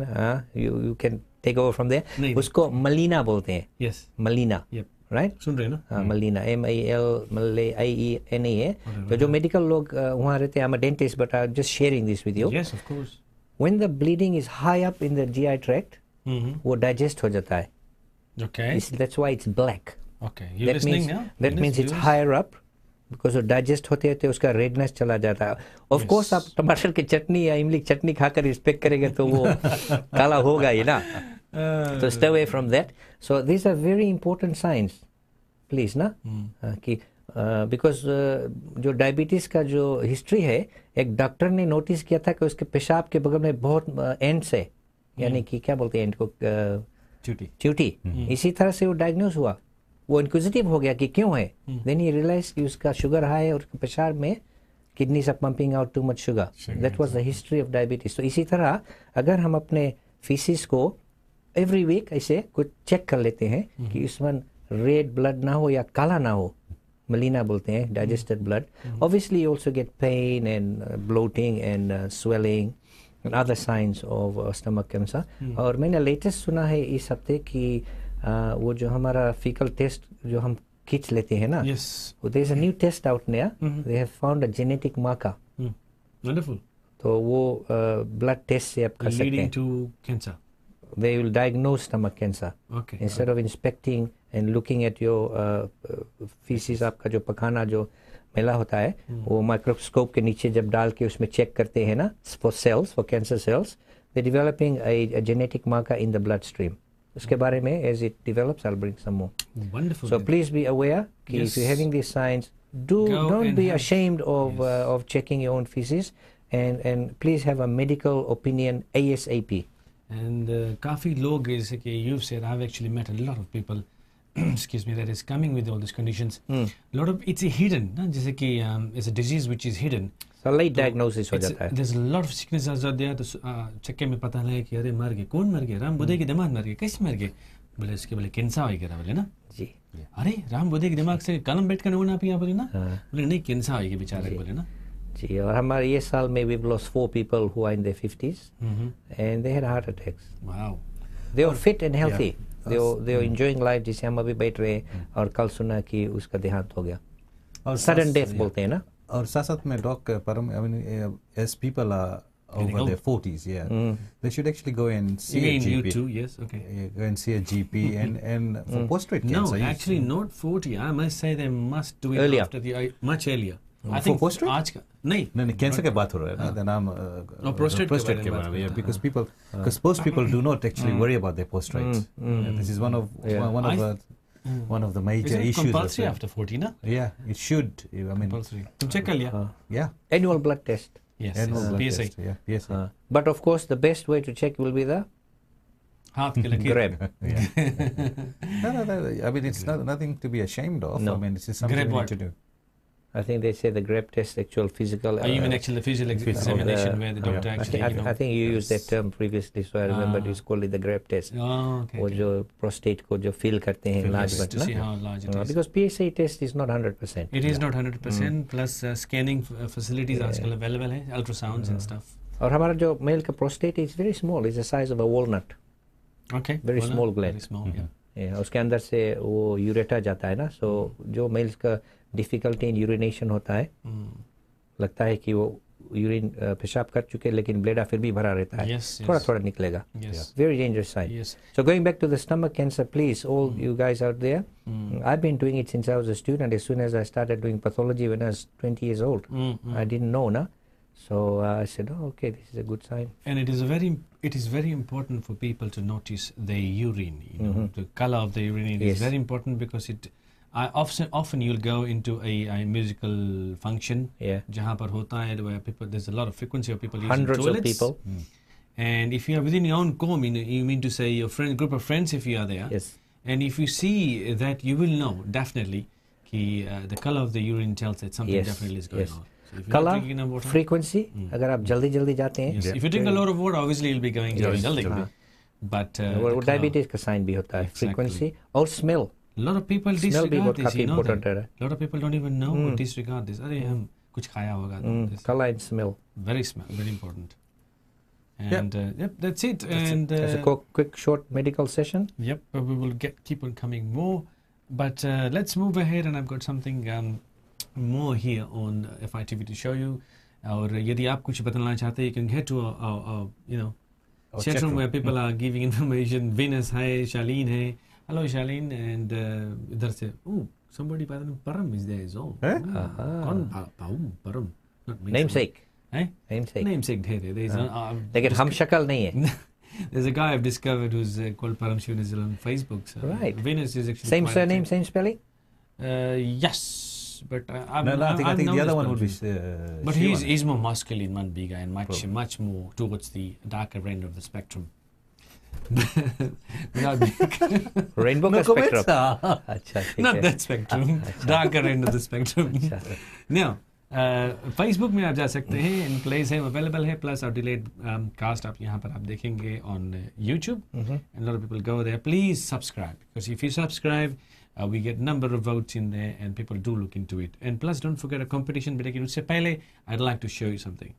you can take over from there, नहीं। उसको melena बोलते हैं, Yes. Melena, Yep. राइट, सुन रहे हैं ना? हाँ, मलीना, MALIENA है, तो जो मेडिकल लोग वहाँ रहते हैं, I'm a dentist but I'm just sharing this with you. Yes, of course. When the bleeding is high up in the GI tract, वो digest हो जाता है, Okay. that's why it's black. Okay. You That listening means, now? that means it's Viewers? higher up, because वो digest होते होते उसका redness चला जाता है. Of Yes. course आप टमाटर की चटनी या इमली की चटनी खाकर इंस्पेक्ट करेंगे तो वो काला होगा ही ना, तो stay away from that. So these are very important signs, please ना, कि बिकॉज जो डायबिटीज़ का जो हिस्ट्री है, एक डॉक्टर ने नोटिस किया था कि उसके पेशाब के बगल में बहुत एंड्स है, यानी कि क्या बोलते हैं एंड को, च्यूटी, इसी तरह से वो डायग्नोज हुआ, वो इंक्विजिटिव हो गया कि क्यों है, देन ही रियलाइज कि उसका शुगर हाई है और उसके पेशाब में kidneys are pumping out too much sugar, that was the history of diabetes. तो इसी तरह अगर हम अपने फीसिस को एवरी वीक ऐसे कुछ चेक कर लेते हैं कि इसमें रेड ब्लड ना हो या काला ना हो, मलीना बोलते हैं, digested blood, obviously you also get pain and bloating and swelling and other signs of stomach cancer. और मैंने लेटेस्ट सुना है इस हफ्ते कि वो जो हमारा फीकल टेस्ट जो हम खींच लेते हैं ना, Yes. There is a new test out there, they have found a genetic marker, Wonderful. तो वो ब्लड टेस्ट से आप कर सकते Leading हैं. to cancer. They will diagnose stomach cancer. Okay. Instead of inspecting and looking at your feces, आपका जो पखाना जो मैला होता है, वो माइक्रोस्कोप के नीचे जब डाल के उसमें चेक करते हैं ना, for cells, for cancer cells, they're developing a genetic marker in the bloodstream. उसके बारे में as it develops, I'll bring some more. Wonderful. So please be aware कि if you're having these signs, don't be ashamed of checking your own feces, and please have a medical opinion ASAP. And काफी लोग जैसे कि you've said, I've actually met a lot of people excuse me, that is coming with all these conditions. Lot of it's hidden ना, जैसे कि it's a disease which is hidden. So late diagnosis हो जाता है. There's a lot of sicknesses out there, तो चक्के में पता लगे कि अरे मर गए, कौन मर गया, राम बुद्धे के दिमाग मर गए, कैसे मर गए, बोले इसके बोले कैंसर हो गया बोले ना, जी, अरे राम बुद्धे के दिमाग से कलम बैठ कर ना पिया बोले ना, बोले नहीं कैंसर हो गया बेचारे बोले ना. जी, और हमारे ये साल में we've lost 4 people who are in their 50s and they had heart attacks. Wow. They were fit and healthy. They were enjoying life, जिसे हम अभी बैठ रहे हैं और कल सुना कि उसका देहांत हो गया. Sudden death बोलते हैं ना. और साथ साथ में डॉक परम, I mean, as people are over their 40s, they should actually go and see a GP. You too, yes, okay. Yeah, go and see a GP and for prostate No, cancer. actually not 40. I must say they must do it Earlier. after the much earlier. I For think prostate? आज का नहीं नहीं cancer के बात हो रहा है ना, then I'm prostate के बारे में, yeah, because most people do not actually worry about their prostate. This is one of the major Is it issues. compulsory after 40 ना? Yeah, it should. I mean, Compulsory. तुम check कर लिया? yeah. Annual blood test. Yes. Annual blood PSA. test, yeah, PSA. But of course the best way to check will be the हाथ के लकीर. grab. No. I mean, it's nothing to be ashamed of. No. I mean, it's just something Grab we what? need to do. I think they say the grab test, actual physical. Or even actually the physical examination where the doctor actually, I think you used that term previously, so I remember it's called it the grab test. Oh, okay. वो जो prostate को जो feel करते हैं large Yes, to see how large it is. because PSA test is not 100%. It is not 100%. Plus scanning facilities आजकल available है, ultrasounds and stuff. और हमारा जो male का prostate is very small, it's the size of a walnut. Okay. Very Well, small gland. Very small, yeah. Yeah, उसके अंदर से वो यूरेटा जाता है ना, so जो मेल्स का डिफिकल्टी इन यूरिनेशन होता है, लगता है कि वो यूरिन पेशाब कर चुके लेकिन ब्लेडा फिर भी भरा रहता है, थोड़ा थोड़ा निकलेगा. Very dangerous sign. Yes. So going back to the stomach cancer, please, all you guys out there, I've been doing it since I was a student. As soon as I started doing pathology when I was 20 years old, I didn't know, na? So I said, oh, okay, this is a good sign. And it is very important for people to notice their urine. You know, the color of the urine is very important because often you'll go into a musical function. Yeah. जहाँ पर होता है where people, there's a lot of frequency of people using Hundreds toilets. of people. And if you are within your own comb, you mean to say your group of friends, if you are there. Yes. And if you see that, you will know definitely कि the color of the urine tells that something Yes, definitely is going yes. on. So if you're not Color, drinking enough water, frequency, अगर आप जल्दी जाते हैं, yes. If you drink a lot of water, obviously you'll be going jaldi. हाँ. But वो the diabetes का sign भी होता है, Exactly. frequency और smell. a lot of people Smell भी disregard बहुत this. काफी You know important that. है. A lot of people don't even know or disregard this. अरे हम कुछ खाया होगा. This. Color and smell. Very important. And yep, that's it. And That's a quick short medical session. yep, we will keep on coming more. But let's move ahead, and I've got something more here on FITV to show you. और यदि आप कुछ बताना चाहते हैं, you can head to our chat room where people are giving information. Venus hai, Charlene hai. Hello Charlene, and इधर से somebody by the name Param is there as well. कौन Param? Not me. Namesake. Eh? Namesake. ढेर है. लेकिन हम शक्ल नहीं है. There's a guy I've discovered who's called Param Shivanazil on Facebook. So Right. Venus is actually Same quite surname, active. same spelling. Yes, but I think the other one would be. But Shivan. he's more masculine, one bigger, and much more towards the darker end of the spectrum. Without being Rainbow No का spectrum. comments? अच्छा ठीक not है. that spectrum, darker end of the spectrum. Now, Facebook में आप जा सकते हैं, in place है, available है, plus our delayed cast आप यहाँ पर आप देखेंगे on YouTube. And a lot of people go there. Please subscribe, because if you subscribe, we get number of votes in there, and people do look into it. And plus, don't forget a competition. But लेकिन उससे पहले, I'd like to show you something.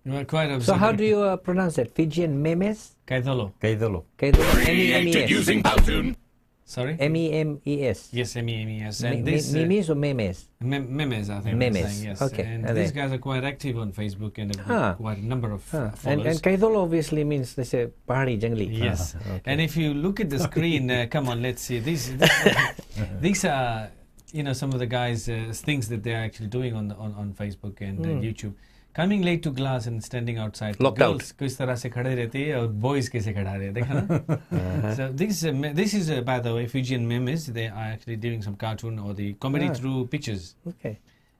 You are quite So observant. how do you pronounce that? Fijian memes? Kaidolo. Kaidolo. M-E-M-E-S. Sorry? M-E-M-E-S. Yes, M-E-M-E-S. And this, Memes or memes? memes, I think. Memes, I'm saying, yes. okay. And And these then- guys are quite active on Facebook and have Ah. got quite a number of And followers. Kaidolo obviously means they say pahari jungli. Yes. Okay. And if you look at the screen, come on, let's see. These are, some of the guys' things that they're actually doing on Facebook and YouTube. Coming late to class and standing outside. Locked Girls किस तरह से खड़े रहते हैं और boys कैसे खड़ा रहे देखा ना? So this is by the way Fijian memes. They are actually doing some cartoon or the comedy through pictures. Okay.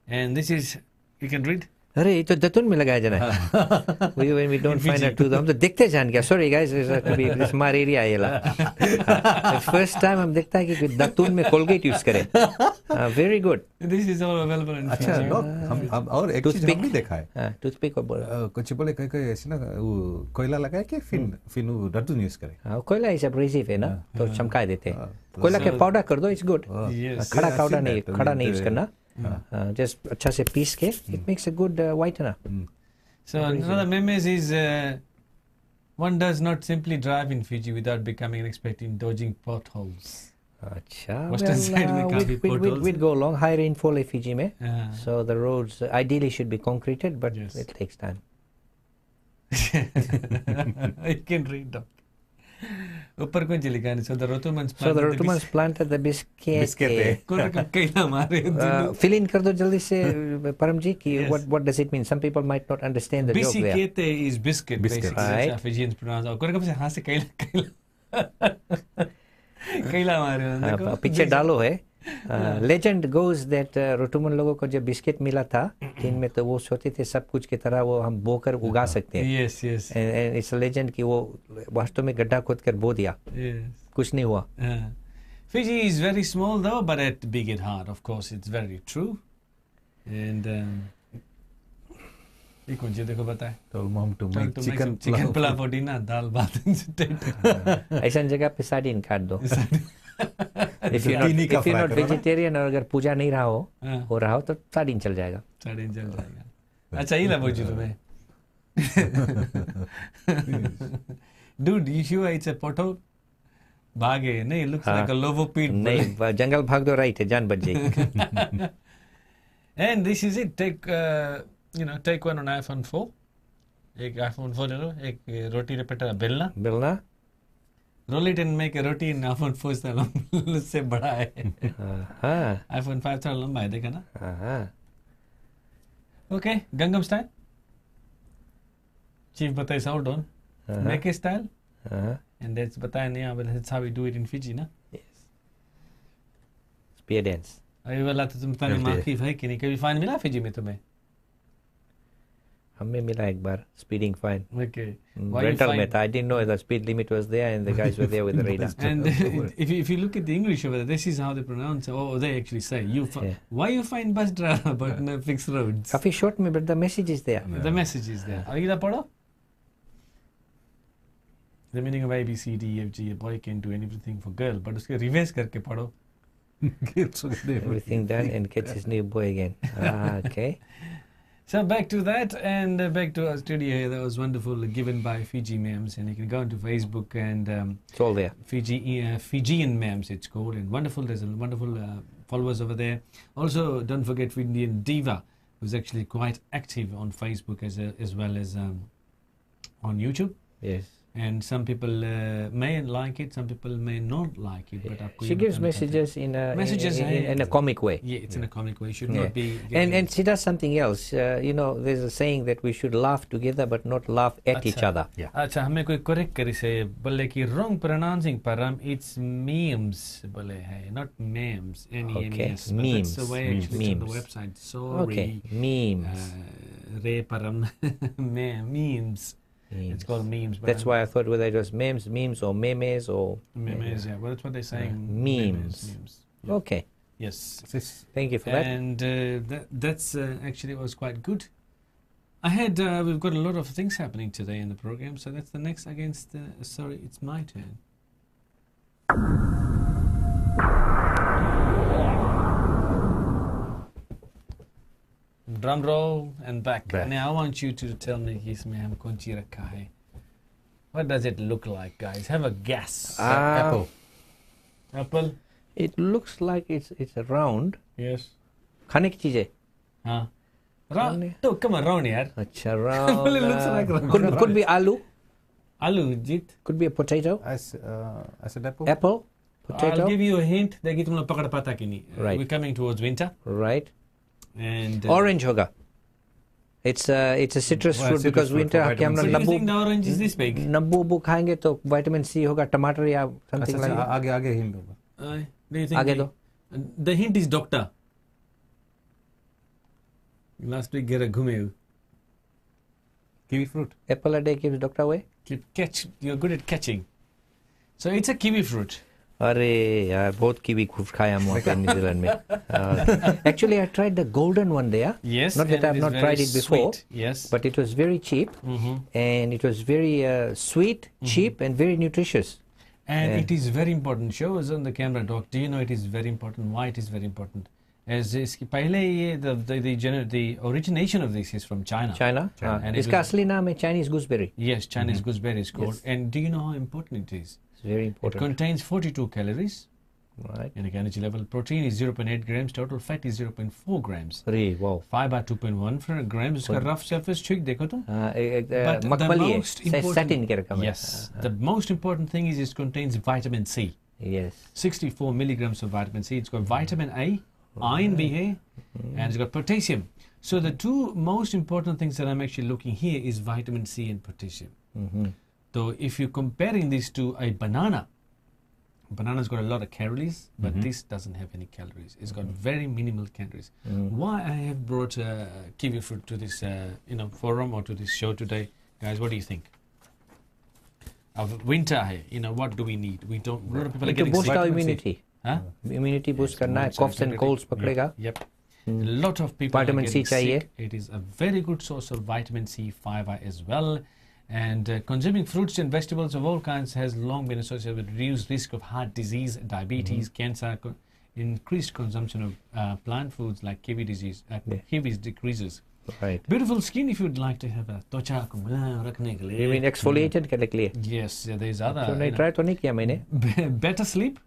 And this is, you can read. अरे ये तो दतुन में लगाया जाना है. When we don't find out to them, हम तो देखते जान गया. Sorry guys, this my area ये ला. The first time हम देखता है कि कोई दतुन में Colgate use करे. Very good. This is all available in अच्छा Fiji. लोग हम और एक चीज हम भी देखा है. Toothpick और बोल. कुछ बोले कोई ऐसे ना वो कोयला लगाए कि फिर वो डटून यूज करे. हाँ कोयला इस abrasive है ना तो चमका देते हैं. तो कोयला के पाउडर कर दो, it's good. Yes. खड़ा I've पाउडर seen नहीं, that. खड़ा नहीं यूज करना. Just अच्छा से पीस के, it makes a good whitener. So another memes is one does not simply drive in Fiji without becoming an expert in dodging potholes. अच्छा. Western side में काफी potholes we'd go along. High rainfall है Fiji में. Uh, So the roads ideally should be concreted, but Yes. it takes time. I can read that. ऊपर कौन चली गाने? So the Rotumans So the Rotumans planted the biscuit. Biscuit. कौन रकम कैला मारे? Fill in कर दो जल्दी से परमजी कि Yes. what does it mean? Some people might not understand the joke there. Bisikete is biscuit. Biscuit. Basically, Right. that's how Fijians pronounce. और कौन रकम से हाँ से कैला कैला कैला मारे? देखो. पीछे डालो है. लेजेंड गोज दैट रोटुमन लोगों को जब बिस्किट मिला था टीन में तो वो सोचते थे सब कुछ की तरह वो हम बोकर उगा सकते हैं. Yes, yes. And it's legend कि वो वास्तव में गड्ढा खोद कर बो दिया, Yes. कुछ नहीं हुआ. Fiji is very small though, but at big at heart. Of course, it's very true. And ये कौन सी देखो बताए? Told mom to make chicken chicken pulao for dinner, दाल भात instead. ऐसा जगह पे सार्डिन काट दो. if you're not vegetarian और अगर पूजा नहीं रहा हो रहा हो तो सार्डिन चल जाएगा. सार्डिन चल जाएगा. अच्छा ये लगा बोझी तुम्हें. Dude, you sure it's a poto? भागे नहीं, looks like a lovopede. नहीं, जंगल भाग दो, राइट है, जान बच जाएगी. And this is it. Take one on iPhone 4. एक iPhone 4 ले लो, एक रोटी रिपीटर बेलना. Roll it and make a roti in iPhone 4 से बड़ा है. iPhone 5 थोड़ा लंबा है, देखा ना? Okay, Gangnam style. Chief बताए South Down. Make style. And that's बताया नहीं, but that's how we do it in Fiji, ना? Yes. Spear dance. अभी वाला तो तुम ताने मार्किफ है कि नहीं, कभी फाइन मिला फिजी में तुम्हें? हमें मिला एक बार speeding fine. Okay. Rental met. I didn't know the speed limit was there and the guys were there with the radar. And if you look at the English over there, this is how they pronounce it. Oh, they actually say, why you find bus driver but no fixed roads? काफी short में, but the message is there. The message is there. अगला पढ़ो. The meaning of A, B, C, D, F, G. A boy can do anything for girl, but उसके reverse करके पढ़ो. Everything done and gets his new boy again. Okay. So back to that and back to our studio here. That was wonderful, given by Fiji Memes, and you can go into Facebook and it's all there. Fijian Memes it's called, and wonderful. There's a wonderful followers over there. Also, don't forget Indian Diva, who's actually quite active on Facebook as well as on YouTube. Yes. And some people may like it, some people may not like it. But she gives messages in a comic way. Yeah, it's in a comic way. Should not be. And she does something else. There's a saying that we should laugh together, but not laugh at each other. Yeah. अच्छा हमें कोई correct करी से बोले कि wrong pronouncing परम it's memes बोले है, not memes. Okay. That's Memes. the way actually on the website. Sorry. Okay. Memes. Re param memes. It's called memes. That's why I thought whether it was memes or memes or... Memes, yeah. Well, that's what they're saying. Memes. Yeah. Okay. Yes. Thank you for that. And that's actually was quite good. We've got a lot of things happening today in the program, so that's the next against... sorry, it's my turn. Drum roll and back. Now I want you to tell me इसमें कौन सी रखा है. What does it look like, guys? Have a guess. Apple. Apple. It looks like it's round. Yes. खाने की चीज है. हाँ. Round. तो come on, round यार. अच्छा round. It looks like round. Could be aloo. Aloo, Jeet. Could be a potato. I said apple. Apple. Potato. I'll give you a hint. देखिए तुम लोग पकड़ पाता कि नहीं. Right. We're coming towards winter. Right. And orange hoga. It's a citrus fruit because winter So you think the orange is this big? Nabbu खाएंगे तो vitamin C होगा, टमाटर या something like that. आगे हिंट होगा. Do you think आगे दो. The hint is doctor. Last week get a घुमे. Kiwi fruit. Apple a day keeps doctor away. You're good at catching. So it's a kiwi fruit. अरे यार बहुत kiwi खूब खाया हम वहाँ पे न्यूजीलैंड में. Actually, I tried the golden one there. Yes. Not that I've not tried it before. Sweet. Yes. But it was very cheap, and it was very sweet, cheap, and very nutritious. And it is very important. Show us on the camera, Doc. Do you know it is very important? Why it is very important? As इसकी पहले ये the origination of this is from China. China. And इसका असली नाम है Chinese gooseberry. Yes, Chinese gooseberry is called. Yes. And do you know how important it is? It's very important. It contains 42 calories. Right. And energy level. Protein is 0.8 grams. Total fat is 0.4 grams. अरे wow. Fiber 2.1 grams. उसका rough surface ठीक देखो तो. But मखमली है. Satin के रकम है. Yes. The most important thing is it contains vitamin C. Yes. 64 milligrams of vitamin C. It's got vitamin A, iron B here, and it's got potassium. So the two most important things that I'm actually looking here is vitamin C and potassium. So if you're comparing these to a banana, Banana's got a lot of calories, but this doesn't have any calories. It's got very minimal calories. Why I have brought kiwi fruit to this forum or to this show today, guys? What do you think? Of winter, what do we need? We don't. A lot of people are To getting boost sick. our immunity. Huh? Immunity boost करना है, Boost coughs and immunity. colds पकड़ेगा. Yep. A lot of people Vitamin are C getting चाहिए. sick. It is a very good source of vitamin C, fiber as well. And consuming fruits and vegetables of all kinds has long been associated with reduced risk of heart disease, diabetes, cancer. Increased consumption of plant foods like kiwi kiwis decreases. Right. Beautiful skin if you'd like to have a त्वचा को मुलायम रखने के लिए. You mean exfoliated करने के लिए? Yes, there's other. तो नहीं try तो नहीं किया मैंने. Better sleep.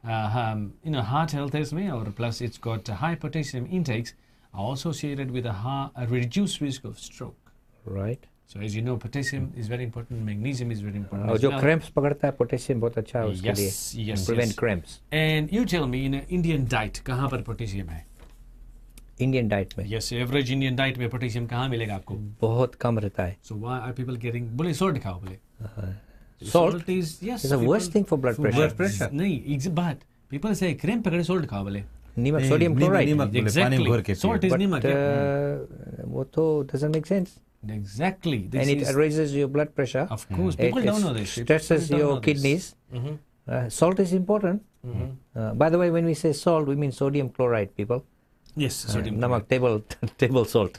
Heart health is me, or plus it's got high potassium intakes are associated with a reduced risk of stroke. Right. So as you know, potassium is very important, magnesium is very important. और as जो well. cramps पकड़ता है potassium बहुत अच्छा है उसके लिए. Yes, Prevent yes. cramps. And you tell me, in an Indian diet, कहाँ पर potassium है? Indian diet में. Yes, average Indian diet में potassium कहाँ मिलेगा आपको? बहुत कम रहता है. So why are people getting? बोले salt खाओ बोले. Salt is yes. is the worst thing for blood pressure. नहीं, but people say cramp पकड़े salt खाओ बोले. नीमक, sodium chloride. Exactly. Salt is नीमक. वो तो doesn't make sense. Exactly. And it raises your blood pressure. Of course, people don't know this. Stresses your kidneys. Salt is important. By the way, when we say salt, we mean sodium chloride, people. Yes, sodium namak, table salt.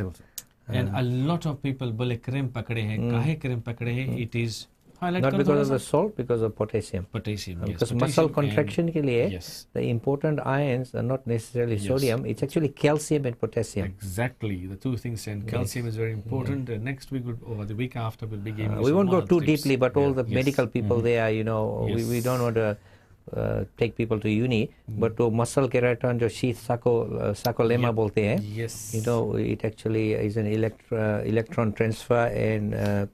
And a lot of people बोले cramp पकड़े हैं. काहे cramp पकड़े हैं? It is not because of the salt, because of potassium. Potassium, yes. Because muscle contraction के लिए, yes, the important ions are not necessarily sodium. It's actually calcium and potassium. Exactly, the two things. And calcium is very important. Next week or the week after, we'll be giving. We won't go too deeply, but all the medical people there, we don't want to take people to uni, but to muscle keratin, जो sheath sarcolemma बोलते हैं, yes, it actually is an electron transfer and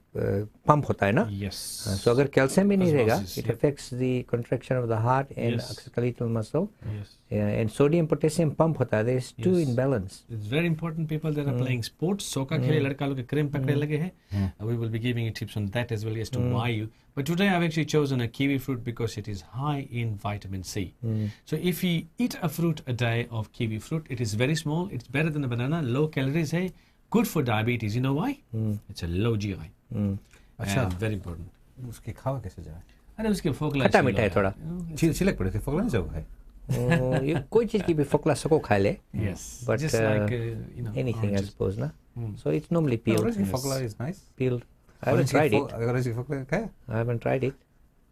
pump होता है ना. Yes. So अगर calcium भी नहीं रहेगा, it affects the contraction of the heart and skeletal muscle. Yes. And sodium potassium pump होता है. There is two in balance. It's very important. People that are playing sports, soccer खेले लड़का लोग के cramp पकड़े लगे हैं. We will be giving you tips on that as well as to why you. But today I've actually chosen a kiwi fruit because it is high in vitamin C. So if you eat a fruit a day of kiwi fruit, it is very small. It's better than a banana. Low calories है. Good for diabetes. You know why? It's a low GI. अच्छा. And very important. उसके खावा कैसे जाए? अरे उसके फोकला खट्टा मीठा है थोड़ा. छिलक पड़े थे फोकला नहीं जाओ है. कोई चीज की भी फोकला सको खा ले. Yes. But just like anything, I oranges. suppose, na. So it's normally peeled. Fockla is nice. Peeled. I haven't tried it. Orange fockla खाया? I haven't tried it.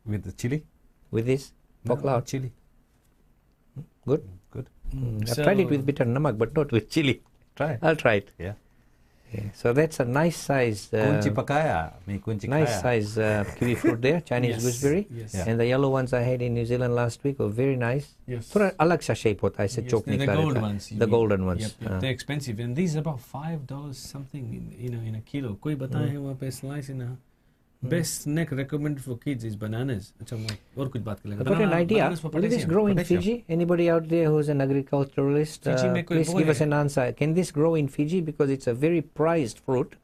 With the chili? With this fockla. Chili. Good. Good. I've tried it with bitter namak, but not with chili. Try. I'll try it. Yeah. So that's a nice size. Kunci pakaya. मैं kunci Nice खाया. size kiwi fruit there, Chinese Yes, gooseberry. yes. Yeah. And the yellow ones I had in New Zealand last week were very nice. Yes. थोड़ा अलग सा shape होता है, इससे Yes, choke the निकला gold रहता है. ones. you The mean. golden ones. Yep. They're expensive, and these are about $5 something in a kilo. कोई बताए हैं वहाँ पे slice in a best snack recommended for kids is bananas. अच्छा और कुछ बात कर लेंगे. I've got an idea. Will this grow in Fiji? Anybody out there who's an agriculturalist, Fiji में कोई please वो give है? us an answer. Can this grow in Fiji? Because it's a very prized fruit.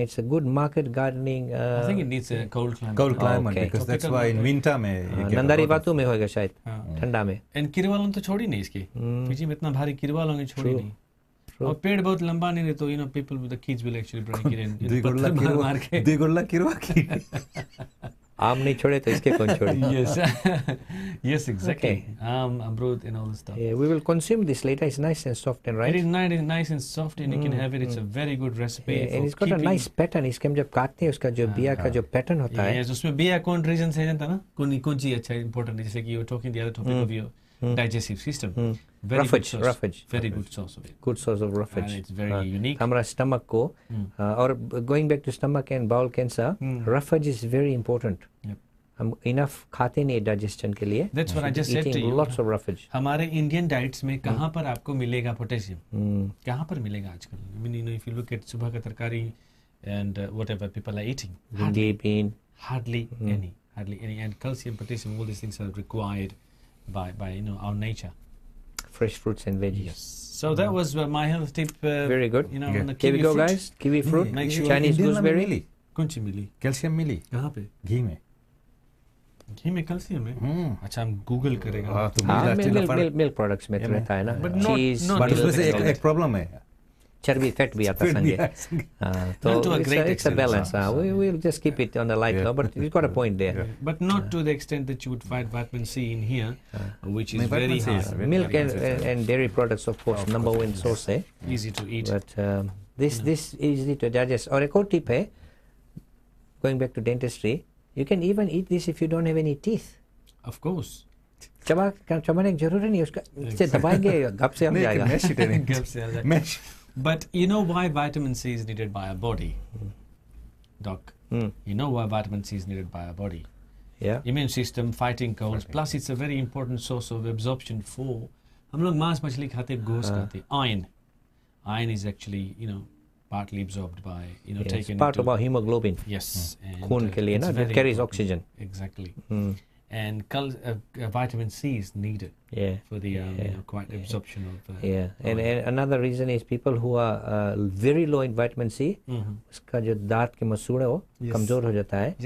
It's a good market gardening. I think it needs a cold climate. Cold climate, okay. because that's Tropical why in market. winter में you get a नंदारी lot of- बातों में होएगा शायद, हाँ. ठंडा में. And किरवालों तो छोड़ी नहीं इसकी. फिजी में इतना भारी किरवालों की छोड़ी नहीं. और पेड़ बहुत लंबा नहीं रहे तो people with the kids will actually break it in. द्विगुणला पत्थर किरवा मार के. द्विगुणला किरवा की. आम नहीं छोड़े तो इसके कौन छोड़े? Yes. Yes, exactly. Okay. Amrut and all this stuff. Yeah, we will consume this later. It's nice and soft and right. It is nice and soft, and you can have it. It's a very good recipe. Yeah, for and it's got a keeping- nice pattern. इसके हम जब काटते हैं उसका जो बिया का जो pattern होता है. Yes, उसमें बिया कौन reason से जानता ना? कौन चीज अच्छा important है जैसे कि you were talking the other topic of your digestive system. Very good Roughage, source. roughage. Very good source of it. Good source of roughage. And it's very unique. हमारा stomach को और going back to stomach and bowel cancer, roughage is very important. Yep. हम enough खाते नहीं digestion के लिए. That's what I just said to Eating you. lots of roughage. हमारे Indian diets में कहाँ पर आपको मिलेगा पोटेशियम? कहाँ पर मिलेगा आजकल? I mean, if you look at सुबह का तरकारी and whatever people are eating, भिंडी, bean. hardly any, and calcium, potassium, all these things are required by our nature. Fresh fruits and veggies. Yes. So that was my health tip. Very good. On the Here we kiwi go, fruit. guys. Kiwi fruit, Make sure Chinese Indian में gooseberry. मिली. कौन सी मिली? Calcium मिली कहाँ पे? घी में. घी में calcium है अच्छा हम Google करेगा तो मिल्क प्रोडक्ट्स में तो रहता है ना चीज बट उसमें से एक प्रॉब्लम है चर्बी फैट भी आता संगे तो it's a balance we will just keep it on the light note but you got a point there but not to the extent that you would find vitamin C in here which is very hard milk and dairy products of course number one source है easy to eat but this easy to digest और एक और tip है going back to dentistry you can even eat this if you don't have any teeth of course चबाने की जरूरत नहीं उसका इससे दबाएंगे गप से आ जाएगा गप से आ जाएगा but you know why vitamin C is needed by our body doc you know why vitamin C is needed by our body immune system fighting colds plus it's a very important source of absorption for हम लोग मांस मछली खाते गोश्त खाते iron is actually you know partly absorbed by taken part of our hemoglobin yes खून के लिए ना that carries oxygen exactly and vitamin C is needed for the quite absorption of and another reason is people who are very low in vitamin C उसका जो दांत के मसूड़े हो कमजोर हो जाता है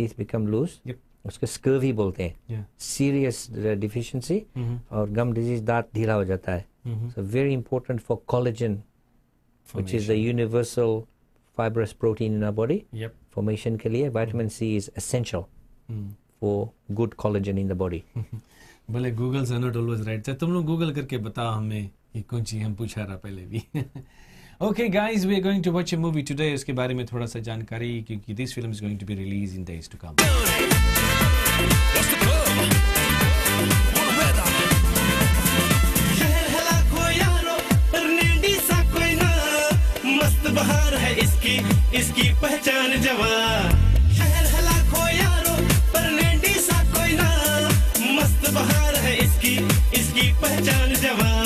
teeth become loose उसके scurvy बोलते हैं serious deficiency और gum disease दांत ढीला हो जाता है so very important for collagen which is the universal fibrous protein in our body formation के लिए vitamin C is essential for good collagen in the body भले गूगल से नॉट ऑलवेज राइट तुम लोग गूगल करके बताओ हमें कि कौन चीज हम पूछा रहा पहले भी Okay guys, we are going to watch a movie today. उसके बारे में थोड़ा सा जानकारी क्योंकि this film is going to be released in days to come. शहर है लाखों यारों पर नेंडी सा कोई ना मस्त बहार है इसकी पहचान जवां शहर है लाखों यारों पर नेंडी सा कोई ना मस्त बहार है इसकी पहचान जवां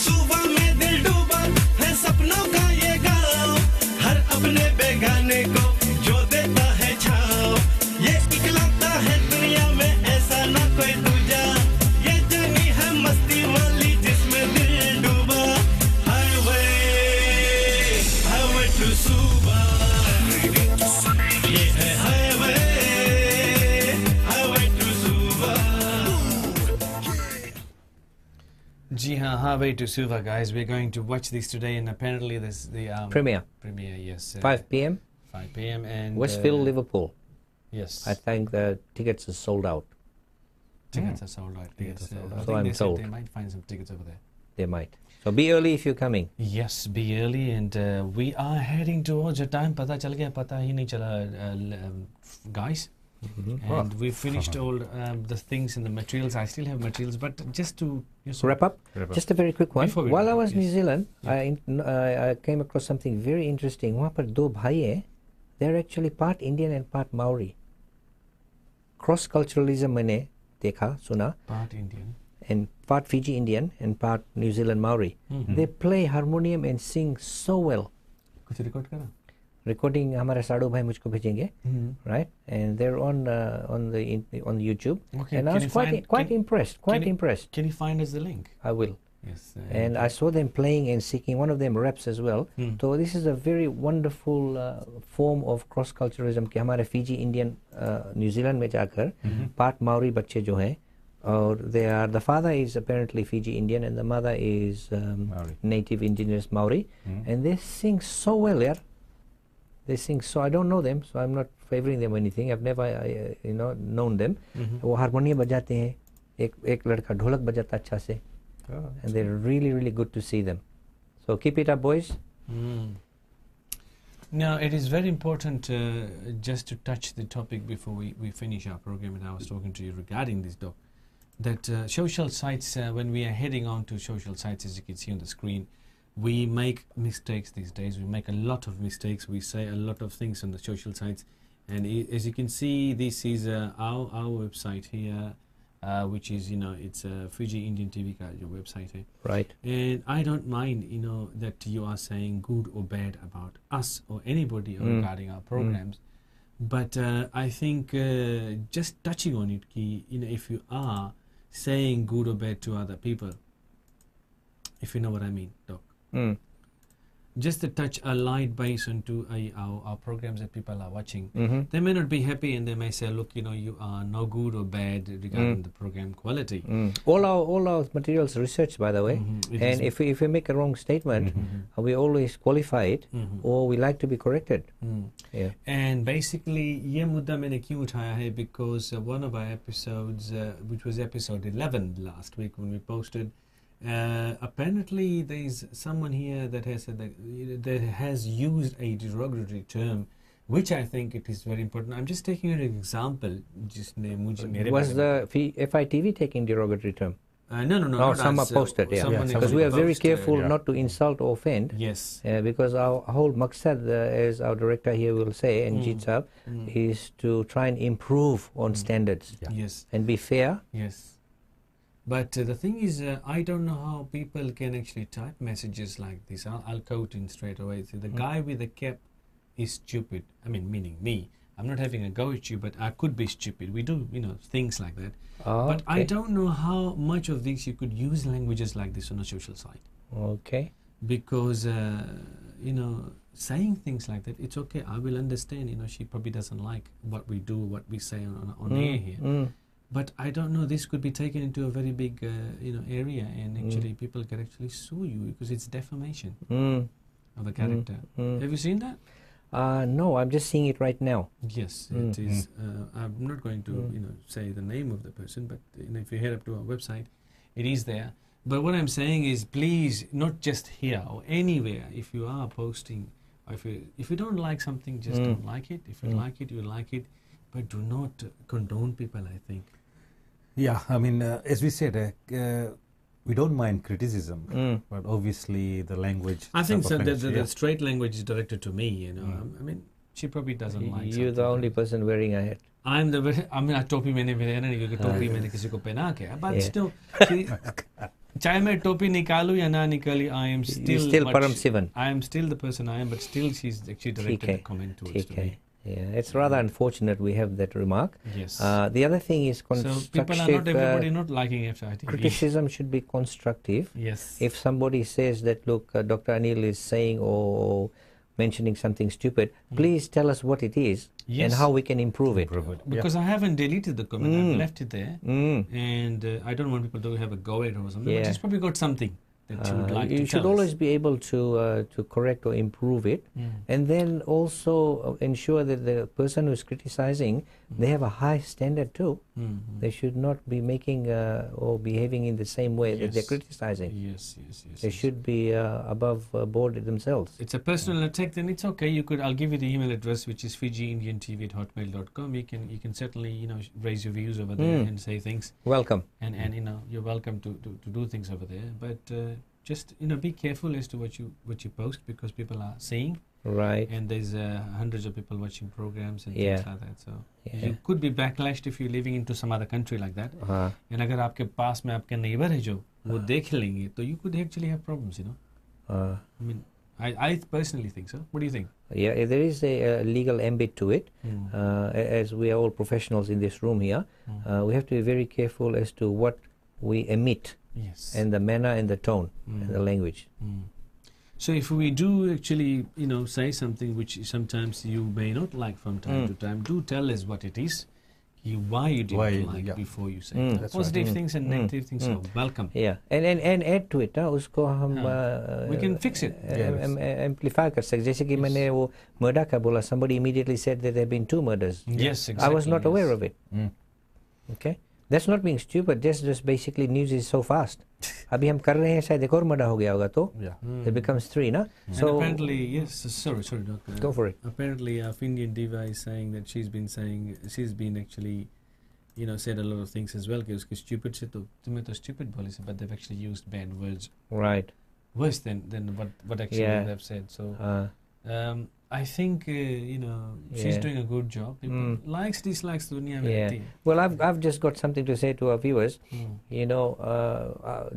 सुबह में दिल डूबा है सपनों का ये गाँव हर अपने बेगाने को जो देता है छाँव ये इकलौता है दुनिया में ऐसा ना कोई दूजा ये जर्नी है मस्ती वाली जिसमें दिल डूबा हाईवे टू सुबह ये है हाईवे टू सुबह जी हाँ, Highway to Suva, guys. We're going to watch this today, and apparently this the premiere, yes, 5 p.m. 5 p.m. and Westfield, Liverpool. Yes, I think the tickets are sold out. Tickets are sold out. Yes, so I'm told they might find some tickets over there. They might. So be early if you're coming. Yes, be early, and we are heading towards a time. पता चल गया, पता ही नहीं चला, guys. And we finished all the things and the materials. I still have materials, but just to wrap up, just a very quick one. While I was in New Zealand, I came across something very interesting. वहाँ पर दो भाई हैं. They're actually part Indian and part Maori. Cross culturalism मैंने देखा, सुना. Part Indian and part Fiji Indian and part New Zealand Maori. They play harmonium and sing so well. कुछ record करा? Recording हमारे साडू भाई मुझको भेजेंगे, right? And they're on YouTube. Okay, and I was quite impressed. Impressed. Can you find us the link? I will. Yes. And I saw them playing and singing. One of them raps as well. So this is a very wonderful form of cross culturalism कि हमारे Fiji Indian New Zealand में जाकर part Maori बच्चे जो हैं और the father is apparently Fiji Indian and the mother is native indigenous Maori and they sing so well यार. They sing so I don't know them so I'm not favoring them or anything. I've never known them. वो harmonium बजाते हैं. एक लड़का ढोलक बजाता अच्छा से. And they're really, really good to see them. So keep it up, boys. Now, it is very important just to touch the topic before we finish our program, and I was talking to you regarding this, Doc, that social sites, when we are heading on to social sites, as you can see on the screen, we make mistakes these days. We make a lot of mistakes. We say a lot of things on the social sites. And as you can see, this is our website here. Which is, it's Fiji Indian TV ka your website hai. Right. And I don't mind, that you are saying good or bad about us or anybody regarding our programs. But I think just touching on it, if you are saying good or bad to other people, if you know what I mean, Doc. just to touch a light base onto our programs that people are watching. Mm-hmm. They may not be happy and they may say, look, you are no good or bad regarding the program quality. All our materials researched, by the way, and if we make a wrong statement, we always qualify it, or we like to be corrected. Yeah. And basically, ये मुद्दा मैंने क्यों उठाया है because one of our episodes, which was episode 11 last week when we posted, apparently there is someone here that has said that has used a derogatory term, which I think it is very important. I'm just taking an example. Was the FITV taking derogatory term? No. Someone posted, because we are very careful not to insult or offend. Yes. Because our whole maqsad, as our director here will say, and Jeet Saab, is to try and improve on standards. Yes. And be fair. Yes. But the thing is, I don't know how people can actually type messages like this. I'll quote in straight away. So the guy with the cap is stupid. I mean, meaning me. I'm not having a go at you, but I could be stupid. We do, things like that. But I don't know how much of this you could use languages like this on a social site. Okay. Because, saying things like that, it's okay. I will understand. She probably doesn't like what we do, what we say on air here. But I don't know, this could be taken into a very big, area, and actually people can actually sue you because it's defamation of a character. Have you seen that? No, I'm just seeing it right now. Yes, it is. I'm not going to, say the name of the person, but if you head up to our website, it is there. But what I'm saying is, please, not just here or anywhere, if you are posting, or if you don't like something, just don't like it. If you like it, you like it. But do not condone people, I think. Yeah, I mean, as we said, we don't mind criticism, but obviously the language. I think so. The straight language is directed to me. I mean, she probably doesn't like. You're the only person wearing a hat. I mean, टोपी मैंने पहना नहीं, टोपी मैंने किसी को पहना के. But still, चाहे मैं टोपी निकालूं या ना निकाली, I am still Param Sivan. I am still the person I am, but still she's actually directed a comment towards to me. Yeah, it's rather unfortunate we have that remark. Yes. The other thing is constructive. So people are not everybody not liking FITV. Criticism should be constructive. Yes. If somebody says that, look, Dr. Anil is saying or mentioning something stupid, please tell us what it is and how we can improve it. Because I haven't deleted the comment, I've left it there, and I don't want people to have a go at it or something. But she's probably got something that you would like to tell us. You should always be able to correct or improve it, and then also ensure that the person who is criticizing, they have a high standard too. They should not be making or behaving in the same way that they're criticizing. Yes. They should be above board themselves. It's a personal attack, then it's okay. I'll give you the email address, which is fijiindiantv@hotmail.com. You can certainly raise your views over there and say things. Welcome. And you're welcome to do things over there. But just be careful as to what you post, because people are seeing. Right. And there's hundreds of people watching programs and things like that. So you could be backlashed if you're living into some other country like that. And अगर आपके पास में आपके neighbor है जो वो देख लेंगे, तो you could actually have problems. I mean, I personally think so. What do you think? Yeah, there is a legal ambit to it. As we are all professionals in this room here, we have to be very careful as to what we emit, and the manner and the tone and the language. So if we do actually, say something which sometimes you may not like from time to time, do tell us what it is, why you didn't like before you say it. Positive things and negative things are welcome. Yeah, and add to it, उसको हम we can fix it. Amplify कर सकते. जैसे कि मैंने वो murder का बोला, somebody immediately said that there have been 2 murders. Yes, exactly. I was not aware of it. Okay. That's not being stupid, just basically news is so fast. अभी हम कर रहे हैं, शायद एक और मर्डर हो गया होगा तो it becomes 3, na? So and apparently, yes, sorry doctor. Go for it. Apparently our Indian diva is saying that she's been actually said a lot of things as well कि उसके stupid से तो तुम्हें तो stupid बोले से, but they've actually used bad words. Right. Worse than what actually they've said. So I think she's doing a good job. People likes, dislikes, दुनिया में रहती है. Well, I've just got something to say to our viewers.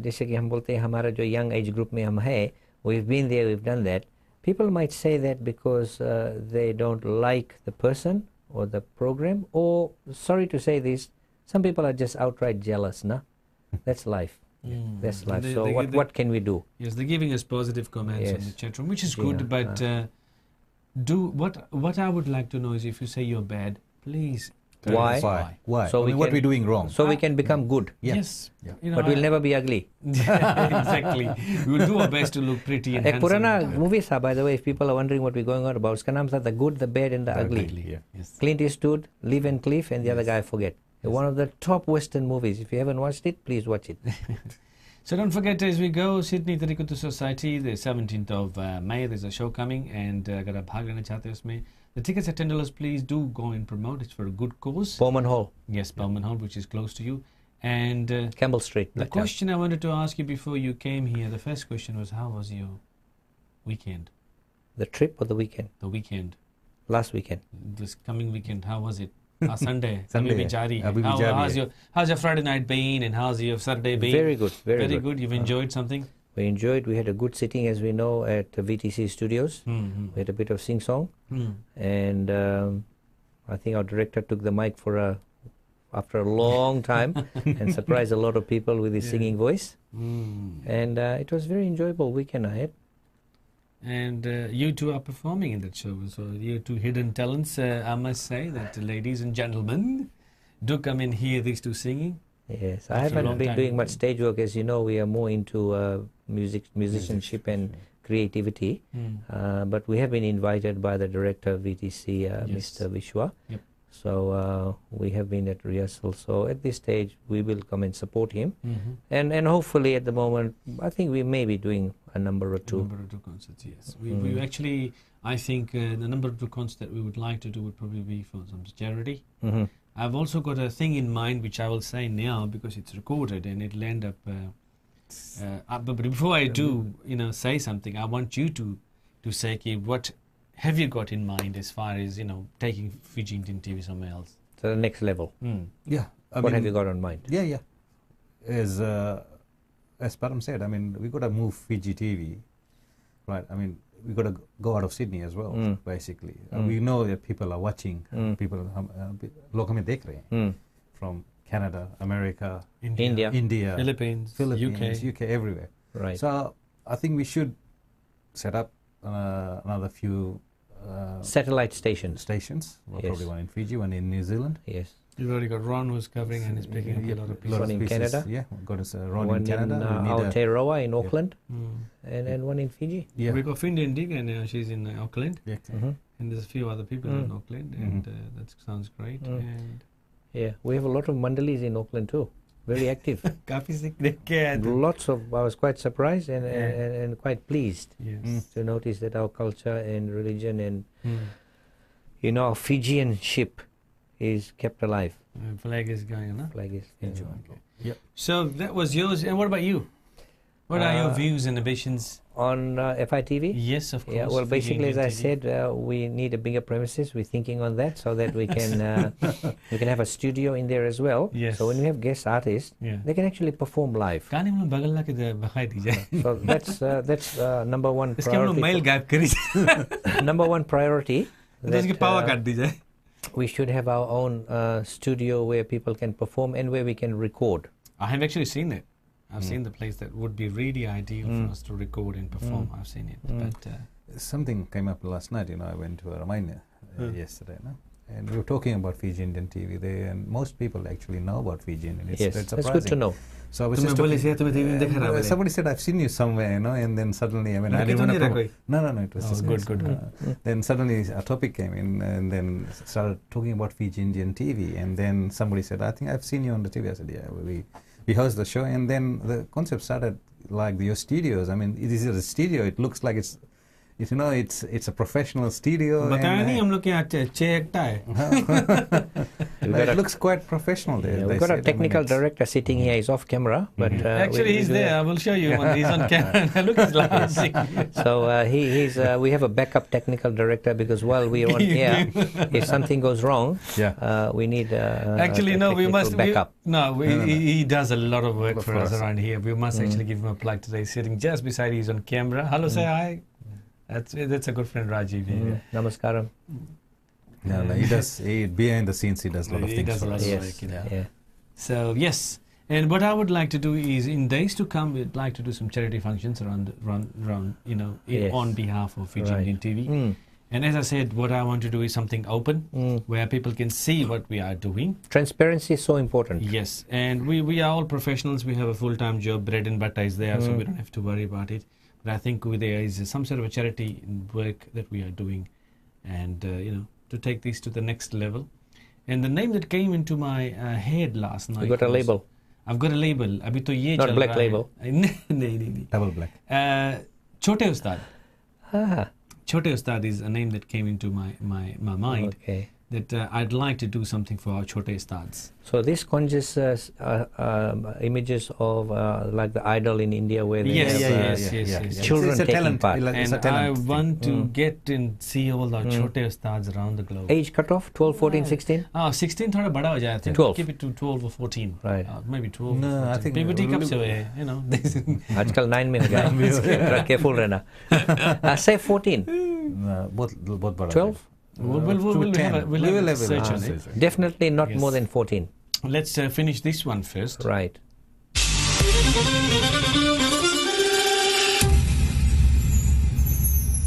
जैसे कि हम बोलते हैं हमारा जो young age group में हम है, we've been there, we've done that. People might say that because they don't like the person or the program, or sorry to say this, some people are just outright jealous, na? That's life. That's life. They- So they- what can we do? Yes, they're giving us positive comments in Yes. the chat room, which is Yeah, good. But what I would like to know is if you say you're bad, please. tell Why? us Why? So I we mean, what can- we're doing wrong. So we can become good, Yeah. Yes. Yeah. You know, but we'll never be ugly. exactly. We will do our best to look pretty and एक handsome. पुराना movie था, by the way, if people are wondering what we're going on about, उसका नाम था The Good, the Bad and the Ugly. Yeah. Yes. Clint Eastwood, Liv and Cliff, and the other guy I forget. One of the top Western movies. If you haven't watched it, please watch it. So don't forget, as we go, Sydney Tarikutu Society, the 17th of May, there's a show coming, and अगर आप भाग लेना चाहते हैं उसमें, the tickets are $10. Please do go and promote. It's for a good cause. Bowman Hall, Yes, Bowman Hall, which is close to you. And Campbell Street. the Blacktown. question I wanted to ask you before you came here, the first question was, how was your weekend? The trip or the weekend? The weekend, Last weekend. this coming weekend, how was it? Sunday, Sunday, Abhi Bijari. Abhi Bijari, How's your Friday night been, and how's your Saturday been? Very good. Very good. You've enjoyed something? We enjoyed. We had a good sitting, as we know, at the VTC Studios. Mm-hmm. We had a bit of sing-song. Mm. And I think our director took the mic after a long time and surprised a lot of people with his singing voice. Mm. And it was a very enjoyable weekend I had. And you two are performing in that show. So you two hidden talents, I must say that ladies and gentlemen, do come and hear these two singing. Yes, After I a haven't long been time. doing much stage work. As you know, we are more into musicianship and creativity. But we have been invited by the director of VTC, Yes. Mr. Vishwa. Yep. So we have been at rehearsal. So at this stage, we will come and support him. Mm-hmm. And hopefully at the moment, I think we may be doing a number or two. Number of two concerts, yes. We actually, I think the number of two concerts that we would like to do would probably be for some charity. Mhm. I've also got a thing in mind which I will say now because it's recorded and it'll end up. But before I do, say something, I want you to say, Ki, what have you got in mind as far as taking Fiji Indian TV somewhere else? So the next level. Yeah. What have you got on mind? Yeah. As Param said, I mean, we got to move Fiji TV, right? I mean, we got to go out of Sydney as well, basically. We know that people are watching. People, लोग हमें देख रहे हैं from Canada, America, India. Philippines, UK, everywhere. Right. So I think we should set up another few Satellite stations. stations. Yes. Probably one in Fiji, one in New Zealand. Yes. You've already got Ron who's covering and is picking up a lot of people. One in pieces. Canada. Yeah, got us Ron One in Canada. We need a- Aotearoa in Auckland. Mm. And one in Fiji. yeah. We've got Findy and Digga now, she's in Auckland. Yeah. Mhm. And there's a few other people in Auckland, and that sounds great. And Yeah, we have a lot of mandalis in Auckland too. Very active. काफी सीख देख के आए थे. Lots of. I was quite surprised and quite pleased Yes. to notice that our culture and religion and Mm. our Fijianship is kept alive. Flag is going on. Huh? Flag is Yep. So that was yours. And what about you? What are your views and ambitions? on FITV. Yes, of course. Yeah, well, Fiji basically, as I Indian TV. said, we need a bigger premises. We're thinking on that so that we can have a studio in there as well. Yes. So when we have guest artists, Yeah. they can actually perform live. कहानी में बगल ला के बखाई दी जाए. So that's number one इसके हम लोग mail priority. गायब करी जाए. Number one priority. तो इसकी that, power काट दी जाए. we should have our own studio where people can perform and where we can record. I have actually seen it. I've seen the place that would be really ideal for us to record and perform. I've seen it. But Something came up last night. I went to a reminder yesterday, and we were talking about Fiji Indian TV there, and most people actually know about Fiji Indian. It's, Yes, it's that's surprising. good to know. So I was तुम्हें just बोले talking- से तुम्हें TV में देखा रहा बोले. somebody said I've seen you somewhere, and then suddenly, I mean, I लड़के didn't तो want नहीं to रहा कोई? No, it was Oh, just good, good. Then suddenly a topic came in, and then started talking about Fiji Indian TV, and then somebody said, I think I've seen you on the TV. I said, yeah, we host the show, and then the concept started like your studios. I mean, it is a studio. It looks like it's a professional studio. बताया and, नहीं हम लोग के यहाँ छह एकटा है. it looks quite professional there. Yeah, they we've got said. I a mean, technical it's- director sitting here. He's off camera, but Actually, we he's do there. have- I will show you when he's on camera. Look, he's laughing. So he's we have a backup technical director because while we're on air, if something goes wrong, we need Actually, a no, we technical must. backup. He does a lot of work for us us. around here. We must actually give him a plug today. He's sitting just beside you. He's on camera. Hello, say hi. That's a good friend, Rajiv. Yeah. Namaskaram. No, he does. Behind the scenes, he does a lot of He things. does a for lot us. of Yes. work, you know. Yeah. So yes, And what I would like to do is, in days to come, we'd like to do some charity functions around Yes. on behalf of Fiji Right. Indian TV. And as I said, what I want to do is something open, where people can see what we are doing. Transparency is so important. Yes, and we are all professionals. We have a full-time job, bread and butter is there, so we don't have to worry about it. But I think there is some sort of a charity work that we are doing, and to take this to the next level. And the name that came into my head last night. You got a was- label. I've got a label. अभी तो ये Not चल black रहा है. label. नहीं. Double black. छोटे उस्ताद. Ah, Chote Ustad is a name that came into my mind. okay. That I'd like to do something for our Chote Ustads. So this conjures images of like the idol in India where they Yes, have yes. children It's a taking talent. part. It's a And I talent want to get and see all our Chote Ustads around the globe. Age cutoff, 12, 14, 16? 16 थोड़ा बड़ा हो जाए. I think 12. Keep it to 12 or 14. Right. Maybe 12. No, or I 14. think Puberty we'll कब से हुए हैं, आजकल 9 में हो गया है. Careful रहना. Say 14. बहुत बड़ा. 12? We'll have a search on it. Definitely not Yes. more than 14. Let's finish this one first. Right.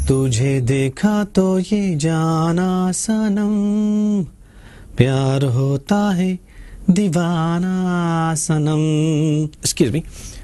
तुझे देखा तो ये जाना सनम, प्यार होता है दीवाना सनम. Excuse me.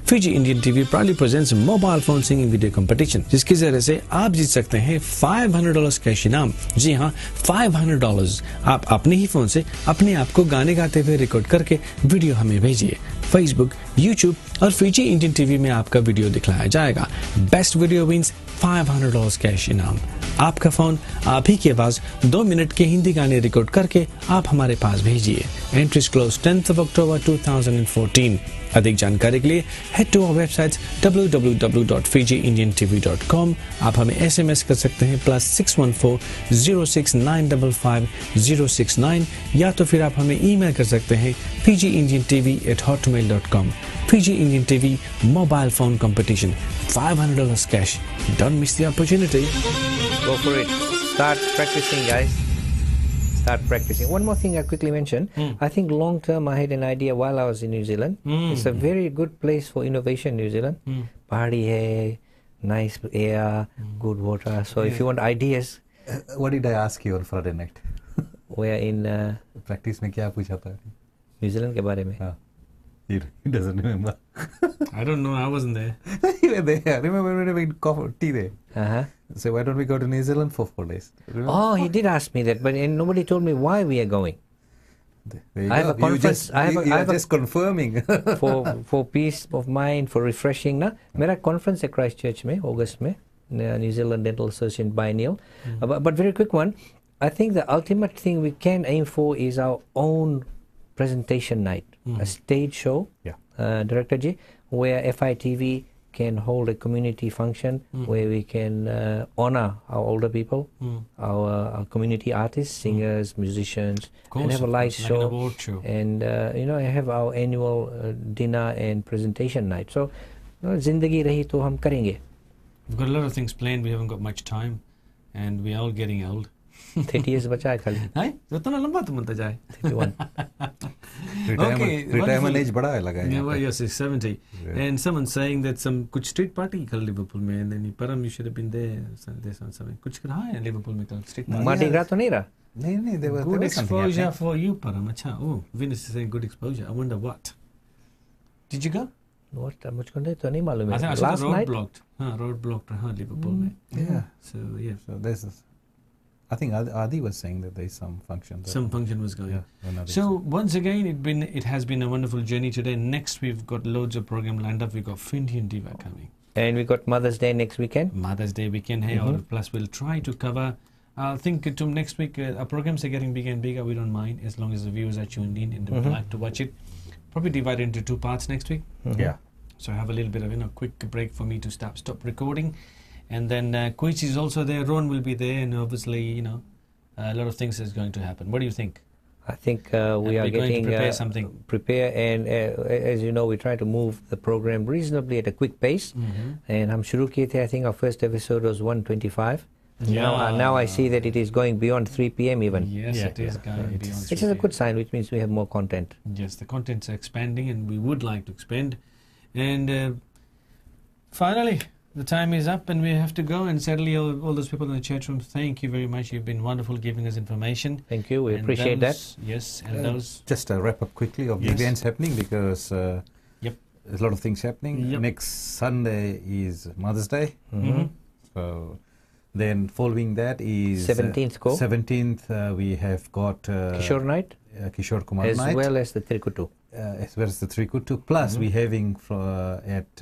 Fiji Indian TV proudly presents a mobile phone singing video competition, जिसके जरिए से आप जीत सकते हैं $500 कैश इनाम. जी हाँ, $500. आप अपने ही फोन से अपने आप को गाने गाते हुए रिकॉर्ड करके वीडियो हमें भेजिए. Facebook, YouTube और Fiji Indian TV में आपका वीडियो दिखलाया जाएगा. बेस्ट वीडियो विंस $500 कैश इनाम. आपका फोन, आप ही की आवाज 2 मिनट के हिंदी गाने रिकॉर्ड करके आप हमारे पास भेजिए. Entries close 10th of October 2014. अधिक जानकारी के लिए head to our website www.fijiindiantv.com. आप हमें SMS कर सकते हैं +614 06955 या तो फिर आप हमें ईमेल कर सकते हैं fijiindiantv@hotmail.com. Fiji Indian TV mobile phone competition, $500 cash. Don't miss the opportunity. Go for it. Start practicing, guys. Start practicing. One more thing I quickly mention. I think long term I had an idea while I was in New Zealand. It's a very good place for innovation, New Zealand. Party hai, nice air, good water. So if you want ideas, What did I ask you on Friday night? we're in Practice में क्या पूछा था? New Zealand के बारे में. हाँ. He doesn't remember. I don't know. I wasn't there. You were there. Remember when we made tea there? Uh-huh. So why don't we go to New Zealand for 4 days? Remember? Oh, he did ask me that, but and nobody told me why we are going. There you I have go. a conference- You I have a- you I are have a- just confirming. for peace of mind, for refreshing ना. मेरा conference है Christchurch में August में, New Zealand Dental Association biennial. But very quick one. I think the ultimate thing we can aim for is our own presentation night, a stage show. Yeah. Director Ji, where FITV can hold a community function where we can honor our older people, our community artists, singers, musicians, and have a live like an show. award show. And have our annual dinner and presentation night. So, जिंदगी रही तो हम करेंगे. We've got a lot of things planned. We haven't got much time, and we are all getting old. 30 years बचा है खाली. Hey, तो इतना लंबा तो बनता जाए. 31. Retirement wonderful. age बड़ा है लगा है Yeah, यहाँ well, पे. yes, it's 70. Yeah. And someone's saying that some कुछ street party कल Liverpool में, and then Param, you should have been there. Something. कुछ रहा है Liverpool में कल street party. मार्डी ग्रा तो नहीं रहा. नहीं, there was Good something exposure happening. for you, Param. अच्छा, oh, Venus is saying good exposure. I wonder what. Did you go? What मुझको नहीं तो नहीं मालूम I है. think I saw Last the road night. blocked. Road blocked रहा Liverpool में. Yeah. So yeah, So I think Adi was saying that there is some function. there. some function was going. Yeah. another So once again, it has been a wonderful journey today. Next, we've got loads of program lined up. We've got Indian Diva coming. And we got Mother's Day next weekend. Mother's Day weekend. Hey, or plus we'll try to cover. I think to next week our programs are getting bigger and bigger. We don't mind as long as the viewers are tuned in and they would like to watch it. Probably divide it into 2 parts next week. Yeah. So I have a little bit of quick break for me to stop recording, and then Koichi is also there. Ron will be there, and obviously a lot of things is going to happen. What do you think? I think we are we're going to getting prepare something. Prepare, and as you know, we try to move the program reasonably at a quick pace. And हम शुरू किए थे. I think our first episode was 125. Now I see that it is going beyond 3 p.m. even. Yes, it is going beyond. Which is a good sign, which means we have more content. Yes, the content's expanding, and we would like to expand. And finally, the time is up, and we have to go. And sadly, all those people in the chat room, thank you very much. You've been wonderful giving us information. Thank you. We appreciate that. Yes, and those. Just a wrap up quickly of the events happening, because there's a lot of things happening. Yep. Next Sunday is Mother's Day. So then following that is 17th go. 17th we have got Kishore night, Kishore Kumar as night, well as the Trikutu. as well as the Trikutu. Plus we're having at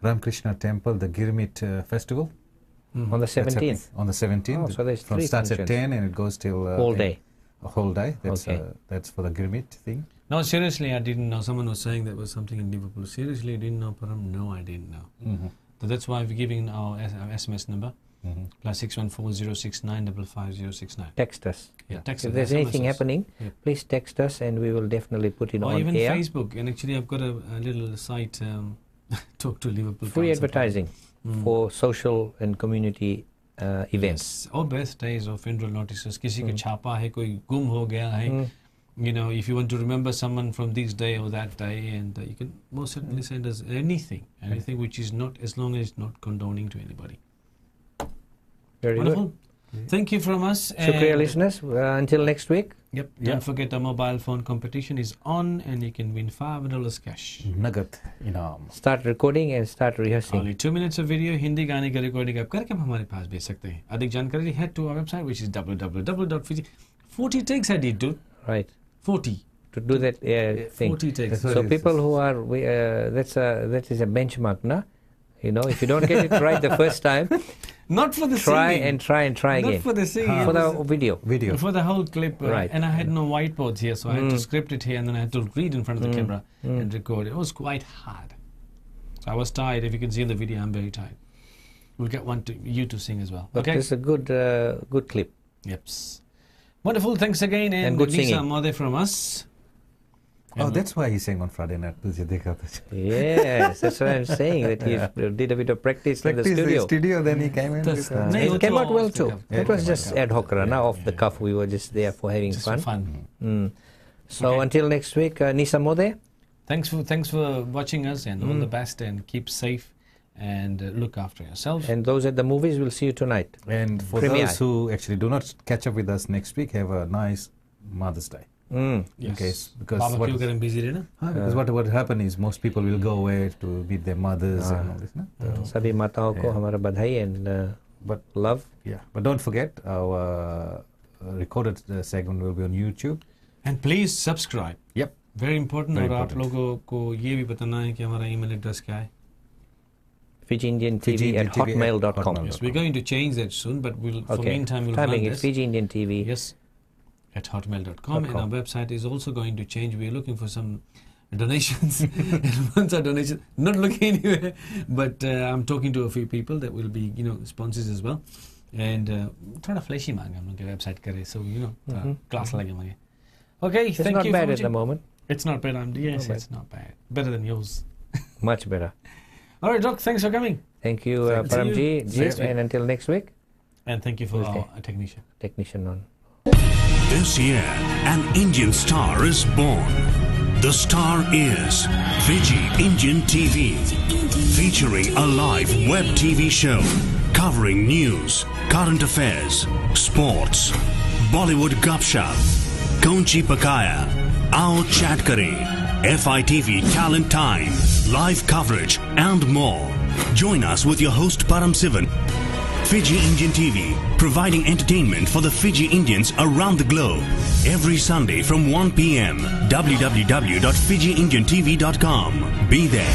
Ramakrishna Temple the Girmit festival on the 17th. On the 17th. Oh, so there's from three starts functions. at 10 and it goes till Whole day. A whole day. That's Okay. That's for the Girmit thing. No, seriously, I didn't know. Someone was saying there was something in Liverpool. Seriously, I didn't know, Param. No, I didn't know. So that's why we're giving our SMS number, plus 614-069-55069. Text us. Yeah, text If us. there's SMS anything us. happening, please text us and we will definitely put it Or on even air. Facebook. And actually, I've got a little site, Talk to Liverpool. Free Council. advertising for social and community events. Yes. Or birthdays or funeral notices. किसी का छापा है, कोई गुम हो गया है. You know, if you want to remember someone from this day or that day, and you can most certainly send us anything which is not, as long as it's not condoning to anybody. Very Wonderful. good. Thank you from us. Shukriya, listeners. Until next week. Yep. Don't forget the mobile phone competition is on, and you can win $5 cash. Nagat inam. Start recording and start rehearsing. Only 2 minutes of video. Hindi गाने का recording आप करके हमारे पास भेज सकते हैं. अधिक जानकारी head to our website, which is www.fiji. 40 takes I did, dude. Right. 40. To do that thing. 40 takes. So people who are, that is a benchmark, na? You know, if you don't get it right the first time, not for the try singing. and try again. Not for the singing. For the video. For the whole clip. Right. And I had no whiteboards here, so I had to script it here, and then I had to read in front of the camera and record. It was quite hard. So I was tired. If you can see in the video, I'm very tired. We'll get one to you to sing as well. But okay. it's a good clip. Yep. Wonderful. Thanks again. And good Lisa singing. Mode from us. Oh, that's why he sang on Friday night. Yes, that's what I'm saying. That he did a bit of practice in the studio. Then he came in. It came out well too. It was just ad hoc, now off the cuff. We were just there for having Just fun. for fun. So until next week, Nisa Mode. Thanks for watching us, and all the best, and keep safe, and look after yourself. And those at the movies, we'll see you tonight. And for Premiere. those who actually do not catch up with us next week, have a nice Mother's Day. Yes. Okay, because Barbecue getting busy, right? because what will happen is most people will go away to meet their mothers and all this. No? Sabhi mataon ko hamara badhai and But love. yeah, but don't forget our recorded segment will be on YouTube. And please subscribe. Yep. Very important. Very और आप important. लोगों को ये भी बताना है कि हमारा email address क्या है. Fiji Indian TV at hotmail.com. Yes, we're going to change that soon, but for Okay. meantime we'll Timing run is this. Fiji Indian TV. Yes, at hotmail.com, and our website is also going to change. We're looking for some donations, and once our donations, not looking anywhere, but I'm talking to a few people that will be, sponsors as well, and थोड़ा flashy मांगा हम लोग के website करे, so class लगे मांगे. Okay, It's thank not you bad for at the watching. moment. It's not bad. Yes, bad. it's not bad. Better than yours. Much better. All right, Doc. Thanks for coming, Thank you, Thank you. Paramji. Next week. And until next week, and thank you for Okay. our technician. technician on. This year, an Indian star is born. The star is Fiji Indian TV, featuring a live web TV show covering news, current affairs, sports, Bollywood gupshup, Konchi Pakaya, Aao Chat Kare, FITV Talent Time, live coverage, and more. Join us with your host Param Sivan. Fiji Indian TV, providing entertainment for the Fiji Indians around the globe. Every Sunday from 1 p.m. www.fijiindiantv.com. Be there.